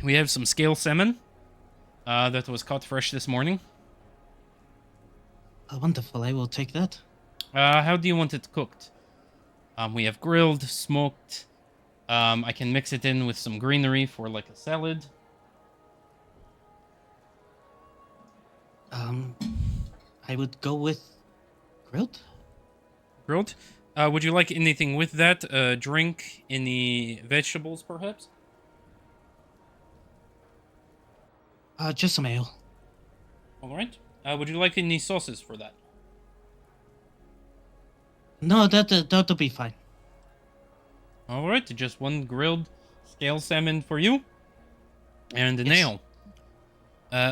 We have some scale salmon that was caught fresh this morning. Wonderful, I will take that. How do you want it cooked? We have grilled, smoked, I can mix it in with some greenery for like a salad. I would go with grilled. Grilled. Would you like anything with that? Drink? Any vegetables, perhaps? Just some ale. All right. Would you like any sauces for that? No, that'll be fine. All right. Just one grilled scale salmon for you, and a Yes. nail.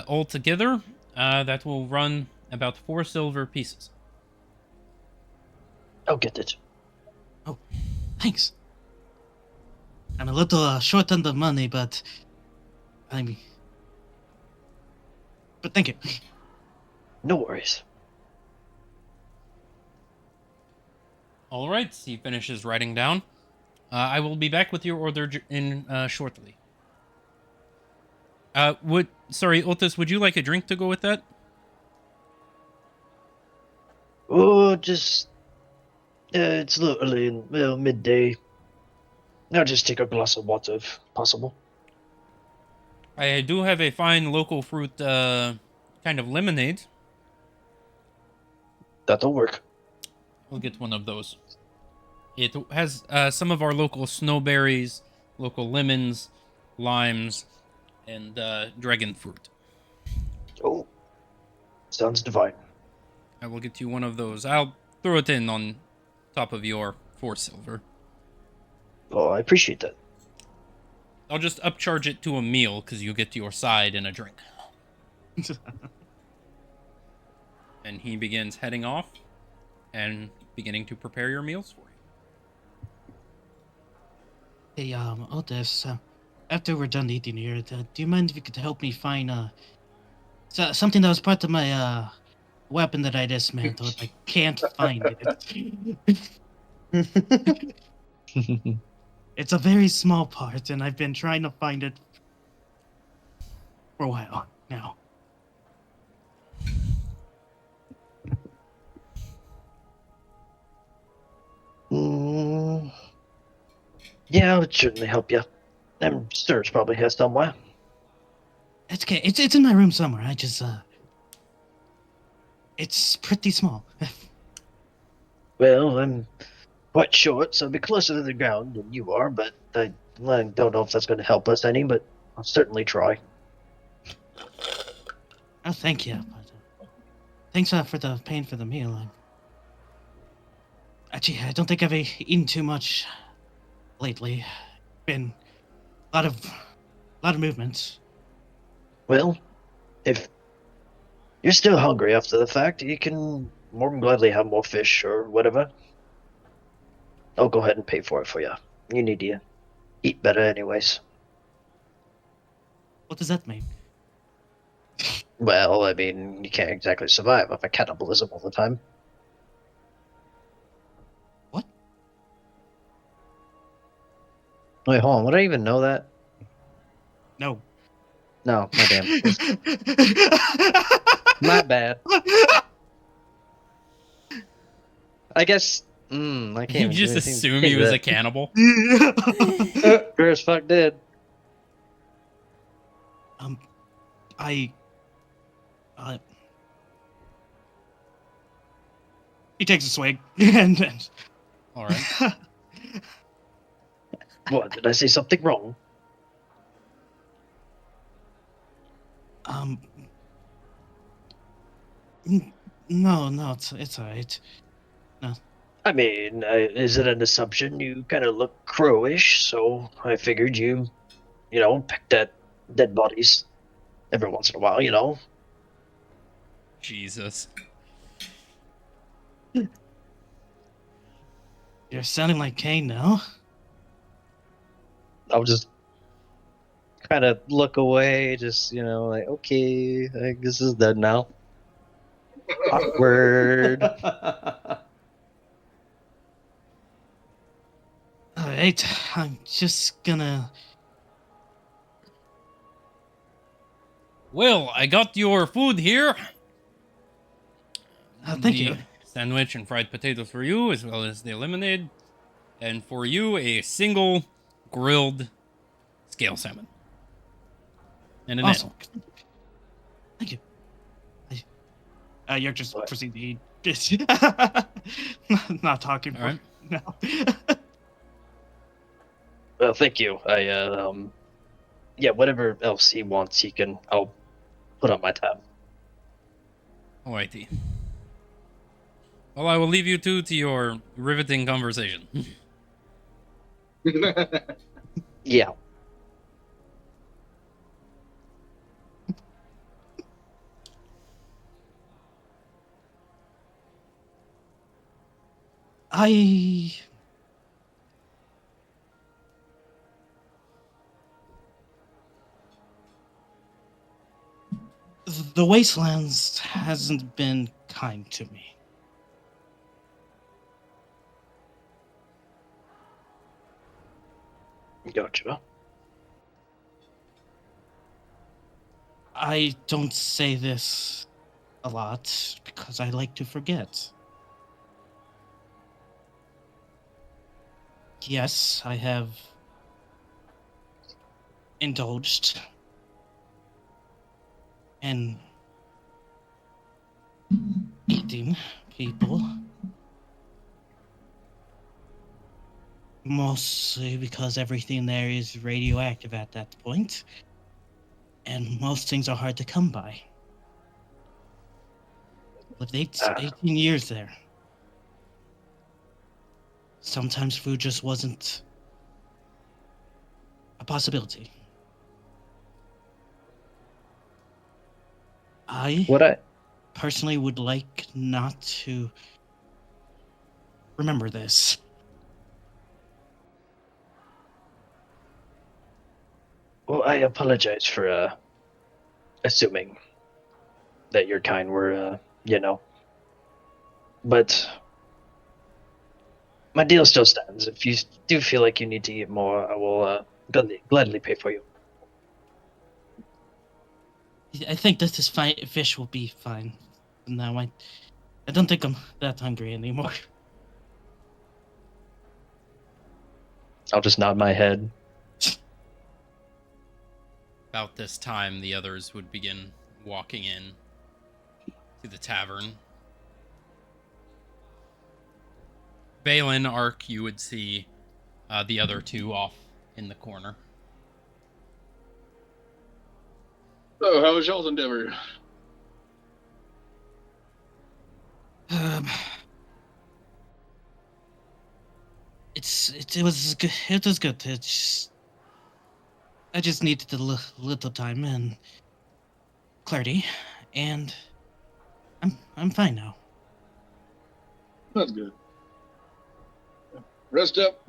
Altogether, that will run about 4 silver pieces. I'll get it. Thanks. I'm a little short on the money, but but thank you. No worries. All right. He finishes writing down. I will be back with your order in shortly. Sorry, Otis, would you like a drink to go with that? Oh, just it's a little early in midday. I'll just take a glass of water if possible. I do have a fine local fruit kind of lemonade. That'll work. We'll get one of those. It has some of our local snowberries, local lemons, limes, and dragon fruit. Oh, sounds divine. I will get you one of those. I'll throw it in on top of your 4 silver. Oh, I appreciate that. I'll just upcharge it to a meal because you get your side and a drink. And he begins heading off and beginning to prepare your meals for you. Hey, Otis, after we're done eating here, do you mind if you could help me find something that was part of my weapon that I dismantled? I can't find it. It's a very small part, and I've been trying to find it for a while now. Yeah, I would certainly help you. I'm sure it's probably here somewhere. It's okay. It's in my room somewhere. I just it's pretty small. Well, I'm quite short, so I'll be closer to the ground than you are, but I don't know if that's going to help us any, but I'll certainly try. Oh, thank you. But, thanks for the paying for the meal. Actually, I don't think I've eaten too much lately. Been a lot of movements. Well, if you're still hungry after the fact, you can more than gladly have more fish or whatever. I'll go ahead and pay for it for you. You need to eat better anyways. What does that mean? Well, I mean, you can't exactly survive off of cannibalism all the time. What? Wait, hold on. Would I even know that? No. No, my damn. My bad. I guess. I You can't. just even assume say he was that. a cannibal. Sure as fuck did. He takes a swig and All right. What? Did I say something wrong? no, it's alright. I mean, is it an assumption? You kind of look crowish, so I figured you picked at dead bodies every once in a while, Jesus. You're sounding like Kane now. I'll just kind of look away, just, like, okay, I guess this is dead now. Awkward. Alright, I'm just gonna. Well, I got your food here. Thank The you. Sandwich and fried potatoes for you, as well as the lemonade. And for you, a single grilled scale salmon. And an Awesome. ale. Thank you. You're just What? proceed to eat. Not talking. All right. No. Well, thank you. Yeah, whatever else he wants, I'll put on my tab. Alrighty. Well, I will leave you two to your riveting conversation. Yeah. I the wastelands hasn't been kind to me. Gotcha. I don't say this a lot because I like to forget. Yes, I have indulged in eating people. Mostly because everything there is radioactive at that point, and most things are hard to come by. Lived 18 years there. Sometimes food just wasn't a possibility. I What I personally would like not to remember this. Well, I apologize for assuming that your kind were but my deal still stands. If you do feel like you need to eat more, I will gladly pay for you. I think that this fish will be fine. Now I don't think I'm that hungry anymore. I'll just nod my head. About this time, the others would begin walking in to the tavern. Balin, Ark, you would see the other two off in the corner. So, how was y'all's endeavor? It was good. It was good. I just needed a little time and clarity, and I'm fine now. That's good. Rest up.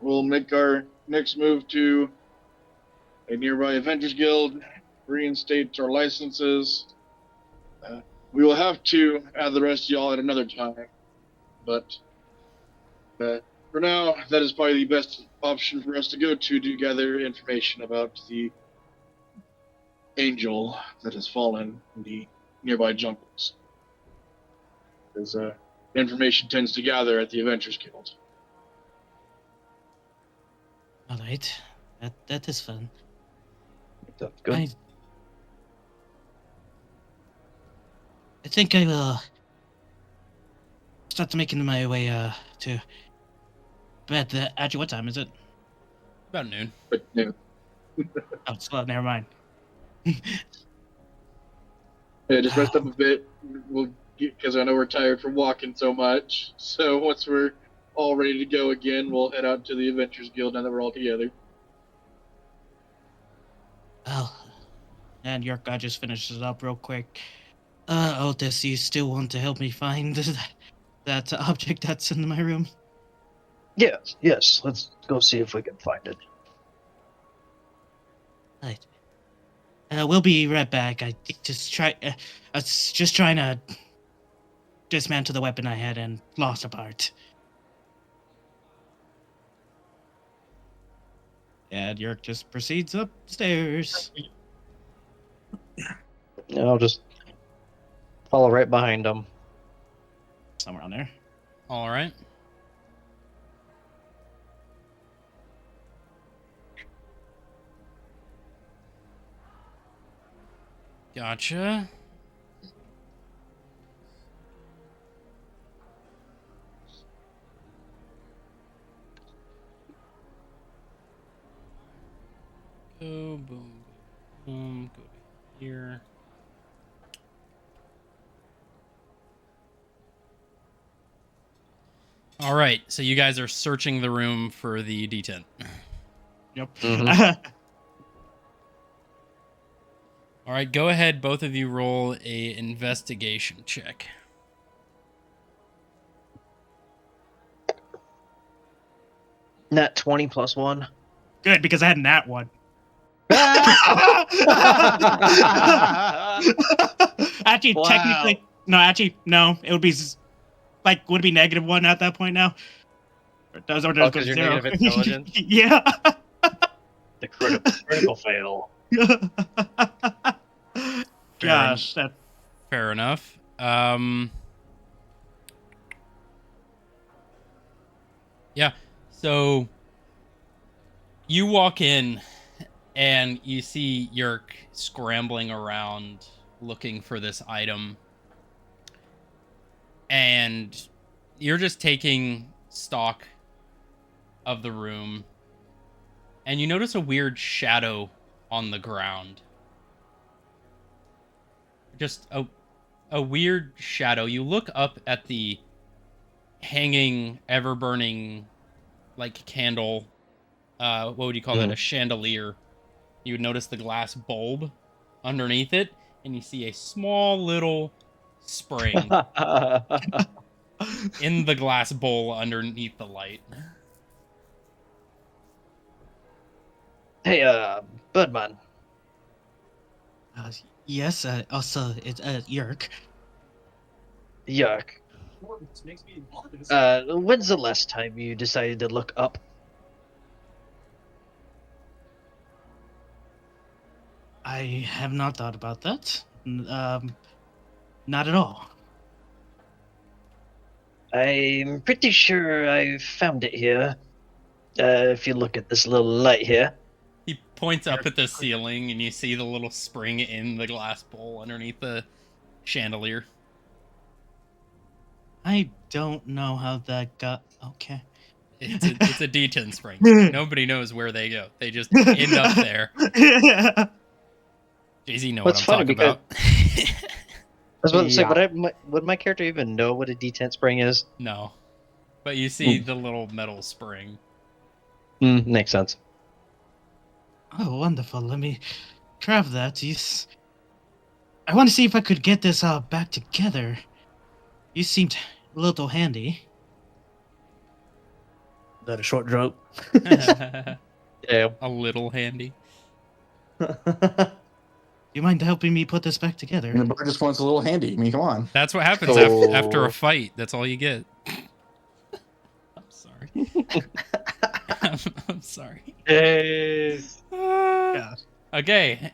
We'll make our next move to a nearby Adventures Guild, reinstate our licenses. We will have to add the rest of y'all at another time, but for now, that is probably the best option for us to go to gather information about the angel that has fallen in the nearby jungles. Because information tends to gather at the Adventures Guild. All right, that is fun. That's good. I think I will start making my way to bed. Actually, what time is it? About noon. But no. Oh, it's never mind. Yeah, just rest up a bit. We'll because I know we're tired from walking so much. So once we're all ready to go again, we'll head out to the Adventures Guild now that we're all together. Oh, and your guy just finishes it up real quick. Otis, you still want to help me find that object that's in my room? Yes. Let's go see if we can find it. Right. We'll be right back. I was just trying to dismantle the weapon I had and lost a part. And Yerk just proceeds upstairs. I'll just follow right behind him. Somewhere on there. All right. Gotcha. Go, boom, boom, boom. Go to here. All right, so you guys are searching the room for the D10. Yep. All right, go ahead. Both of you roll a investigation check. Nat 20 plus 1. Good, because I had that one. Actually, Wow. technically, no. It would be would it be -1 at that point now? Or does Oh, go to 'cause you're zero? negative intelligence? Yeah. The critical fail. Gosh, that Fair enough. Yeah. So you walk in and you see Yerk scrambling around looking for this item. And you're just taking stock of the room. And you notice a weird shadow on the ground. Just a weird shadow. You look up at the hanging, ever-burning, like, candle. What would you call that? A chandelier. You would notice the glass bulb underneath it, and you see a small little spring in the glass bowl underneath the light. Hey, Budman. Yes, also, it's Yerk. Yuck. When's the last time you decided to look up? I have not thought about that. Not at all. I'm pretty sure I found it here. If you look at this little light here. He points up at the ceiling, and you see the little spring in the glass bowl underneath the chandelier. I don't know how that got. Okay. It's a D10 spring. Nobody knows where they go. They just end up there. Jay-Z know What's what I'm funny talking about. I was about to say, Yeah. would my character even know what a D10 spring is? No. But you see the little metal spring. Makes sense. Oh, wonderful. Let me grab that. I want to see if I could get this back together. You seemed a little handy. Is that a short joke? Yeah. A little handy. You mind helping me put this back together? And the bird just wants a little handy. I mean, come on. That's what happens Oh. after a fight. That's all you get. I'm sorry. I'm sorry. Hey. Okay.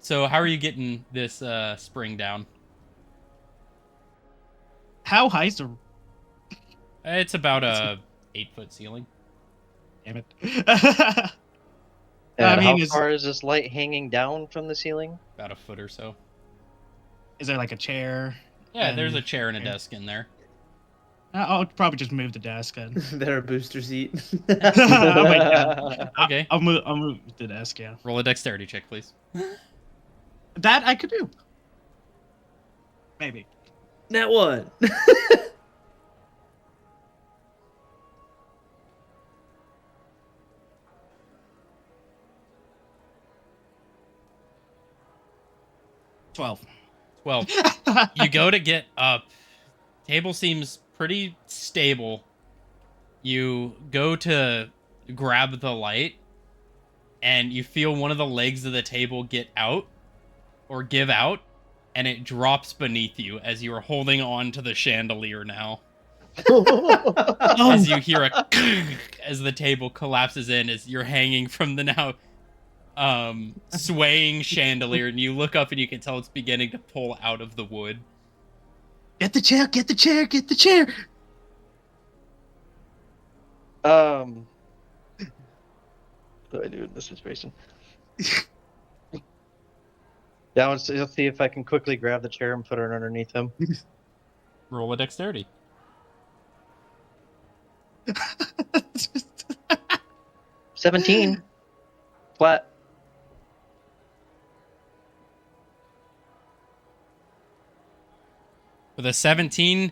So how are you getting this spring down? how high is the? It's about a 8-foot ceiling. Damn it. And I mean, how far is this light hanging down from the ceiling? About a foot or so. Is there like a chair? Yeah, And- there's a chair and a desk in there. I'll probably just move the desk then. There a booster seat. Oh my God. Okay. I'll move the desk. Yeah, Roll a dexterity check, please. that I could do. Maybe. That one. $12. 12. You go to get up. Table seems pretty stable. You go to grab the light, and you feel one of the legs of the table get out, or give out, and it drops beneath you as you are holding on to the chandelier now. As you hear a as the table collapses in, as you're hanging from the now swaying chandelier, and you look up and you can tell it's beginning to pull out of the wood. Get the chair, get the chair, get the chair! What do I do in this situation? Yeah, let's see if I can quickly grab the chair and put it underneath him. Roll a dexterity. 17. Flat. With a 17,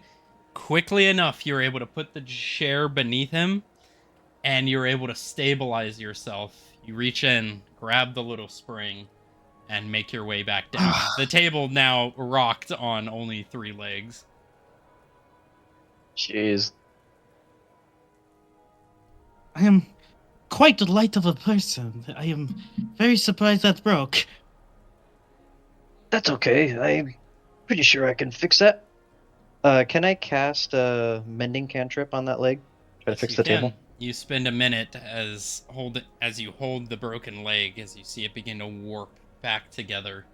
quickly enough, you're able to put the chair beneath him, and you're able to stabilize yourself. You reach in, grab the little spring, and make your way back down. The table now rocked on only 3 legs. Jeez. I am quite the light of a person. I am very surprised that broke. That's okay. I'm pretty sure I can fix that. Can I cast a mending cantrip on that leg? Try to Yes, fix you the can. table. You spend a minute as you hold the broken leg, as you see it begin to warp back together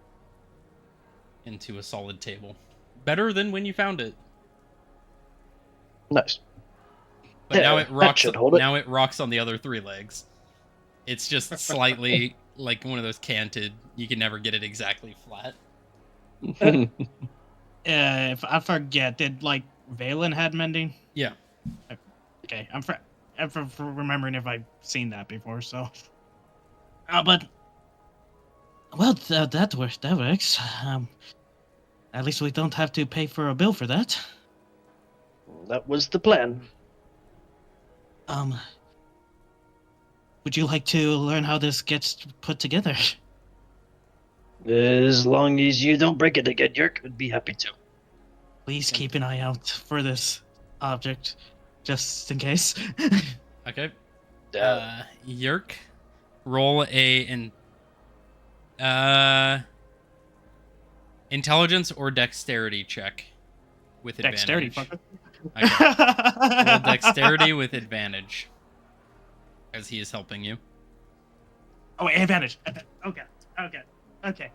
into a solid table. Better than when you found it. Nice. But now There, it that rocks. should hold it. Now it rocks on the other 3 legs. It's just slightly like one of those canted. You can never get it exactly flat. If I forget, did like Valen had mending? Yeah. Okay, I'm for remembering if I've seen that before. So, but well, that works. That works. At least we don't have to pay for a bill for that. That was the plan. Would you like to learn how this gets put together? As long as you don't break it again, Yerk, I'd be happy to. Please keep an eye out for this object, just in case. Okay. Yeah. Yerk, roll intelligence or dexterity check with Dexterity, advantage. fucker. Okay. Roll dexterity with advantage, as he is helping you. Oh, wait, advantage. Okay. No. Okay.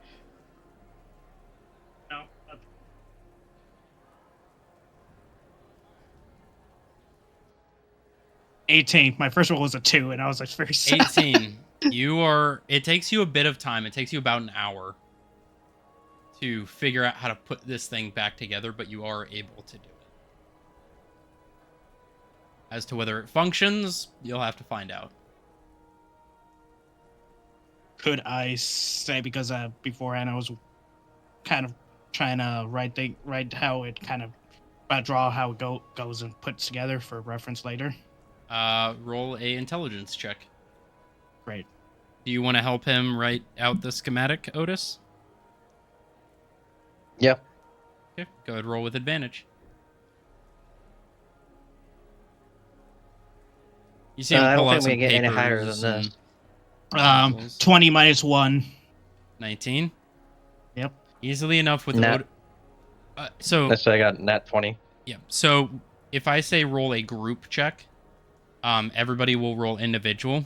18. My first roll was a 2, and I was like very sad. 18. It takes you a bit of time. It takes you about an hour to figure out how to put this thing back together, but you are able to do it. As to whether it functions, you'll have to find out. Could I say, because beforehand I was kind of trying to write how it kind of draw how it goes and puts together for reference later. Roll a intelligence check. Great. Do you want to help him write out the schematic, Otis? Yeah. Okay, go ahead, roll with advantage. You see him I pull don't out think we some can get any papers higher than and this. pencils. 20 minus 1. 19. Yep. Easily enough with Nat. so That's why I got nat 20. yeah. So if I say roll a group check, everybody will roll individual,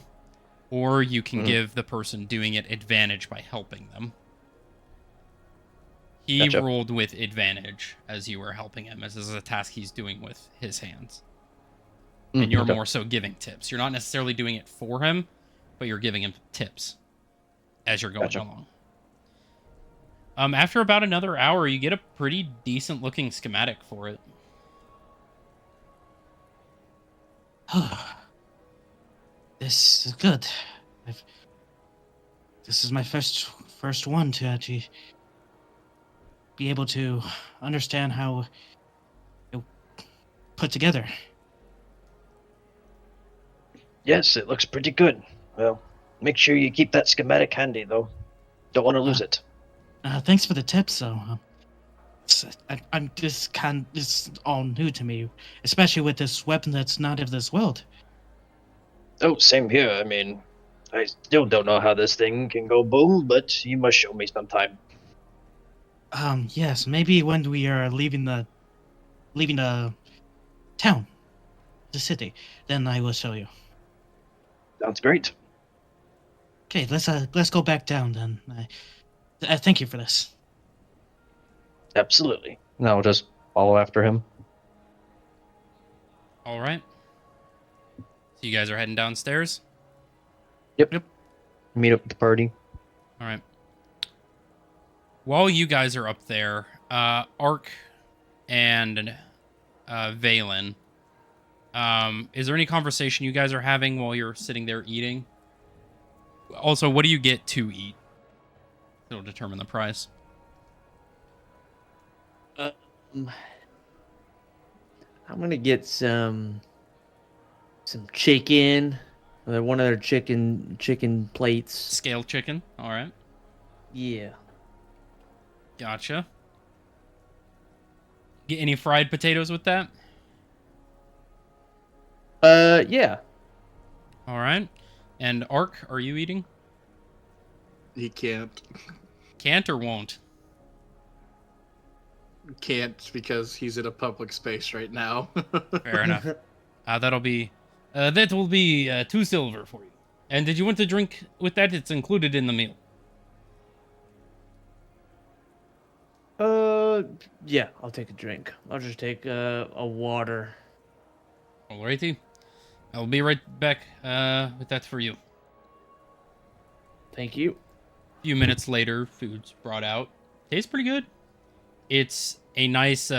or you can give the person doing it advantage by helping them. He Gotcha. rolled with advantage as you were helping him, as this is a task he's doing with his hands. And you're okay. more so giving tips. You're not necessarily doing it for him, but you're giving him tips as you're going Gotcha. along. After about another hour, you get a pretty decent looking schematic for it. This is good. This is my first one to actually be able to understand how it put together. Yes, it looks pretty good. Well, make sure you keep that schematic handy, though. Don't want to lose it. Thanks for the tips, though. I'm this all new to me, especially with this weapon that's not of this world. Oh, same here. I mean, I still don't know how this thing can go boom, but you must show me sometime. Yes, maybe when we are leaving the town, the city, then I will show you. Sounds great. Okay, let's go back down then. Thank you for this. Absolutely. No, I'll just follow after him. All right. So you guys are heading downstairs? Yep. Meet up with the party. All right. while you guys are up there, Ark and Valen, is there any conversation you guys are having while you're sitting there eating? Also, what do you get to eat? It'll determine the price. I'm gonna get some chicken. One of their chicken plates. Scaled chicken. All right. Yeah. Gotcha. Get any fried potatoes with that? Yeah. All right. And Ark, are you eating? He can't. Can't or won't? Can't because he's in a public space right now. Fair enough. That will be 2 silver for you. And did you want to drink with that? It's included in the meal. Yeah, I'll take a drink. I'll just take a water. Alrighty. I'll be right back with that for you. Thank you. A few minutes later, food's brought out. Tastes pretty good. It's a nice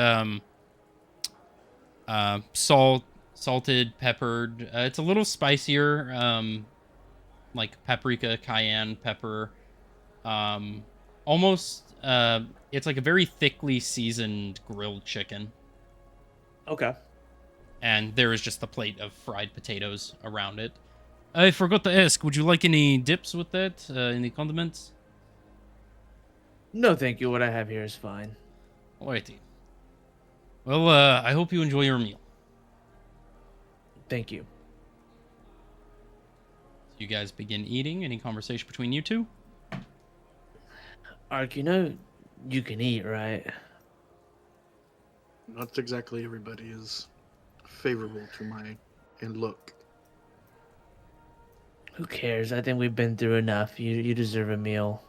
salted, peppered. It's a little spicier, like paprika, cayenne pepper. Almost. It's like a very thickly seasoned grilled chicken. Okay. And there is just a plate of fried potatoes around it. I forgot to ask, would you like any dips with that? Any condiments? No, thank you. What I have here is fine. Alrighty. Well, I hope you enjoy your meal. Thank you. You guys begin eating. Any conversation between you two? Ark, you can eat, right? Not exactly everybody is favorable to my look. Who cares? I think we've been through enough. You deserve a meal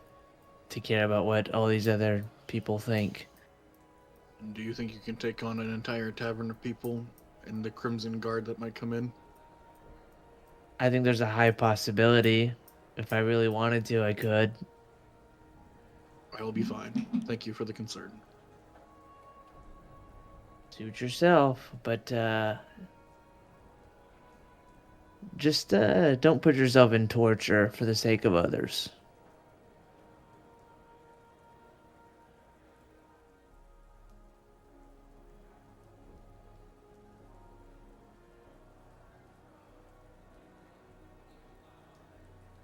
to care about what all these other people think. And do you think you can take on an entire tavern of people and the Crimson Guard that might come in? I think there's a high possibility. If I really wanted to, I could. I'll be fine. Thank you for the concern. Suit yourself, but just don't put yourself in torture for the sake of others.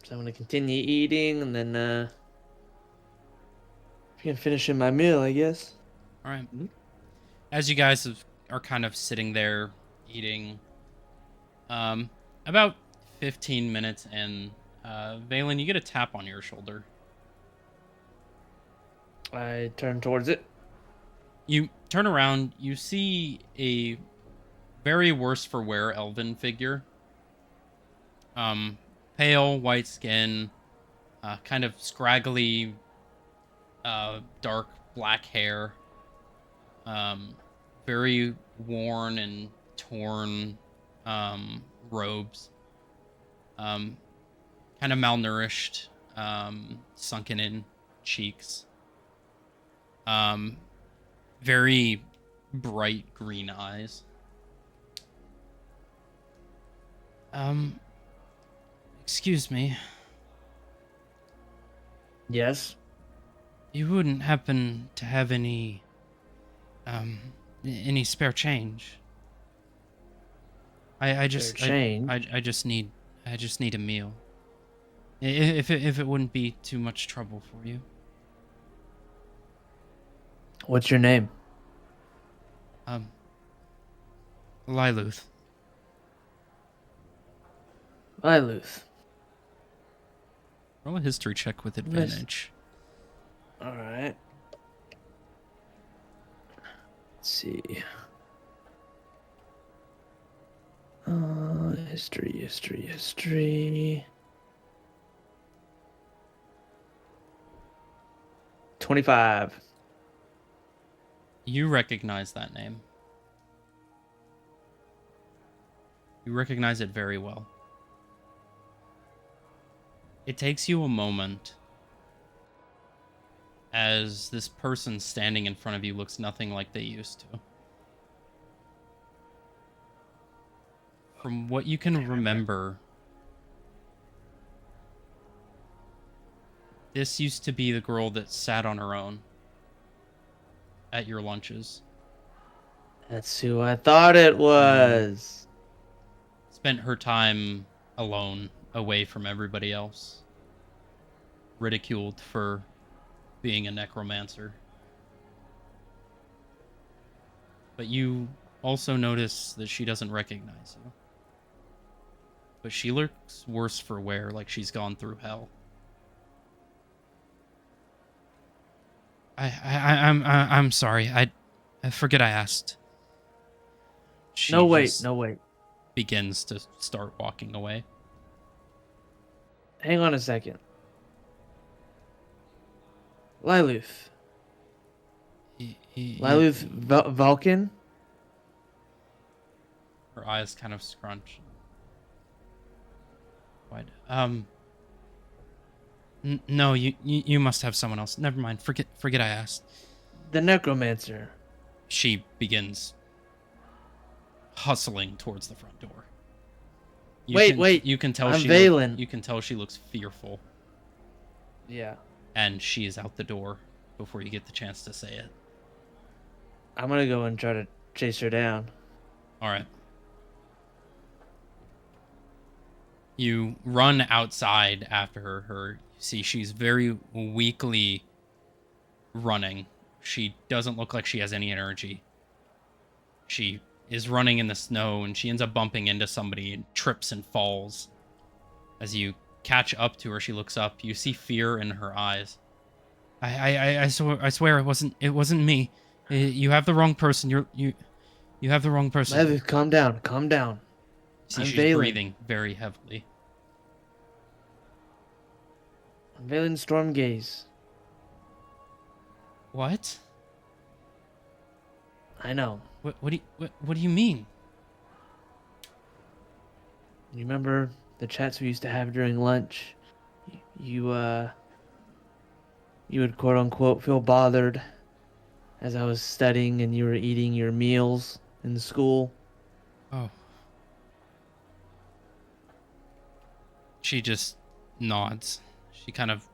So I'm gonna continue eating, and then I'm finishing my meal, I guess. All right. As you guys are kind of sitting there eating, about 15 minutes in, Valen, you get a tap on your shoulder. I turn towards it. You turn around, you see a very worse for wear elven figure. Pale, white skin, kind of scraggly, dark black hair. Very worn and torn robes. Kind of malnourished, sunken in cheeks. Very bright green eyes. Excuse me. Yes. You wouldn't happen to have any spare change? I just change? I just need a meal. If it wouldn't be too much trouble for you. What's your name? Liluth. Liluth. Roll a history check with advantage. All right. Let's see. History. 25. You recognize that name. You recognize it very well. It takes you a moment as this person standing in front of you looks nothing like they used to. From what you can remember, this used to be the girl that sat on her own at your lunches. That's who I thought it was. Spent her time alone, away from everybody else. Ridiculed for being a necromancer. But you also notice that she doesn't recognize you. But she looks worse for wear, like she's gone through hell. I'm sorry. I forget I asked. She No, wait, just no, wait. begins to start walking away. Hang on a second. Liluth. Liluth Vulcan? Her eyes kind of scrunch. What? No, you must have someone else. Never mind. Forget I asked. The necromancer. She begins hustling towards the front door. Wait. You can tell I'm she Valen. you can tell she looks fearful, Yeah. and she is out the door before you get the chance to say it. I'm gonna go and try to chase her down. All right. You run outside after her. You see she's very weakly running. She doesn't look like she has any energy. She is running in the snow, and she ends up bumping into somebody and trips and falls. As you catch up to her, she looks up. You see fear in her eyes. I swear it wasn't me. You have the wrong person. You have the wrong person. Liluth, calm down. Calm down. See, I'm she's Valen. breathing very heavily. I'm Valen Stormgaze. What? I know. What do you mean? You remember the chats we used to have during lunch? You would quote unquote feel bothered as I was studying and you were eating your meals in school. Oh. She just nods. She kind of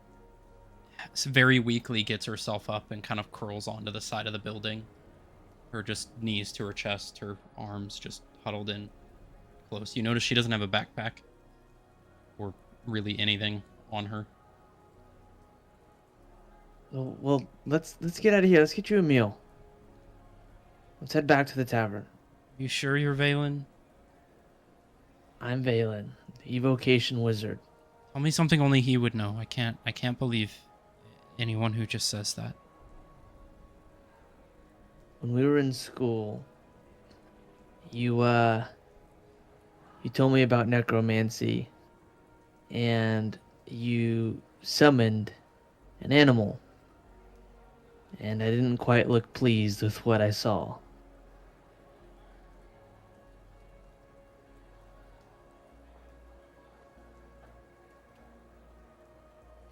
very weakly gets herself up and kind of curls onto the side of the building. Her just knees to her chest, her arms just huddled in close. You notice she doesn't have a backpack or really anything on her. Well, let's get out of here. Let's get you a meal. Let's head back to the tavern. You sure you're Valen? I'm Valen, the evocation wizard. Tell me something only he would know. I can't believe anyone who just says that. When we were in school, you told me about necromancy, and you summoned an animal, and I didn't quite look pleased with what I saw.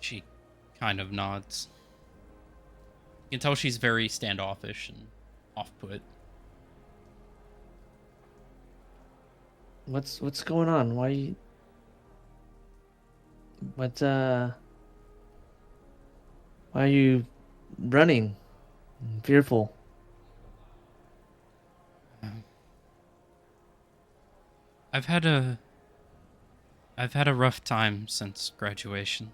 She kind of nods. You can tell she's very standoffish and off-put. What's going on? Why are you running? Fearful. I've had a rough time since graduation.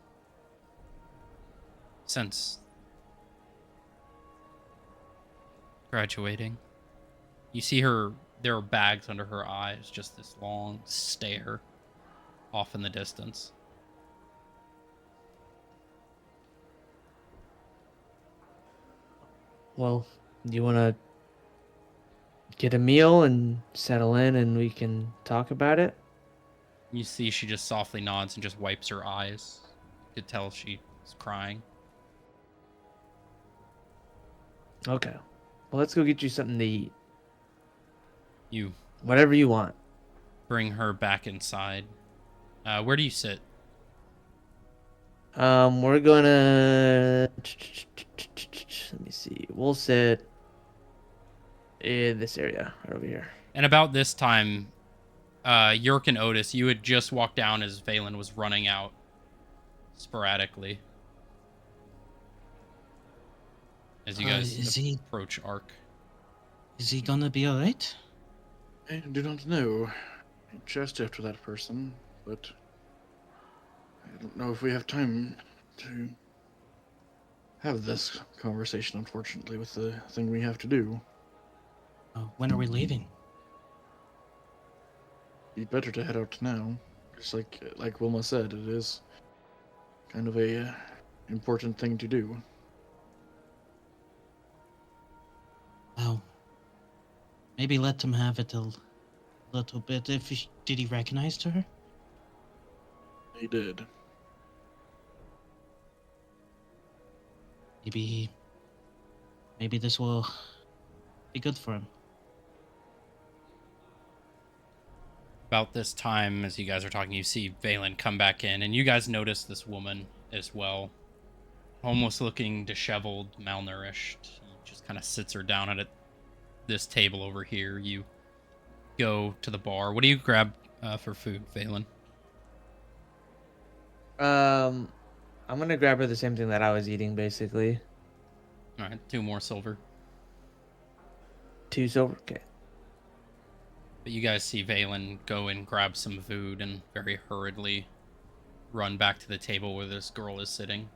Since graduating. You see her, there are bags under her eyes, just this long stare off in the distance. Well, do you want to get a meal and settle in and we can talk about it? You see she just softly nods and just wipes her eyes. You could tell she's crying. Okay. Well, let's go get you something to eat. You Whatever you want. bring her back inside. Where do you sit? We're gonna let me see. We'll sit in this area right over here. And about this time, Yerk and Otis, you had just walked down as Valen was running out sporadically. As you guys approach Ark. Is he gonna be alright? I do not know. Just after that person, but I don't know if we have time to have this conversation, unfortunately, with the thing we have to do. When are we leaving? Be better to head out now. Just like Wilma said, it is kind of a important thing to do. Well, maybe let him have it a little bit. Did he recognize her? He did. Maybe this will be good for him. About this time, as you guys are talking, you see Valen come back in, and you guys notice this woman as well. Almost looking disheveled, malnourished. He just kind of sits her down at this table over here. You go to the bar. What do you grab for food, Valen? I'm gonna grab her the same thing that I was eating, basically. All right, 2 more silver. 2 silver. Okay. But you guys see Valen go and grab some food and very hurriedly run back to the table where this girl is sitting.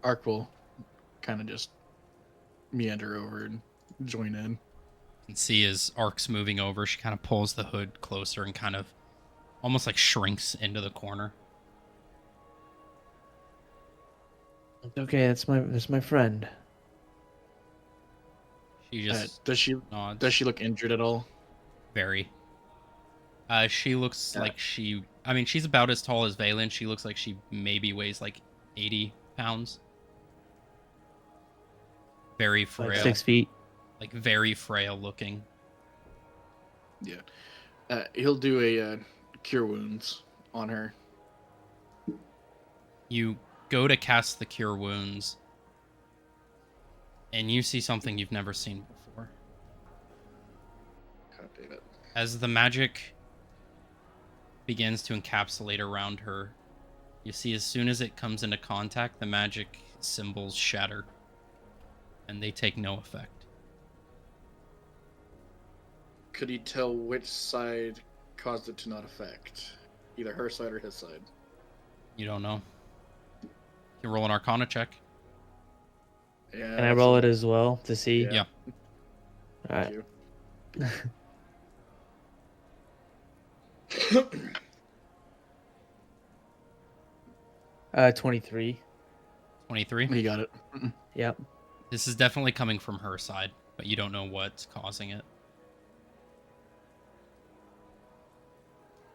Ark will kind of just meander over and join in. And see as Ark's moving over, she kind of pulls the hood closer and kind of almost like shrinks into the corner. Okay, that's my friend. She just does she nods. Does she look injured at all? Very. She looks like I mean, she's about as tall as Valen. She looks like she maybe weighs like 80 pounds. Very frail. Like 6 feet. Like very frail looking. Yeah. He'll do a cure wounds on her. You go to cast the cure wounds, and you see something you've never seen before. God damn it. As the magic begins to encapsulate around her, you see as soon as it comes into contact, the magic symbols shatter, and they take no effect. Could he tell which side caused it to not affect? Either her side or his side? You don't know. You can roll an Arcana check. Yeah. Can I roll it as well to see? Yeah. All right. You. 23. 23? He got it. Yep. This is definitely coming from her side, but you don't know what's causing it.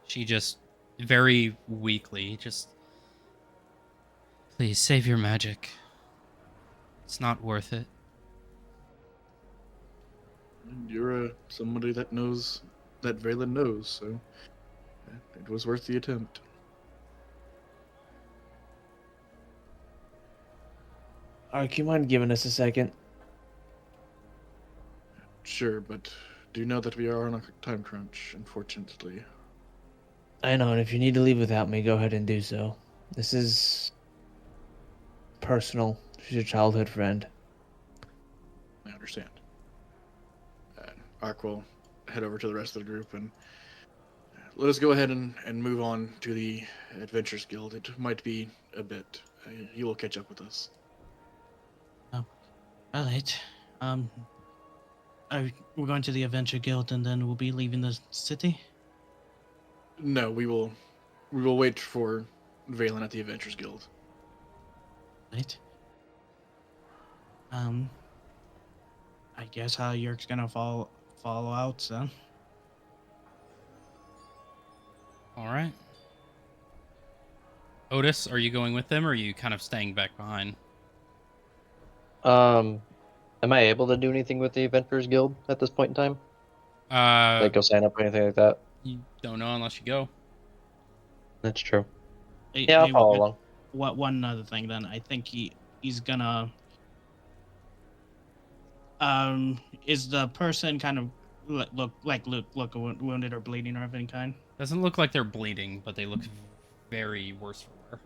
She just, very weakly, just... Please, save your magic. It's not worth it. You're somebody that knows, that Valen knows, so it was worth the attempt. Alright, you mind giving us a second? Sure, but do know that we are on a time crunch, unfortunately. I know, and if you need to leave without me, go ahead and do so. This is personal. She's your childhood friend. I understand. Ark will head over to the rest of the group and let us go ahead and move on to the Adventurers Guild. It might be a bit. He will catch up with us. Oh, all right. We're going to the Adventure Guild, and then we'll be leaving the city. No, we will wait for Valen at the Adventurers Guild. Right. I guess how Yerk's gonna follow out then. All right. Otis, are you going with them, or are you kind of staying back behind? Am I able to do anything with the Adventurers Guild at this point in time? Like go sign up or anything like that? You don't know unless you go. That's true. Hey, Yeah, I'll hey, follow along. one other thing. Then I think he's gonna. Is the person kind of look wounded or bleeding or of any kind? Doesn't look like they're bleeding, but they look very worse for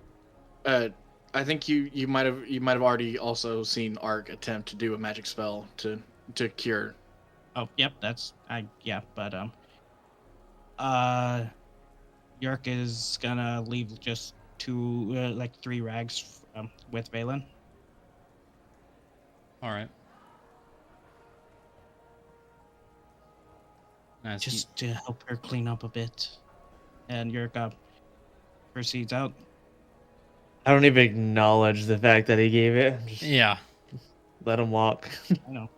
wear. I think you might have already also seen Ark attempt to do a magic spell to cure. Oh, yep, but Yerk is gonna leave just three rags with Valen. All right. As he- Just to help her clean up a bit. And Yerk proceeds out. I don't even acknowledge the fact that he gave it. Just yeah. let him walk. I know.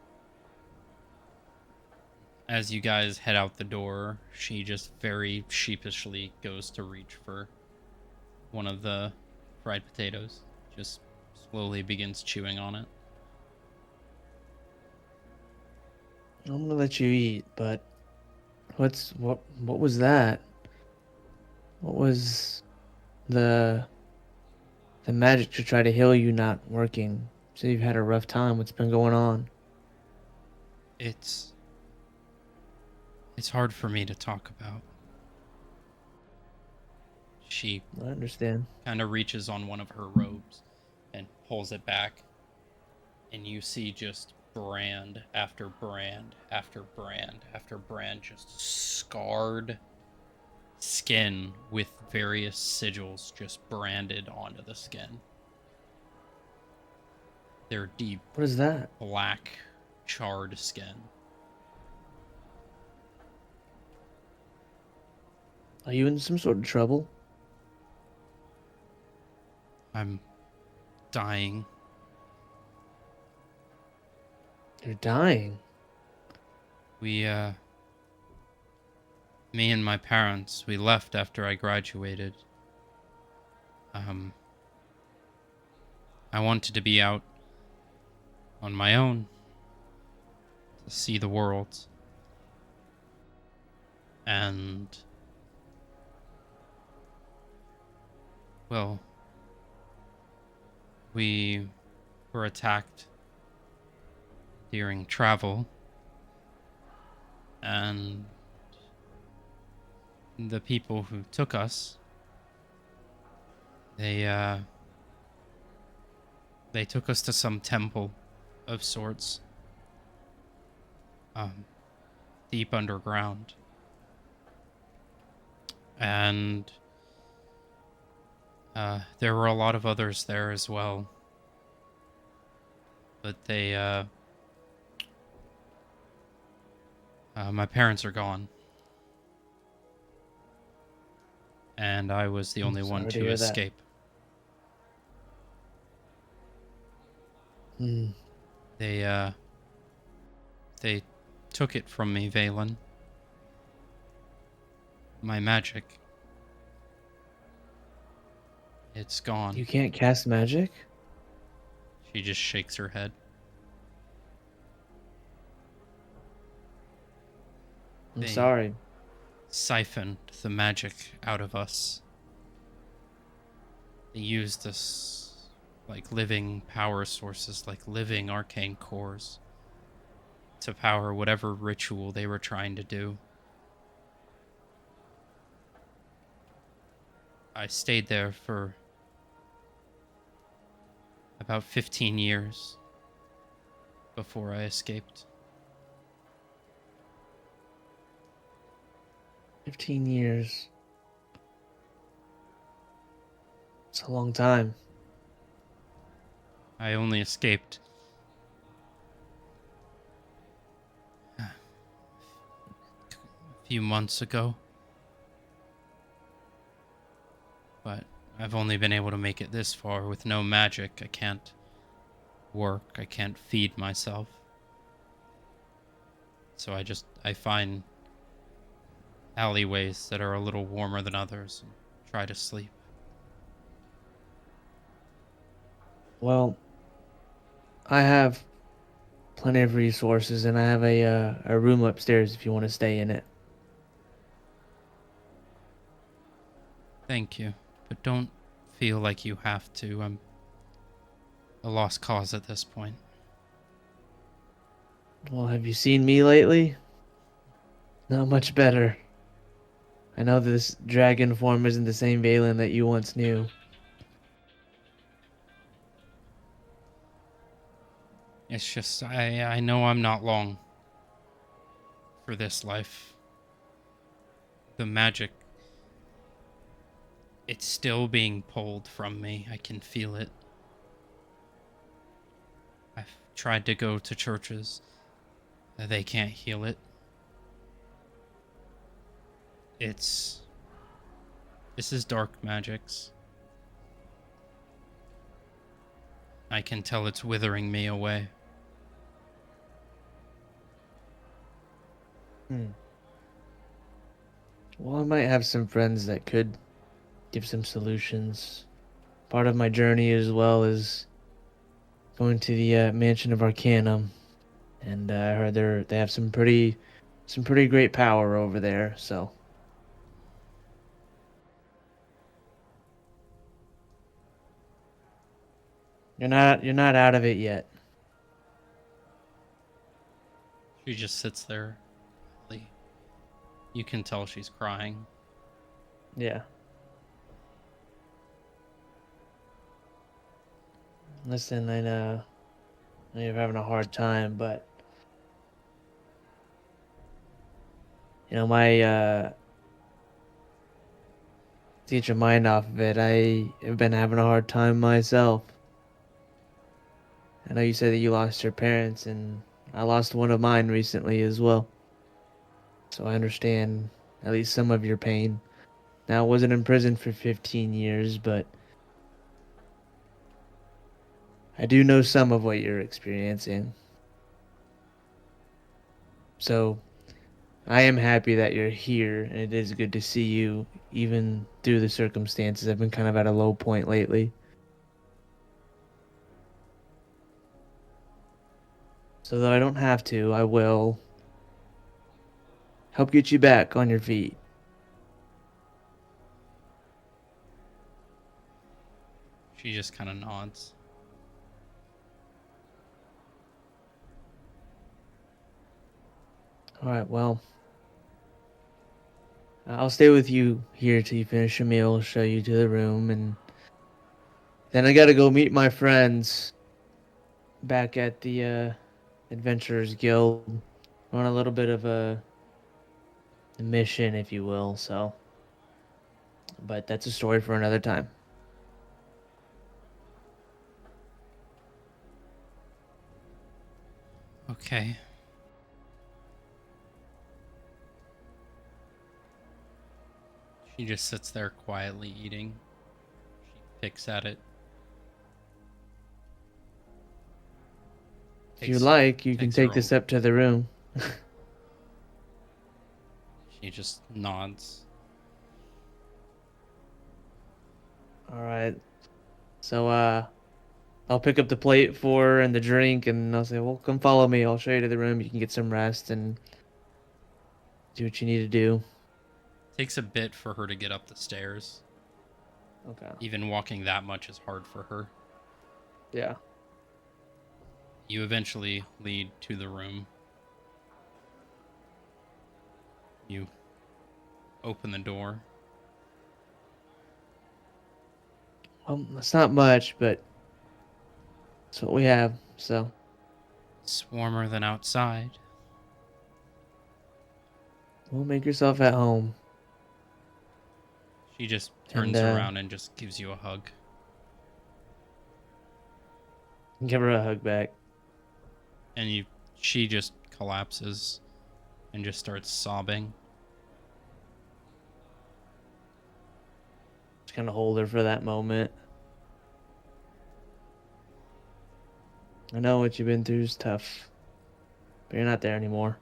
As you guys head out the door, she just very sheepishly goes to reach for one of the fried potatoes. Just slowly begins chewing on it. I'm gonna let you eat, but what was that? What was the magic to try to heal you not working? So you've had a rough time. What's been going on? It's hard for me to talk about. She I understand. kind of reaches on one of her robes and pulls it back, and you see just brand after brand after brand after brand, just scarred skin with various sigils just branded onto the skin. They're deep What is that? black charred skin. Are you in some sort of trouble? I'm dying. You're dying. Me and my parents, we left after I graduated. I wanted to be out on my own to see the world. And, well, we were attacked during travel, and the people who took us, they took us to some temple of sorts, deep underground, and there were a lot of others there as well, but my parents are gone. And I was the only one sorry to to hear that. escape. Hmm. They took it from me, Valen. My magic. It's gone. You can't cast magic? She just shakes her head. I'm They- sorry. Siphoned the magic out of us. They used us like living power sources, like living arcane cores, to power whatever ritual they were trying to do. I stayed there for about 15 years before I escaped. 15 years. It's a long time. I only escaped a few months ago. But I've only been able to make it this far with no magic. I can't work. I can't feed myself. So I find alleyways that are a little warmer than others and try to sleep. Well, I have plenty of resources, and I have a room upstairs if you want to stay in it. Thank you, but don't feel like you have to. I'm a lost cause at this point. Well, have you seen me lately? Not much better. I know this dragon form isn't the same Valen that you once knew. It's just, I know I'm not long for this life. The magic, it's still being pulled from me. I can feel it. I've tried to go to churches. They can't heal it. This is dark magics. I can tell it's withering me away. Well, I might have some friends that could give some solutions. Part of my journey as well is going to the Mansion of Arcanum, and I heard they have some pretty great power over there. So you're not out of it yet. She just sits there. You can tell she's crying. Yeah. Listen, I know you're having a hard time, but my to get your mind off of it, I have been having a hard time myself. I know you said that you lost your parents, and I lost one of mine recently as well. So I understand at least some of your pain. Now, I wasn't in prison for 15 years, but I do know some of what you're experiencing. So I am happy that you're here, and it is good to see you, even through the circumstances. I've been kind of at a low point lately. So though I don't have to, I will help get you back on your feet. She just kind of nods. Alright, well, I'll stay with you here till you finish your meal, show you to the room, and then I gotta go meet my friends back at the Adventurers Guild. We're on a little bit of a mission, if you will, so. But that's a story for another time. Okay. She just sits there quietly eating. She picks at it. If you like, you can takes her take this own- up to the room. She just nods. Alright. So, I'll pick up the plate for her and the drink, and I'll say, well, come follow me. I'll show you to the room. You can get some rest and do what you need to do. Takes a bit for her to get up the stairs. Okay. Even walking that much is hard for her. Yeah. You eventually lead to the room. You open the door. Well, it's not much, but it's what we have, so. It's warmer than outside. Well, make yourself at home. She just turns around and just gives you a hug. Give her a hug back. And she just collapses and just starts sobbing. Just kind of hold her for that moment. I know what you've been through is tough, but you're not there anymore.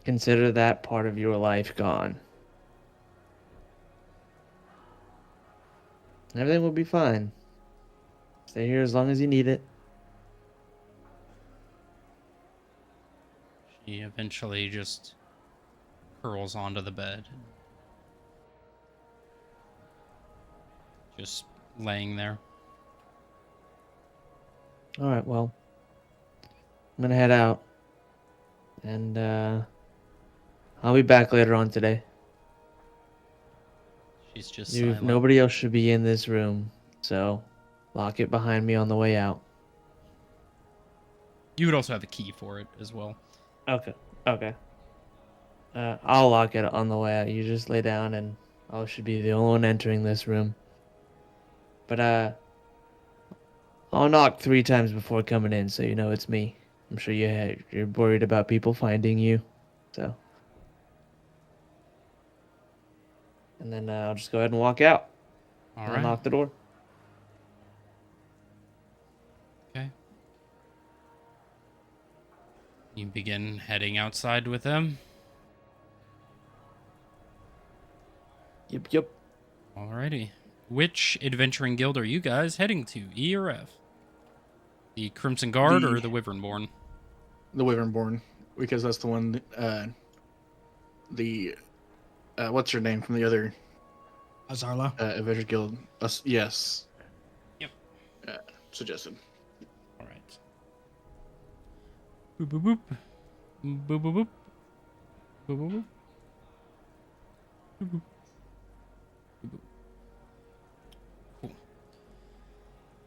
Consider that part of your life gone. Everything will be fine. Stay here as long as you need it. She eventually just curls onto the bed. Just laying there. All right, well, I'm gonna head out, and I'll be back later on today. She's just silent. Nobody else should be in this room, so lock it behind me on the way out. You would also have a key for it as well. Okay. Okay. I'll lock it on the way out. You just lay down, and I should be the only one entering this room. But I'll knock 3 times before coming in, so you know it's me. I'm sure you're worried about people finding you, so. And then I'll just go ahead and walk out. All I'll right. knock the door. Okay. You begin heading outside with them. Yep. Alrighty. Which adventuring guild are you guys heading to, E or F? The Crimson Guard or the Wyvernborn? The Wyvernborn, because that's the one. What's her name from the other Azarla. Adventure Guild? Yes. Yep. Suggested. All right. Boop boop boop. Boop boop boop. Boop boop boop. Boop boop. Cool.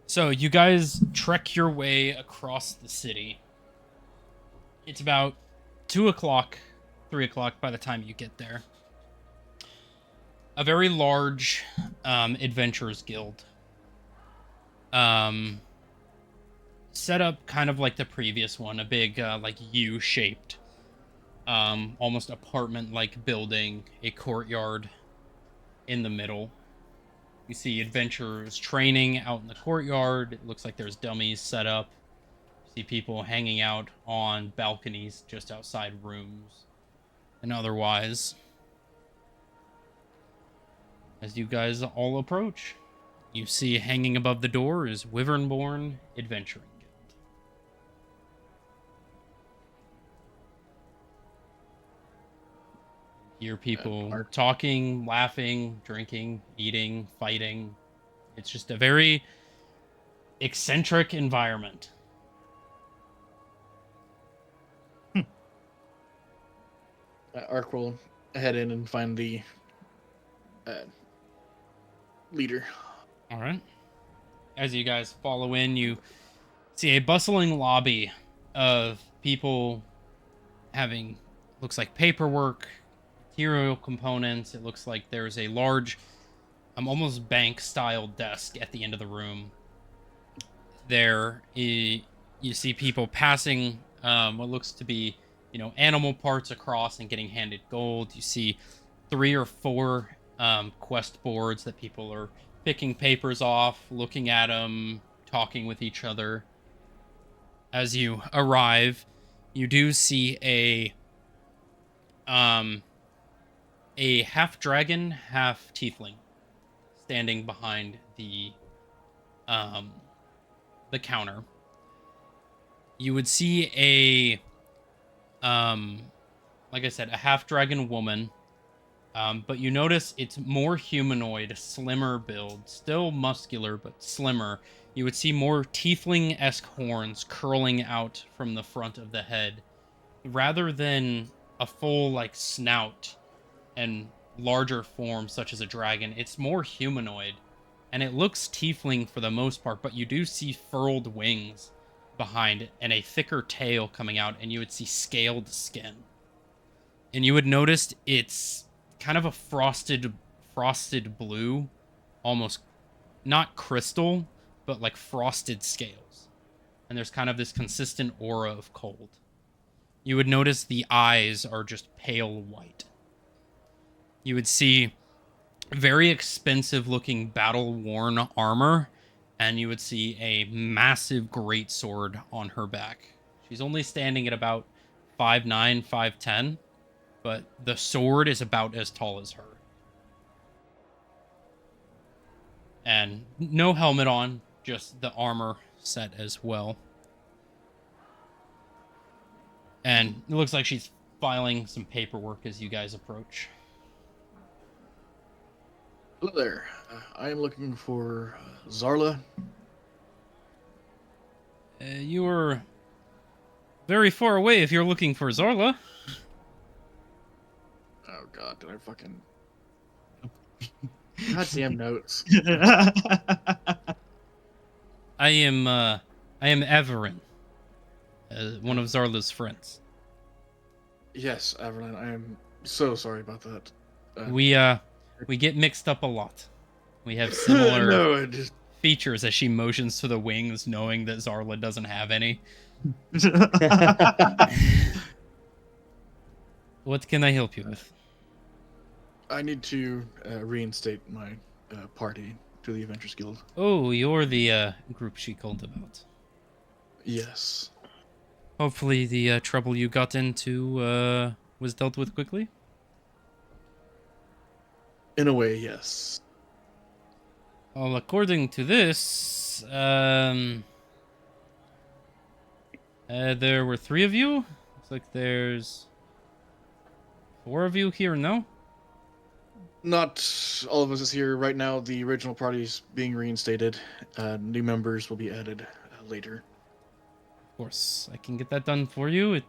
So you guys trek your way across the city. It's about 2 o'clock, 3 o'clock by the time you get there. A very large adventurers guild. Set up kind of like the previous one, a big like U-shaped almost apartment-like building, a courtyard in the middle. You see adventurers training out in the courtyard. It looks like there's dummies set up. You see people hanging out on balconies just outside rooms and otherwise. As you guys all approach, you see hanging above the door is Wyvernborn Adventuring Guild. Hear people talking, laughing, drinking, eating, fighting. It's just a very eccentric environment. Ark will head in and find the leader. All right. As you guys follow in, you see a bustling lobby of people having, looks like paperwork, material components. It looks like there's a large, almost bank-style desk at the end of the room. There, you see people passing what looks to be, animal parts across and getting handed gold. You see 3 or 4 quest boards that people are picking papers off, looking at them, talking with each other. As you arrive, you do see a half dragon, half tiefling standing behind the counter. You would see a like I said, a half dragon woman. But you notice it's more humanoid, slimmer build, still muscular, but slimmer. You would see more tiefling-esque horns curling out from the front of the head, rather than a full, like, snout and larger form, such as a dragon. It's more humanoid, and it looks tiefling for the most part, but you do see furled wings behind it, and a thicker tail coming out, and you would see scaled skin. And you would notice it's kind of a frosted blue, almost not crystal, but like frosted scales. And there's kind of this consistent aura of cold. You would notice the eyes are just pale white. You would see very expensive looking battle-worn armor, and you would see a massive greatsword on her back. She's only standing at about 5'9", 5'10", but the sword is about as tall as her. And no helmet on, just the armor set as well. And it looks like she's filing some paperwork as you guys approach. Hello there. I am looking for Zarla. You're very far away if you're looking for Zarla. Oh god, did I fucking... Goddamn notes. I am Everin, one of Zarla's friends. Yes, Averlin, I am so sorry about that. We get mixed up a lot. We have similar No, I just... features as she motions to the wings, knowing that Zarla doesn't have any. What can I help you with? I need to reinstate my party to the Adventurers Guild. Oh, you're the group she called about. Yes. Hopefully the trouble you got into was dealt with quickly. In a way, yes. Well, according to this, there were 3 of you. Looks like there's 4 of you here now. Not all of us is here right now. The original party's being reinstated. New members will be added later. Of course, I can get that done for you.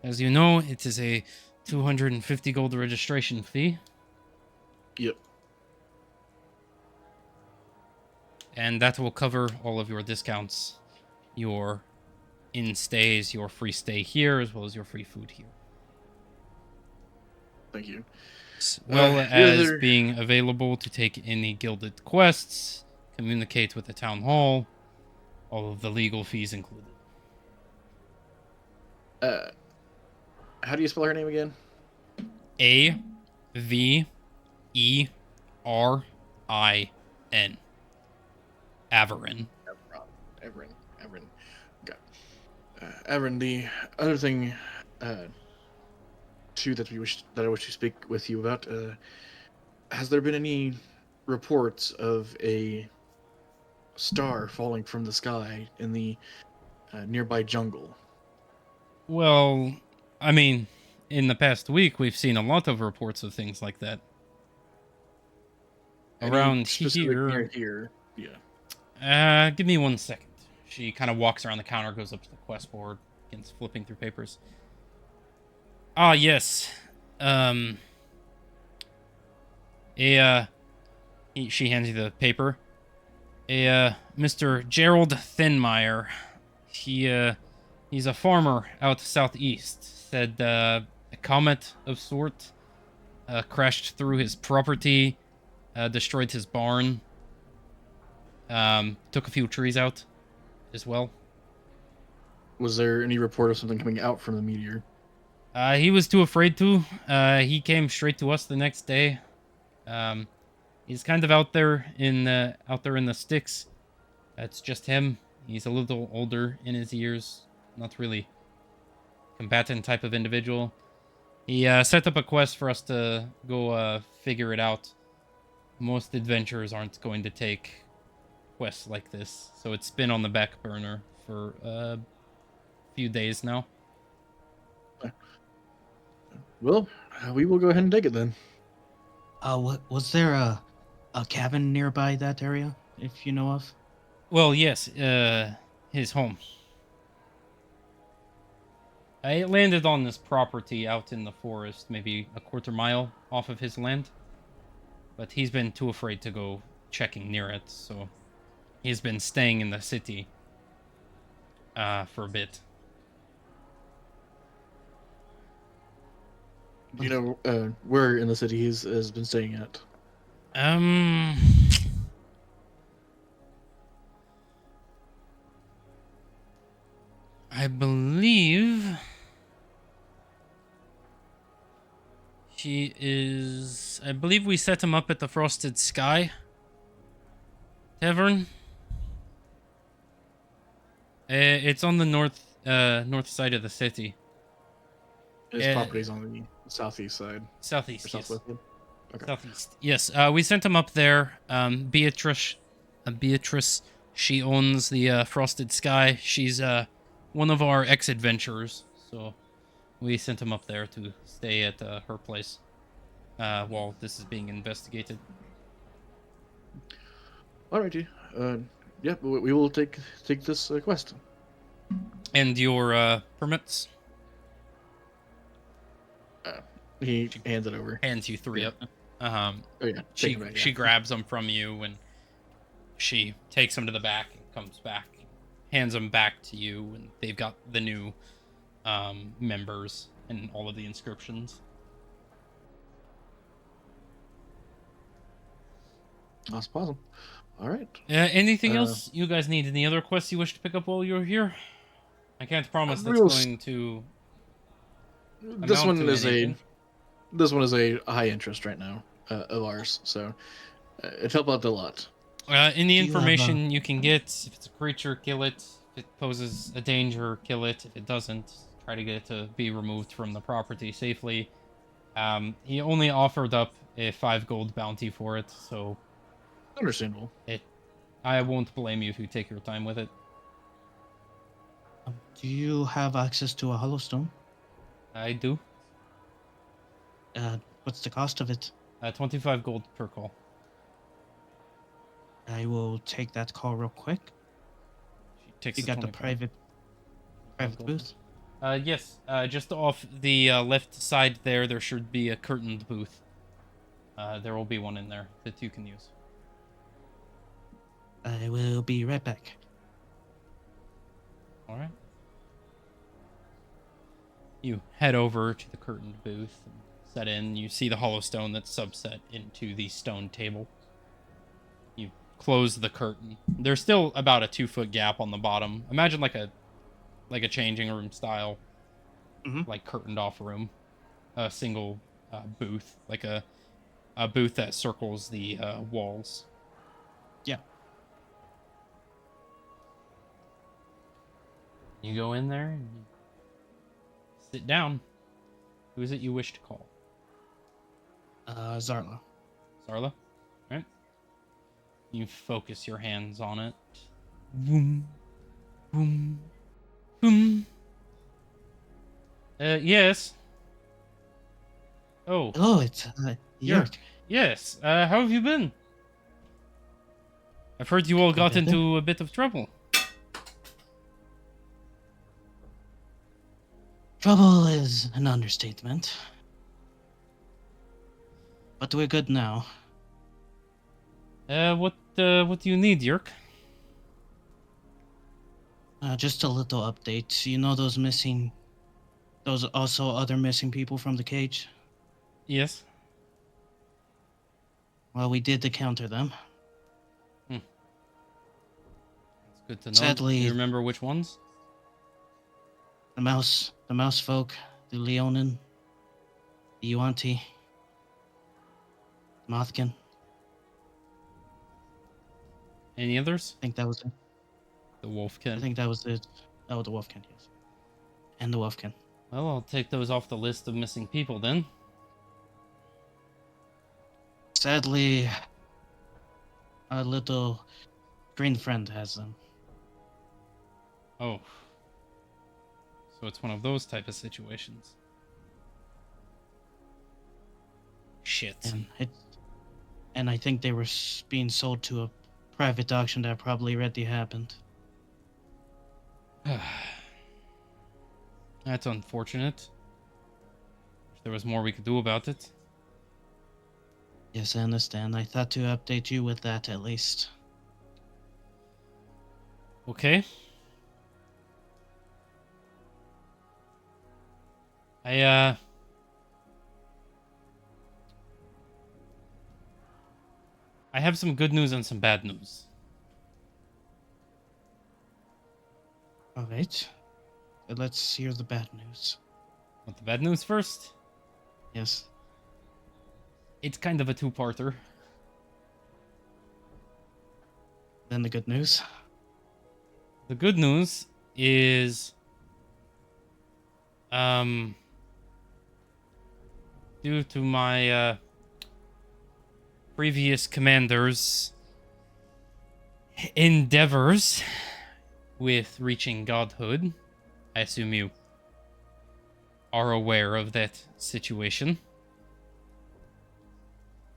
As you know, it is a 250 gold registration fee. Yep. And that will cover all of your discounts, your in-stays, your free stay here, as well as your free food here. Thank you. As well as being available to take any gilded quests, communicate with the town hall, all of the legal fees included. How do you spell her name again? Averin. Averin. Everin. Okay. Everin, the other thing, too, that I wish to speak with you about, has there been any reports of a star falling from the sky in the nearby jungle? Well, I mean, in the past week, we've seen a lot of reports of things like that. Any Around specific here. near here, yeah. Give me 1 second. She kind of walks around the counter, goes up to the quest board, begins flipping through papers. Ah, yes. She hands you the paper. Mr. Gerald Thinmeyer. He's a farmer out southeast. Said a comet of sort crashed through his property, destroyed his barn, took a few trees out as well. Was there any report of something coming out from the meteor? He was too afraid to. He came straight to us the next day. He's kind of out there in the sticks. It's just him. He's a little older in his years. Not really combatant type of individual. He set up a quest for us to go figure it out. Most adventurers aren't going to take quests like this, so it's been on the back burner for a few days now. Well, we will go ahead and take it then. Was there a cabin nearby that area, if you know of? Well, yes, his home. I landed on this property out in the forest, maybe a quarter mile off of his land. But he's been too afraid to go checking near it, so he's been staying in the city for a bit. Do you know where in the city has been staying at? I believe she is... I believe we set him up at the Frosted Sky Tavern. It's on the north side of the city. His property's on the southeast side. Southeast, Or yes. southwest side? Okay. Southeast. Yes, we sent him up there. Beatrice, she owns the Frosted Sky. She's one of our ex-adventurers, so We sent him up there to stay at her place while this is being investigated. Alrighty. Yeah, we will take this quest. And your permits? He hands it over. Hands you 3. Yeah. Oh yeah. Take it back, She yeah. grabs them from you and she takes them to the back and comes back, hands them back to you, and they've got the new members and all of the inscriptions. Awesome. All right. Anything else you guys need? Any other quests you wish to pick up while you're here? I can't promise that's going to. This one is a high interest right now of ours, so it helped out a lot. Any information you can get, if it's a creature, kill it. If it poses a danger, kill it. If it doesn't, try to get it to be removed from the property safely. He only offered up a 5 gold bounty for it, so understandable. I won't blame you if you take your time with it. Do you have access to a hollow stone? I do. What's the cost of it? 25 gold per call. I will take that call real quick. She takes You got the 25 private booth? Yes. Just off the left side there should be a curtained booth. There will be one in there that you can use. I will be right back. All right. You head over to the curtained booth and set in. You see the hollow stone that's subset into the stone table. You close the curtain. There's still about a 2-foot gap on the bottom. Imagine like a changing room style, like curtained off room, a single booth, like a booth that circles the walls. Yeah. You go in there and you sit down. Who is it you wish to call? Zarla. Zarla? Right. You focus your hands on it. Boom. Boom. Boom. Yes. Oh. Oh, it's Yerk. Yes. How have you been? I've heard you all got into a bit of trouble. Trouble is an understatement. But we're good now. What do you need, Yerk? Just a little update. You know those also other missing people from the cage? Yes. Well, we did encounter them. That's good to know. Sadly, do you remember which ones? The mouse folk, the Leonin, the Yuanti, Mothkin. Any others? I think that was it. The Wolfkin. I think that was it. Oh, the Wolfkin, yes. And the Wolfkin. Well, I'll take those off the list of missing people then. Sadly, our little green friend has them. Oh. So it's one of those type of situations. Shit. And I think they were being sold to a private auction that probably already happened. That's unfortunate. If there was more we could do about it. Yes, I understand. I thought to update you with that at least. Okay. I have some good news and some bad news. Alright. Let's hear the bad news. Want the bad news first? Yes. It's kind of a two-parter. Then the good news. The good news is due to my previous commander's endeavors with reaching godhood, I assume you are aware of that situation.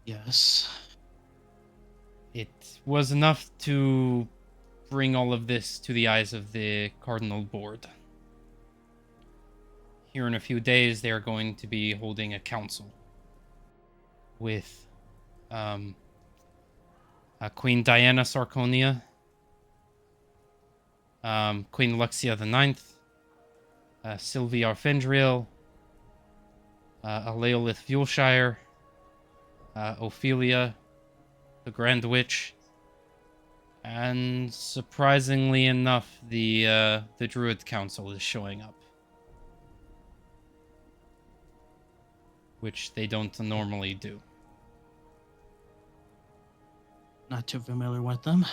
Yes. It was enough to bring all of this to the eyes of the Cardinal Board. Here in a few days, they are going to be holding a council with Queen Diana Sarconia, Queen Luxia the Ninth, Sylvie Arfendriel, Aleolith Vulshire, Ophelia, the Grand Witch, and surprisingly enough, the Druid Council is showing up, which they don't normally do. Not too familiar with them.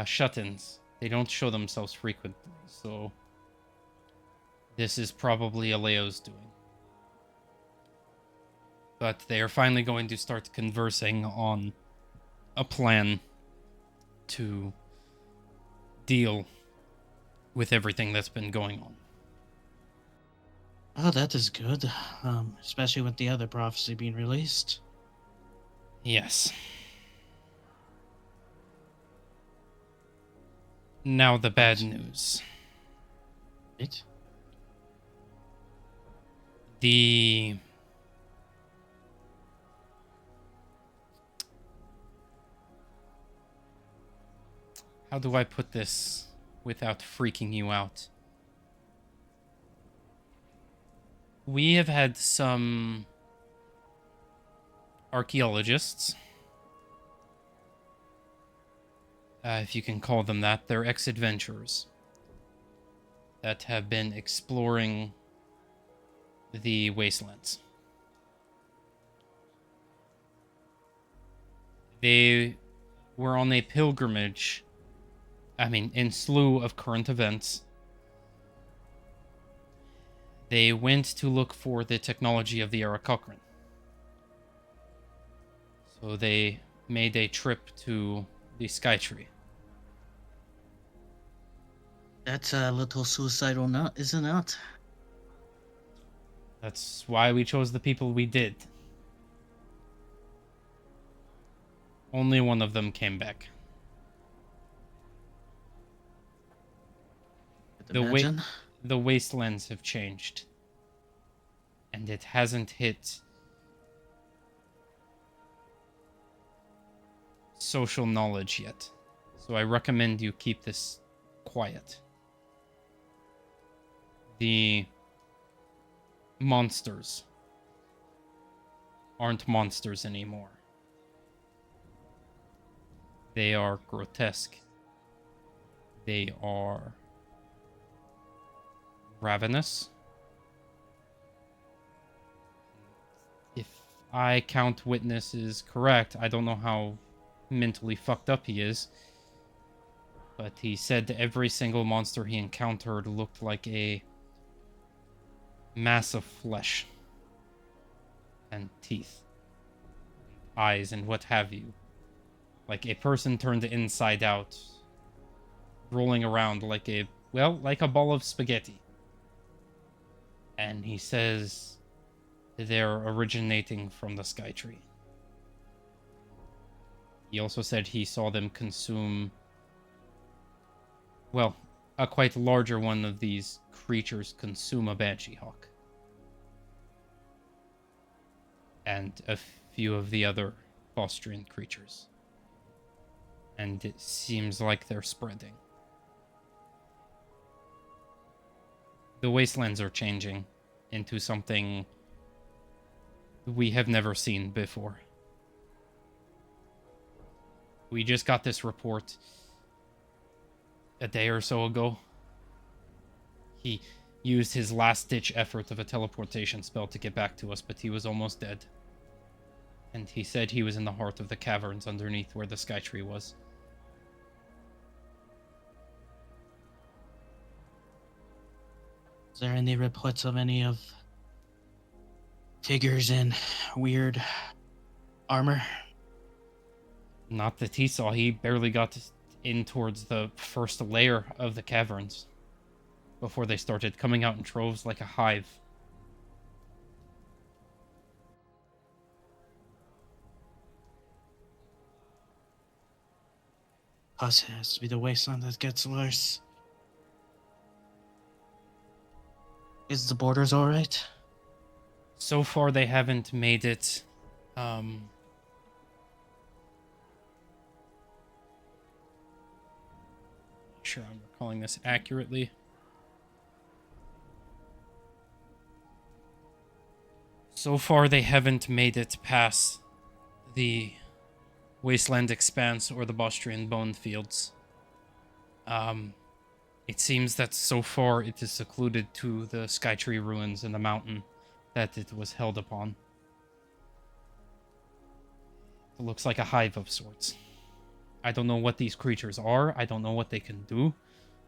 Shut-ins. They don't show themselves frequently, so this is probably Aleo's doing. But they are finally going to start conversing on a plan to deal with everything that's been going on. Oh, that is good. Especially with the other prophecy being released. Yes. Now the bad news. Right? The How do I put this without freaking you out? We have had some archaeologists, if you can call them that, they're ex-adventurers that have been exploring the wastelands. They were on a pilgrimage, in slew of current events. They went to look for the technology of the Era Cochrane. So they made a trip to the Skytree. That's a little suicidal, not, is it not? That's why we chose the people we did. Only one of them came back. The wastelands have changed. And it hasn't hit social knowledge yet. So I recommend you keep this quiet. The monsters aren't monsters anymore. They are grotesque. They are ravenous. If I count witnesses correct, I don't know how mentally fucked up he is, but he said that every single monster he encountered looked like a mass of flesh and teeth, eyes, and what have you. Like a person turned inside out, rolling around like a ball of spaghetti. And he says they're originating from the Skytree. He also said he saw them consume, a quite larger one of these creatures consume a Banshee Hawk. And a few of the other Austrian creatures. And it seems like they're spreading. The wastelands are changing into something we have never seen before. We just got this report a day or so ago. He used his last-ditch effort of a teleportation spell to get back to us, but he was almost dead. And he said he was in the heart of the caverns underneath where the Skytree was. Is there any reports of any of figures in weird armor? Not that he saw. He barely got in towards the first layer of the caverns. before they started coming out in troves like a hive. Plus, it has to be the wasteland that gets worse. Is the borders alright? So far, they haven't made it. Sure, I'm recalling this accurately. So far, they haven't made it past the Wasteland Expanse or the Bostrian Bone Fields. It seems that so far it is secluded to the Skytree ruins in the mountain that it was held upon. It looks like a hive of sorts. I don't know what these creatures are. I don't know what they can do.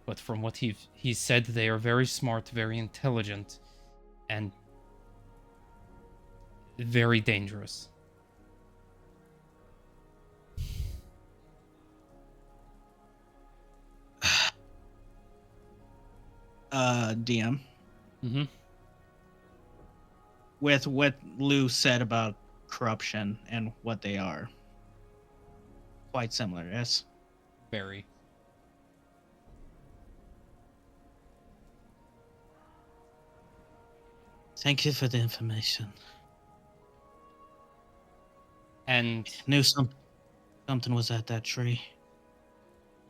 But from what he said, they are very smart, very intelligent, and very dangerous. DM. Mm-hmm. With what Lou said about corruption and what they are. Quite similar, yes? Very. Thank you for the information. And Knew something was at that tree.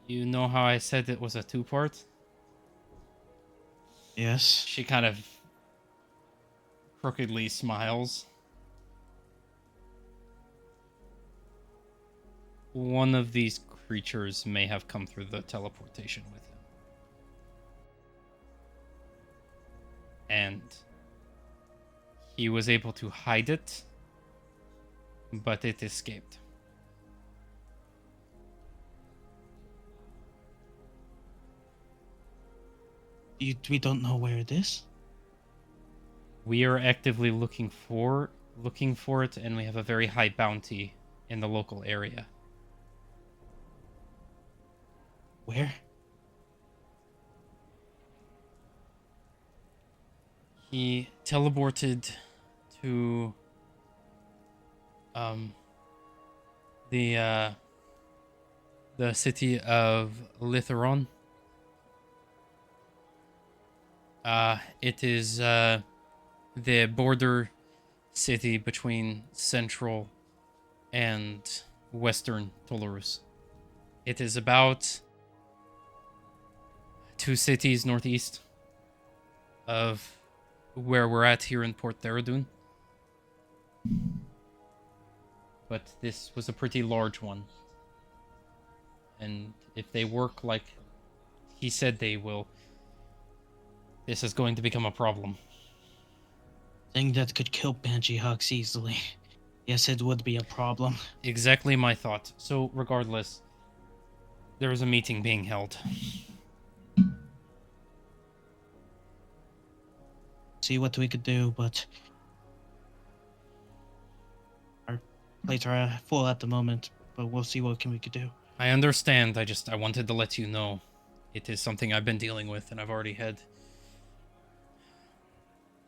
you know how I said it was a two-part? Yes. She kind of crookedly smiles. One of these creatures may have come through the teleportation with him. And he was able to hide it, but it escaped. We don't know where it is? We are actively looking for it, and we have a very high bounty in the local area. Where? He teleported to the city of Litheron. It is the border city between central and western Tolarus. It is about 2 cities northeast of where we're at here in Port Theradun. But this was a pretty large one. And if they work like he said they will, this is going to become a problem. Thing that could kill Banshee Hawks easily. Yes, it would be a problem. Exactly my thought. So, regardless, there is a meeting being held. See what we could do, but our plates are full at the moment, but we'll see what we could do. I understand. I wanted to let you know. It is something I've been dealing with, and I've already had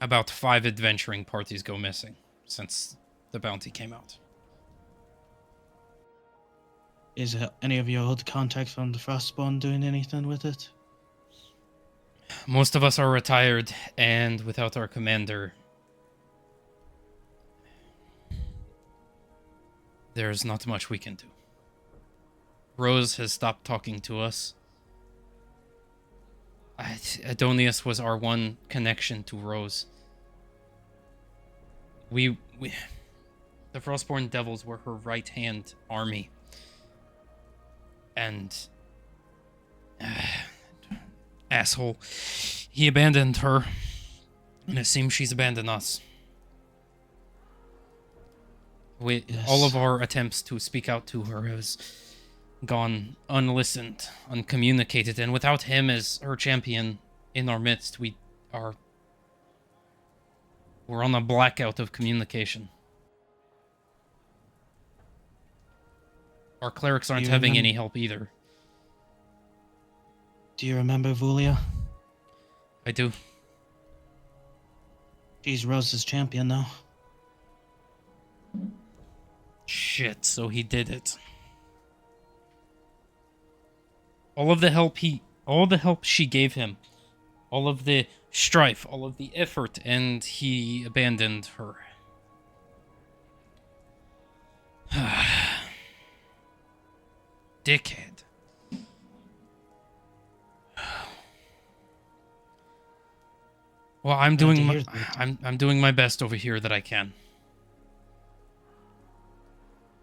about 5 adventuring parties go missing since the bounty came out. Is any of your old contacts from the Frostborn doing anything with it? Most of us are retired, and without our commander, there's not much we can do. Rose has stopped talking to us. Adonius was our one connection to Rose. The Frostborn Devils were her right-hand army. And... asshole. He abandoned her. And it seems she's abandoned us. Yes. All of our attempts to speak out to her has gone unlistened, uncommunicated, and without him as her champion in our midst, we're on a blackout of communication. Our clerics aren't having any help either. Do you remember Vulia? I do. She's Rose's champion, though. Shit, so he did it. All the help she gave him, all of the strife, all of the effort, and he abandoned her. Dickhead. Well, I'm doing my best over here that I can.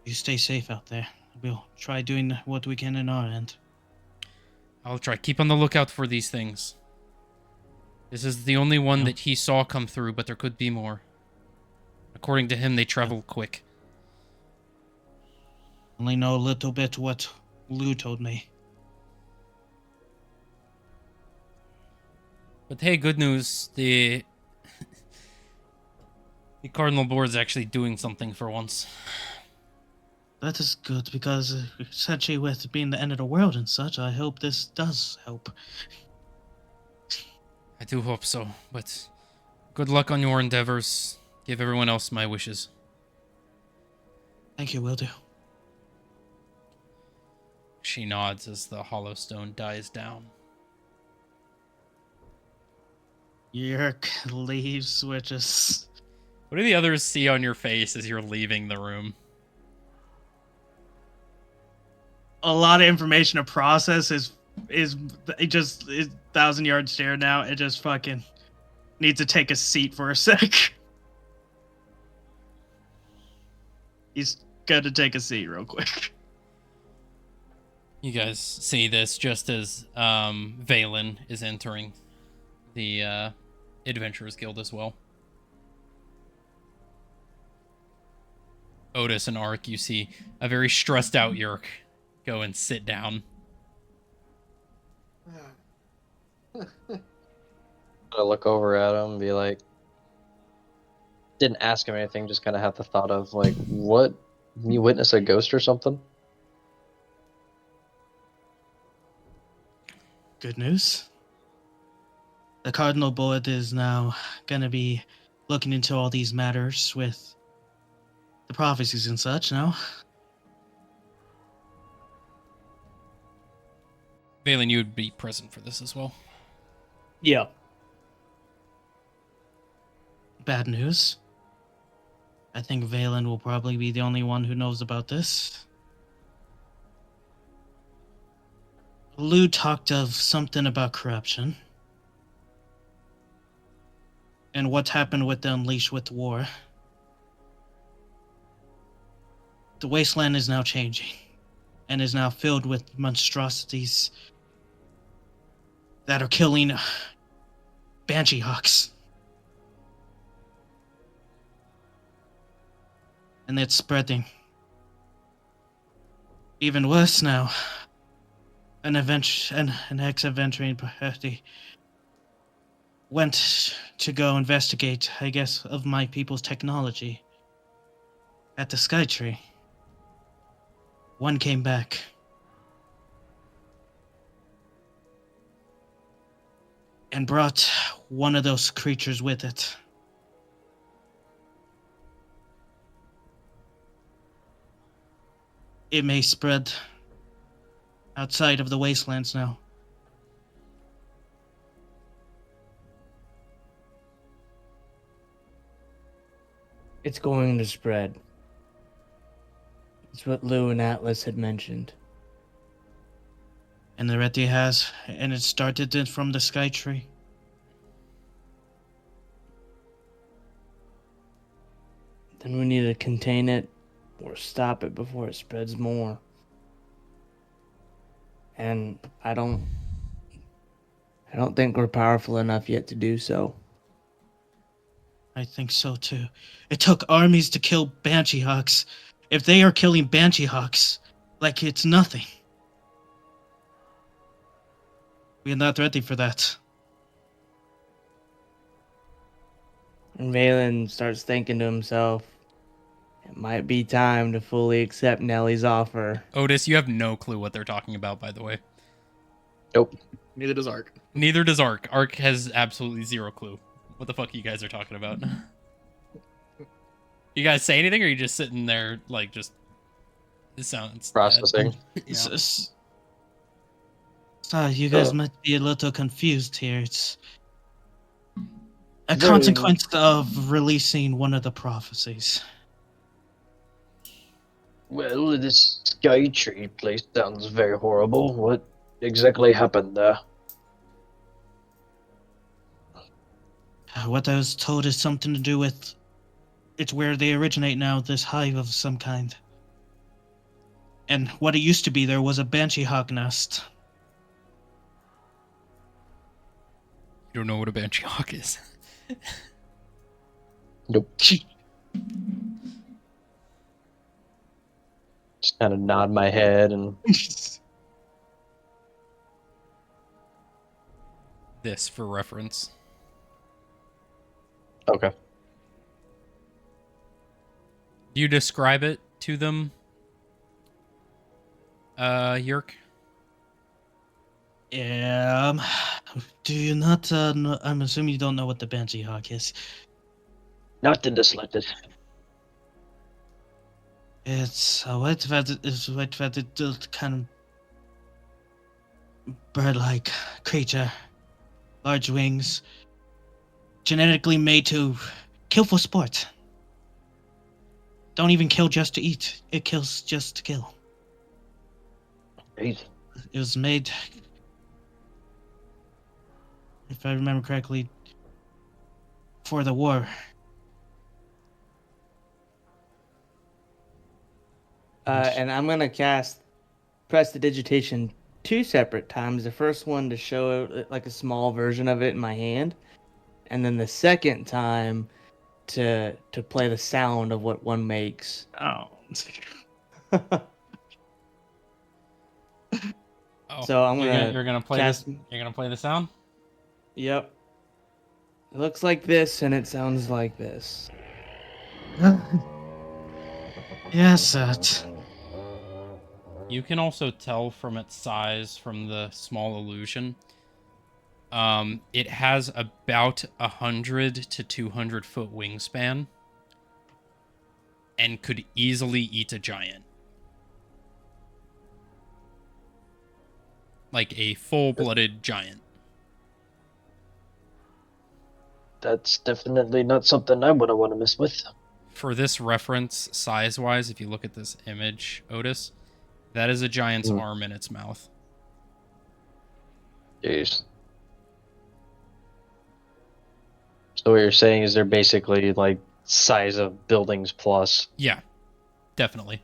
You stay safe out there. We'll try doing what we can in our end. I'll try. Keep on the lookout for these things. This is the only one that he saw come through, but there could be more. According to him, they travel quick. Only know a little bit what Lou told me. But hey, good news. The Cardinal Board's actually doing something for once. That is good, because essentially with being the end of the world and such, I hope this does help. I do hope so, but good luck on your endeavors. Give everyone else my wishes. Thank you, will do. She nods as the hollow stone dies down. Yerk leaves, which is... What do the others see on your face as you're leaving the room? A lot of information to process is it just is 1,000-yard stare now. It just fucking needs to take a seat for a sec. He's got to take a seat real quick. You guys see this just as Valen is entering the Adventurers Guild as well. Otis and Ark, you see a very stressed out Yerk go and sit down. I look over at him and be like, didn't ask him anything, just kind of had the thought of like, what? You witness a ghost or something? Good news. The Cardinal Board is now gonna be looking into all these matters with the prophecies and such now. Valen, you would be present for this as well. Yeah. Bad news. I think Valen will probably be the only one who knows about this. Lou talked of something about corruption. And what happened with the Unleash with War. The wasteland is now changing. And is now filled with monstrosities that are killing Banshee Hawks. And it's spreading. Even worse now. An ex-adventuring party went to go investigate, I guess, of my people's technology at the Skytree. One came back. And brought one of those creatures with it. It may spread outside of the wastelands now. It's going to spread. It's what Lou and Atlas had mentioned. And the Reti has, and it started from the Skytree. Then we need to contain it or stop it before it spreads more. And I don't think we're powerful enough yet to do so. I think so too. It took armies to kill Banshee Hawks. If they are killing Banshee Hawks like it's nothing, we are not ready for that. And Valen starts thinking to himself, it might be time to fully accept Nellie's offer. Otis, you have no clue what they're talking about, by the way. Nope. Neither does Ark. Neither does Ark. Ark has absolutely zero clue what the fuck you guys are talking about. You guys say anything, or are you just sitting there like just? It sounds Processing. Yeah. Sorry, you guys So- might be a little confused here. It's a Very- consequence of releasing one of the prophecies. Well, this Sky Tree place sounds very horrible. What exactly happened there? What I was told is something to do with. It's where they originate now, this hive of some kind. And what it used to be there was a banshee hawk nest. You don't know what a banshee hawk is. Nope. Just kind of nod my head and This for reference. okay. Do you describe it to them, Yerk? Yeah. Do you not? Know, I'm assuming you don't know what the banshee hawk is. Not in the slightest. It's a white-feathered kind of bird-like creature, large wings, genetically made to kill for sport. Don't even kill just to eat. It kills just to kill. Jeez. It was made, if I remember correctly, for the war. And I'm gonna cast Prestidigitation 2 separate times. The first one to show like a small version of it in my hand, and then the second time to play the sound of what one makes. Oh. Oh, So I'm you're gonna play cast. this. You're gonna play the sound. Yep. It looks like this, and it sounds like this. Yes, that. You can also tell from its size from the small illusion. It has about 100 to 200 foot wingspan, and could easily eat a giant. Like a full-blooded giant. That's definitely not something I would want to mess with. For this reference, size-wise, if you look at this image, Otis, that is a giant's arm in its mouth. Jeez. So what you're saying is they're basically like size of buildings plus. Yeah, definitely.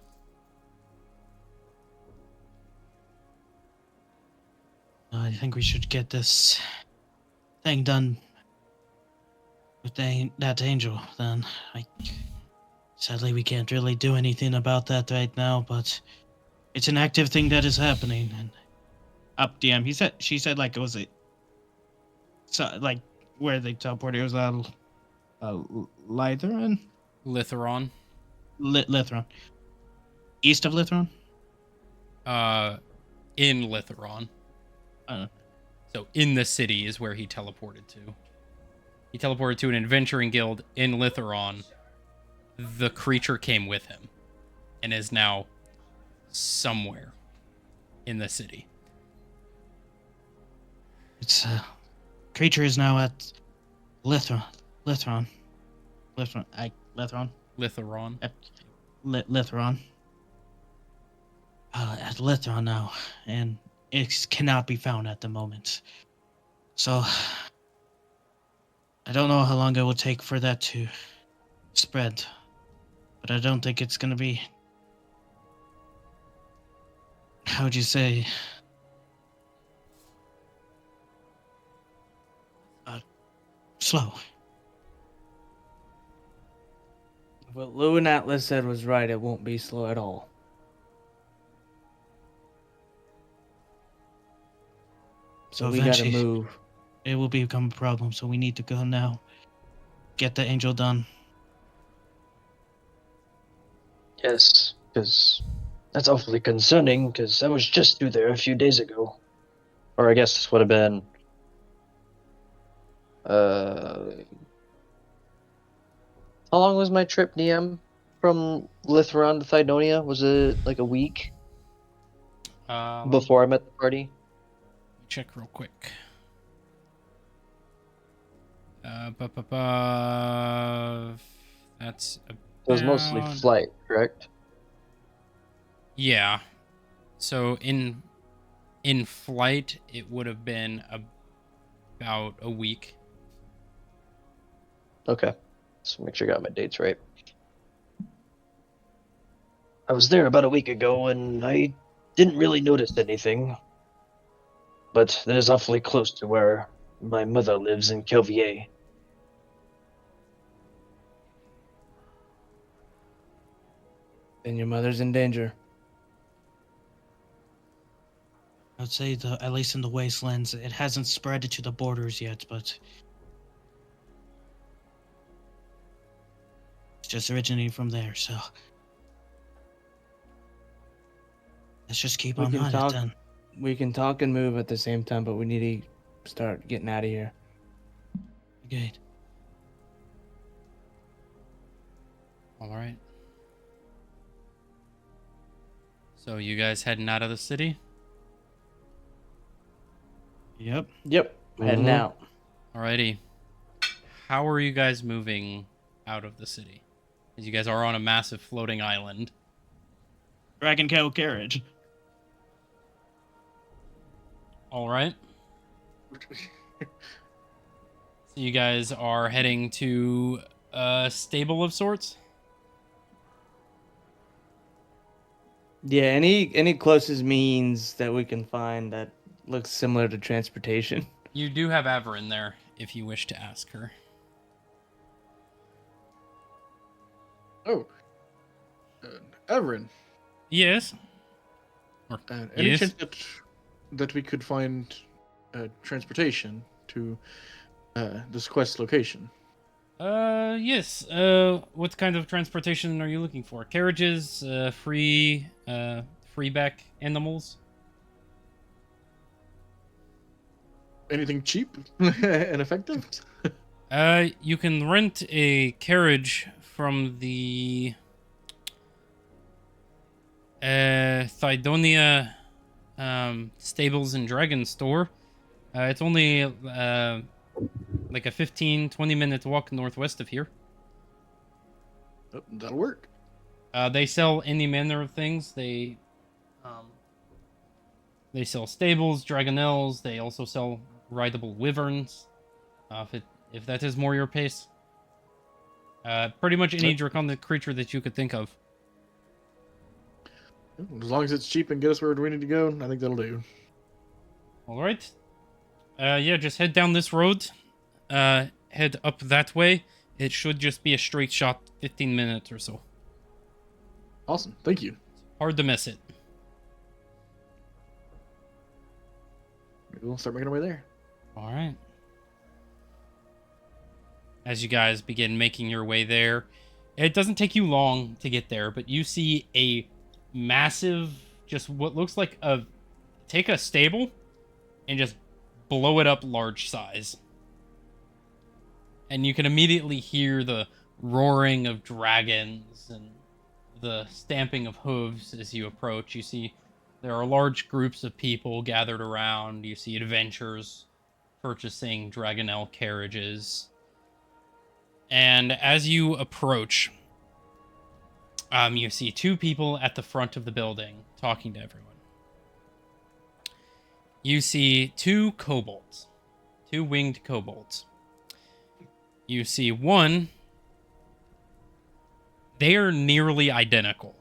I think we should get this thing done with that angel, then. Sadly, we can't really do anything about that right now, but it's an active thing that is happening. And up DM, she said, like, was it, so, like, where they teleported, it was Lytheron? Litheron. Litheron. East of Litheron? In Litheron. So in the city is where he teleported to. He teleported to an adventuring guild in Litheron. The creature came with him and is now somewhere in the city. It's creature is now at Litheron. Litheron. At Litheron now, and it cannot be found at the moment. So I don't know how long it will take for that to spread, but I don't think it's gonna be. How would you say? Slow. What Lou and Atlas said was right. It won't be slow at all. So we gotta eventually move. It will become a problem, so we need to go now. Get the angel done. Yes, because that's awfully concerning, because I was just through there a few days ago. Or I guess this would have been how long was my trip, DM, from Litheron to Thydonia? Was it like a week Let me before I met the party? check real quick. That's It was mostly about... flight, correct? Yeah. So in flight, it would have been about a week. Okay. So make sure I got my dates right. I was there about a week ago and I didn't really notice anything. But that is awfully close to where my mother lives in Kelvier. Then your mother's in danger. I'd say at least in the wastelands, it hasn't spread to the borders yet, but it's just originating from there. So let's just keep We on can on talk. it then. We can talk and move at the same time, but we need to start getting out of here. Okay. All right. So you guys heading out of the city? Yep. Yep, heading Mhm. out. Alrighty. How are you guys moving out of the city? Because you guys are on a massive floating island. Dragon Cow carriage. All right. So you guys are heading to a stable of sorts? Yeah, any closest means that we can find that looks similar to transportation. You do have Averin there if you wish to ask her. Oh, Everin, Yes. any Yes. chance that we could find transportation to this quest location? Yes. What kind of transportation are you looking for? Carriages, free back animals? Anything cheap and effective? You can rent a carriage from the Thydonia Stables and Dragon store. It's only like a 15-20 minute walk northwest of here. Oh, that'll work. They sell any manner of things. They sell stables, dragonelles. They also sell rideable wyverns. If that is more your pace. Pretty much any draconic creature that you could think of. As long as it's cheap and get us where we need to go, I think that'll do. All right. Yeah, just head down this road. Head up that way. It should just be a straight shot, 15 minutes or so. Awesome, thank you. Hard to miss it. Maybe we'll start making our way there. All right. As you guys begin making your way there, it doesn't take you long to get there, but you see a massive, just what looks like take a stable and just blow it up large size. And you can immediately hear the roaring of dragons and the stamping of hooves as you approach. You see there are large groups of people gathered around. You see adventurers purchasing dragonelle carriages. And as you approach, you see two people at the front of the building talking to everyone. You see two kobolds, two winged kobolds. You see one, they are nearly identical.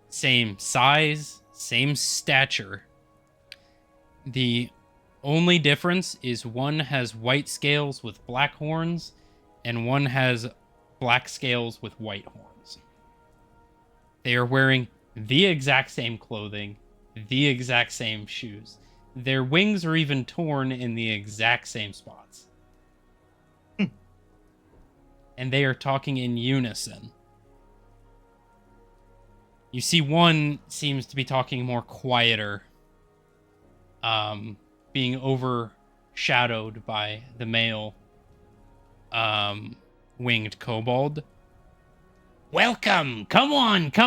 Same size, same stature. The only difference is one has white scales with black horns, and one has black scales with white horns. They are wearing the exact same clothing, the exact same shoes. Their wings are even torn in the exact same spots. And they are talking in unison. You see one seems to be talking more quieter, being overshadowed by the male winged kobold. Welcome! Come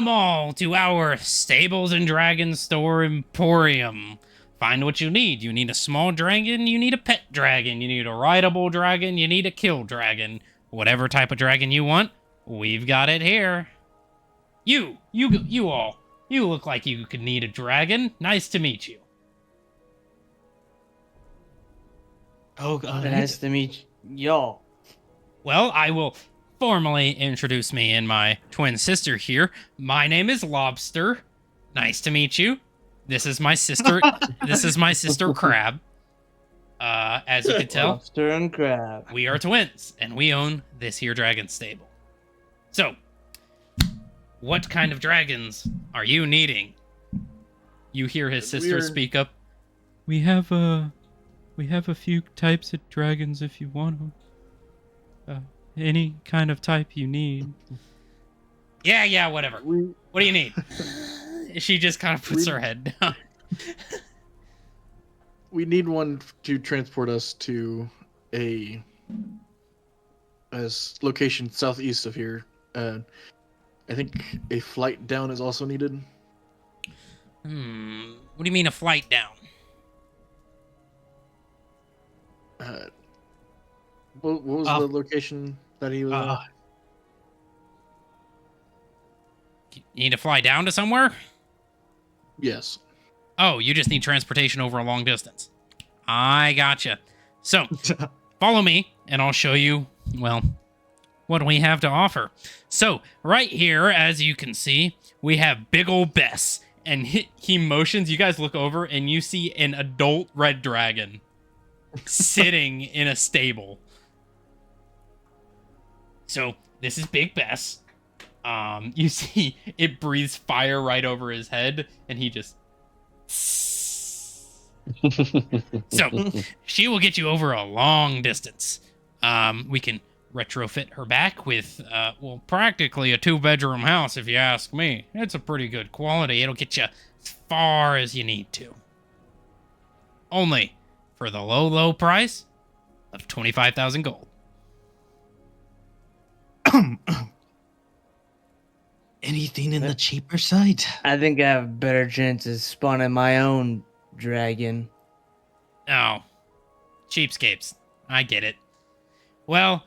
all to our Stables and Dragon Store Emporium. Find what you need. You need a small dragon, you need a pet dragon, you need a rideable dragon, you need a kill dragon. Whatever type of dragon you want, we've got it here. You all. You look like you could need a dragon. Nice to meet you. Oh, Nice to meet y'all. Well, I will formally introduce me and my twin sister here. My name is Lobster. Nice to meet you. This is my sister. This is my sister Crab. As you can tell, Lobster and crab. we are twins, and we own this here dragon stable. So, what kind of dragons are you needing? You hear his sister speak up. We have a few types of dragons if you want them. Any kind of type you need. Yeah, whatever. What do you need? She just kind of puts her head down. We need one to transport us to a location southeast of here. I think a flight down is also needed. What do you mean a flight down? What was the location that he was at? You need to fly down to somewhere? Yes. Oh, you just need transportation over a long distance. I gotcha. So, follow me, and I'll show you, well, what we have to offer. So, right here, as you can see, we have big ol' Bess. And he motions, you guys look over, and you see an adult red dragon sitting in a stable. So, this is Big Bess. You see it breathes fire right over his head, and he just... So, she will get you over a long distance. We can retrofit her back with, well, practically a 2-bedroom house, if you ask me. It's a pretty good quality. It'll get you as far as you need to. Only for the low, low price of 25,000 gold. Anything in the cheaper side? I think I have better chances spawning my own dragon. Oh, cheapskates. I get it. Well,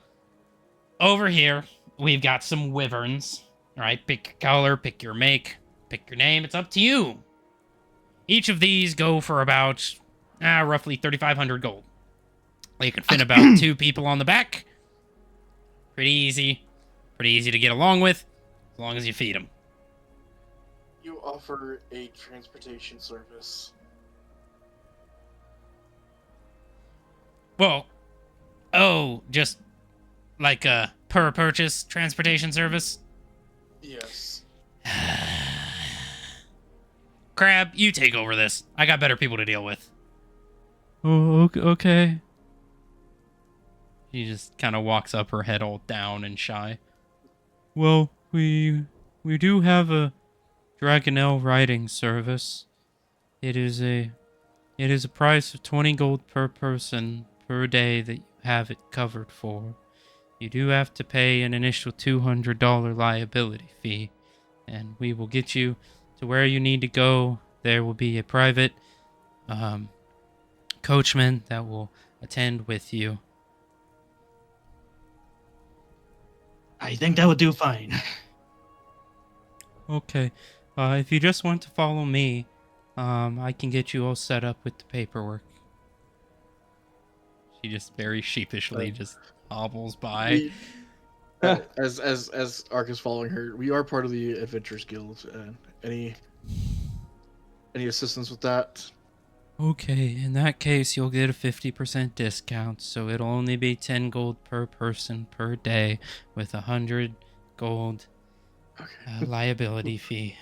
over here, we've got some wyverns. All right, pick your color, pick your make, pick your name. It's up to you. Each of these go for about, roughly 3,500 gold. You can fit about 2 people on the back. Pretty easy. Pretty easy to get along with, as long as you feed them. You offer a transportation service. Well, oh, just like a per purchase transportation service? Yes. Crab, you take over this. I got better people to deal with. Oh, okay. She just kind of walks up, her head all down and shy. Well, we do have a Dragonelle riding service. It is a price of 20 gold per person per day that you have it covered for. You do have to pay an initial $200 liability fee, and we will get you to where you need to go. There will be a private coachman that will attend with you. I think that would do fine. Okay. If you just want to follow me, I can get you all set up with the paperwork. She just very sheepishly just hobbles by. As Ark is following her, we are part of the Adventurers Guild. Any assistance with that? Okay, in that case, you'll get a 50% discount, so it'll only be 10 gold per person per day with 100 gold liability fee.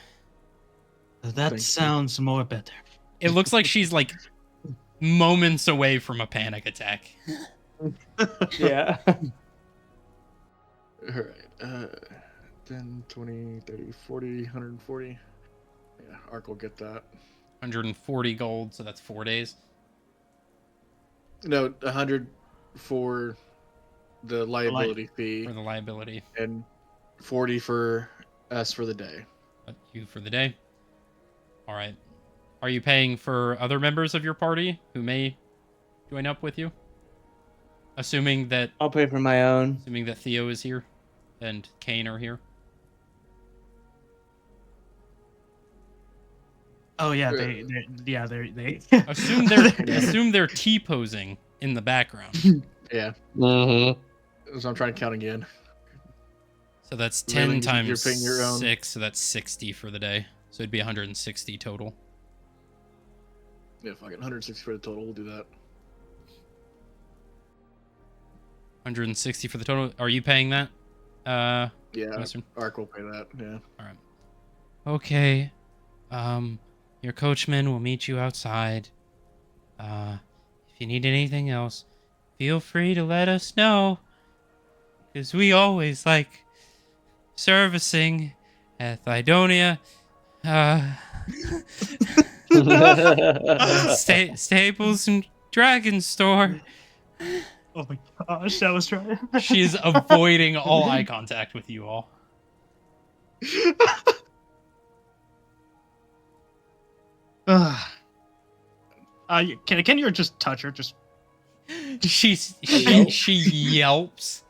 That sounds more better. It looks like she's like moments away from a panic attack. Yeah. Alright, 10, 20, 30, 40, 140. Yeah, Ark will get that. 140 gold, so that's 4 days. No, 100 for the liability fee For the liability. and 40 for us for the day. You for the day. All right. Are you paying for other members of your party who may join up with you? Assuming that I'll pay for my own. Theo is here and Kane are here. Oh yeah, they Assume they're T-posing in the background. Yeah. Mm-hmm. So I'm trying to count again. So that's Really, 10 times you're paying your own. 6, so that's 60 for the day. So it'd be 160 total. Yeah, fuck it. 160 for the total. We'll do that. 160 for the total. Are you paying that? Yeah, Western? Ark will pay that. Yeah. All right. Okay. Your coachman will meet you outside. If you need anything else, feel free to let us know. Because we always like servicing at Thydonia. Staples and Dragon Store. Oh my gosh, that was trying. She is avoiding all eye contact with you all. Can you just touch her? Just She yelps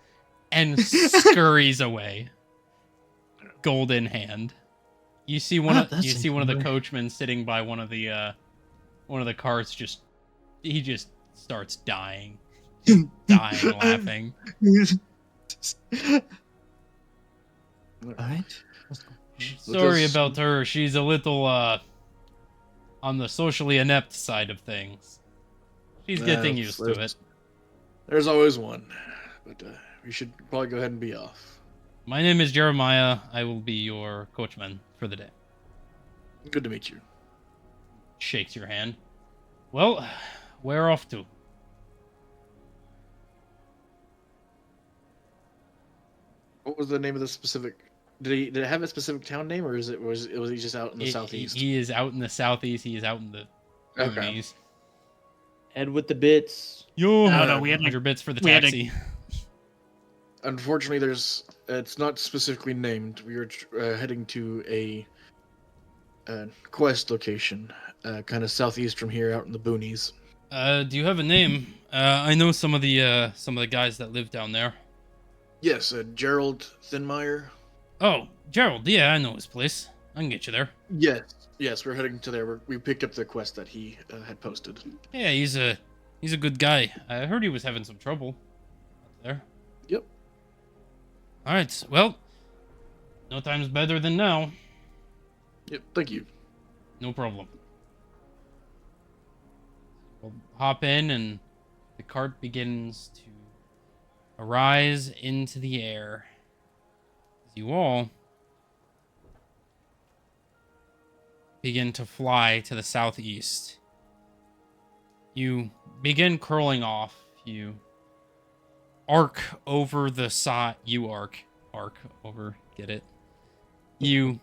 and scurries away, gold in hand. You see one of the coachmen sitting by one of the carts. He just starts dying, laughing. All right. Sorry about her. She's a little on the socially inept side of things. She's getting used to it. There's always one, but we should probably go ahead and be off. My name is Jeremiah. I will be your coachman for the day. Good to meet you. Shakes your hand. Well, we're off to. What was the name of the specific? Did it have a specific town name, or was he just out in the southeast? He is out in the southeast. He is out in the Okay. boonies. Head with the bits. Yo, No, we had 100 bits for the we had a- taxi. Unfortunately, it's not specifically named. We are heading to a quest location, kind of southeast from here, out in the boonies. Do you have a name? I know some of the guys that live down there. Yes, Gerald Thinmeyer. Oh, Gerald. Yeah, I know his place. I can get you there. Yes, we're heading to there. We picked up the quest that he had posted. Yeah, he's a good guy. I heard he was having some trouble out there. Yep. All right. Well, no time's better than now. Yep. Thank you. No problem. We'll hop in, and the cart begins to arise into the air. As you all begin to fly to the southeast. You begin curling off. You arc over the side. Arc over. Get it? You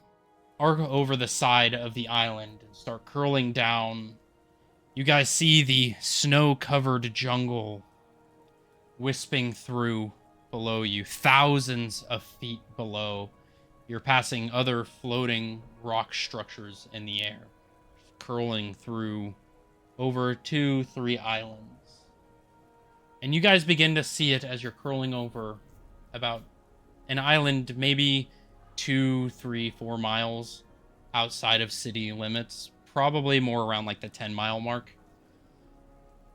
arc over the side of the island and start curling down. You guys see the snow-covered jungle wisping through below you, thousands of feet below. You're passing other floating rock structures in the air, curling through over 2-3 islands. And you guys begin to see it as you're curling over about an island, maybe 2, 3, 4 miles outside of city limits, probably more around like the 10-mile mark.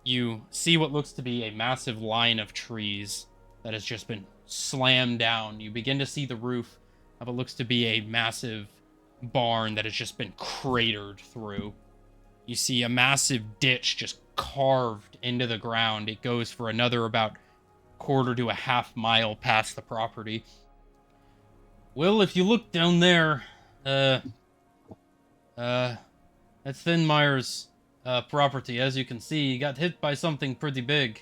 You see what looks to be a massive line of trees that has just been slammed down. You begin to see the roof of what looks to be a massive barn that has just been cratered through. You see a massive ditch just carved into the ground. It goes for another about quarter to a half mile past the property. Well, if you look down there, that's Thinmeyer's property. As you can see, he got hit by something pretty big.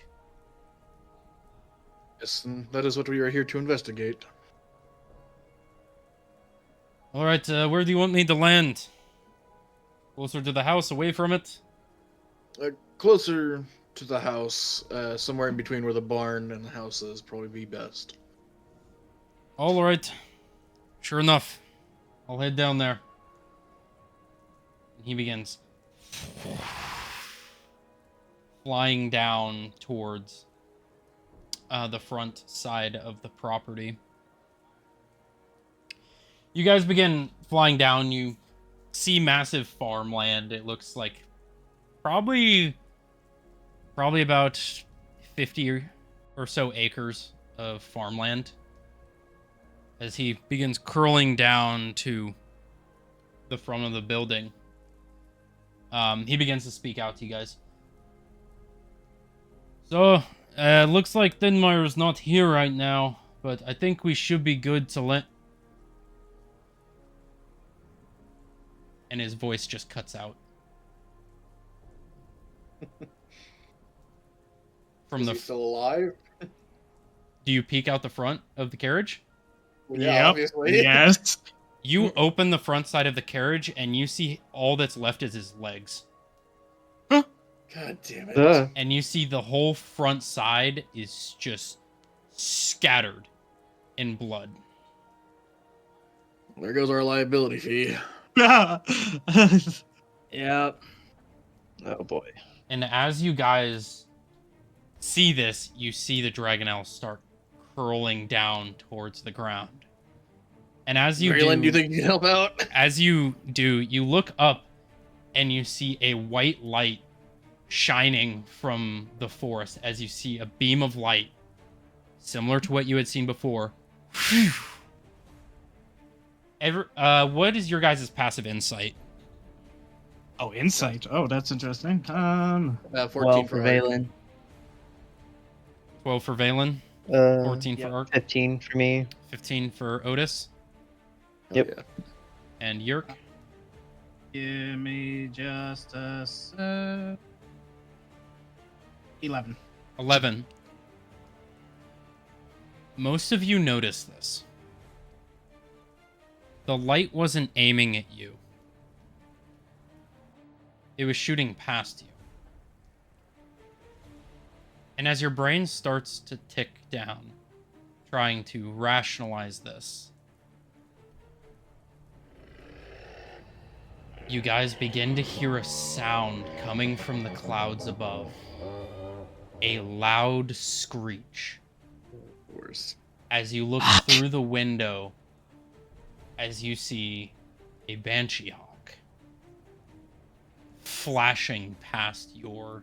Yes, and that is what we are here to investigate. All right, where do you want me to land? Closer to the house, away from it? Closer to the house, somewhere in between where the barn and the house is, probably be best. All right. Sure enough. I'll head down there. He begins flying down towards the front side of the property. You guys begin flying down. You see massive farmland. It looks like probably about 50 or so acres of farmland. As he begins curling down to the front of the building, he begins to speak out to you guys. So, looks like Denmeyer's not here right now, but I think we should be good to let... And his voice just cuts out. Is he still alive? Do you peek out the front of the carriage? Well, yeah, obviously. Yes. You open the front side of the carriage, and you see all that's left is his legs. God damn it. And you see the whole front side is just scattered in blood. There goes our liability fee. Yep. Oh boy. And as you guys see this, you see the Dragonelle start curling down towards the ground. And as you Raylan, do you think you can help out? As you do, you look up and you see a white light shining from the forest as you see a beam of light similar to what you had seen before. What is your guys' passive insight? Oh, insight. Oh, that's interesting. 14 12 for for Ark. Valen. 12 for Valen, 14 for Ark, 15 for me. 15 for Otis, Yep. Yeah. and Yerk. Give me just a sec. 11. 11. Most of you notice this. The light wasn't aiming at you. It was shooting past you. And as your brain starts to tick down, trying to rationalize this, you guys begin to hear a sound coming from the clouds above. A loud screech. Of course. As you look through the window, as you see a Banshee Hawk flashing past your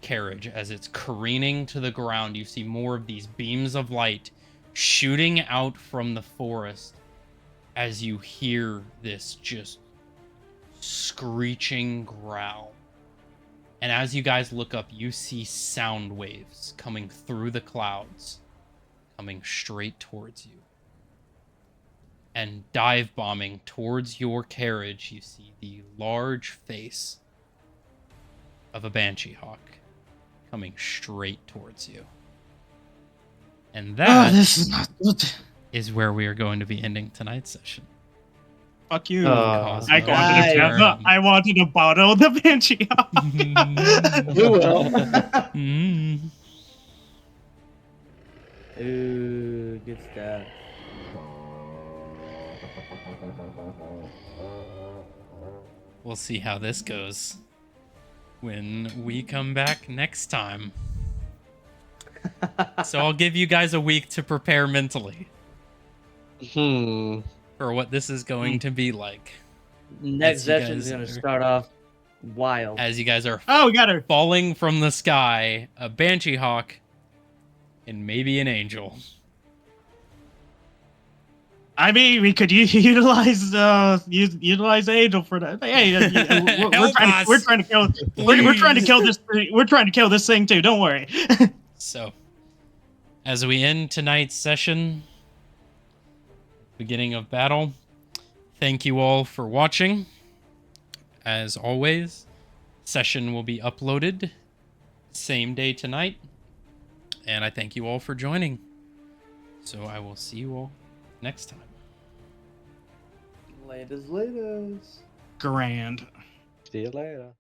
carriage as it's careening to the ground. You see more of these beams of light shooting out from the forest as you hear this just screeching growl. And as you guys look up, you see sound waves coming through the clouds, coming straight towards you. And dive bombing towards your carriage, you see the large face of a Banshee Hawk coming straight towards you. And that this is not good. is where we are going to be ending tonight's session. Fuck you. Cosmo I wanted a bottle of the Banshee Hawk. Who will? Mm. Ooh, good stuff. We'll see how this goes when we come back next time. So I'll give you guys a week to prepare mentally for what this is going to be like. Next As you session is guys going to are- start off wild. As you guys are Oh, we got her. falling from the sky, a Banshee Hawk, and maybe an angel. I mean, we could utilize Angel for that. Hey, Help us. we're trying to kill. We're trying to kill this. We're trying to kill this thing too. Don't worry. So, as we end tonight's session, beginning of battle, thank you all for watching. As always, session will be uploaded same day tonight. And I thank you all for joining. So I will see you all next time. Latest. grand. See you later.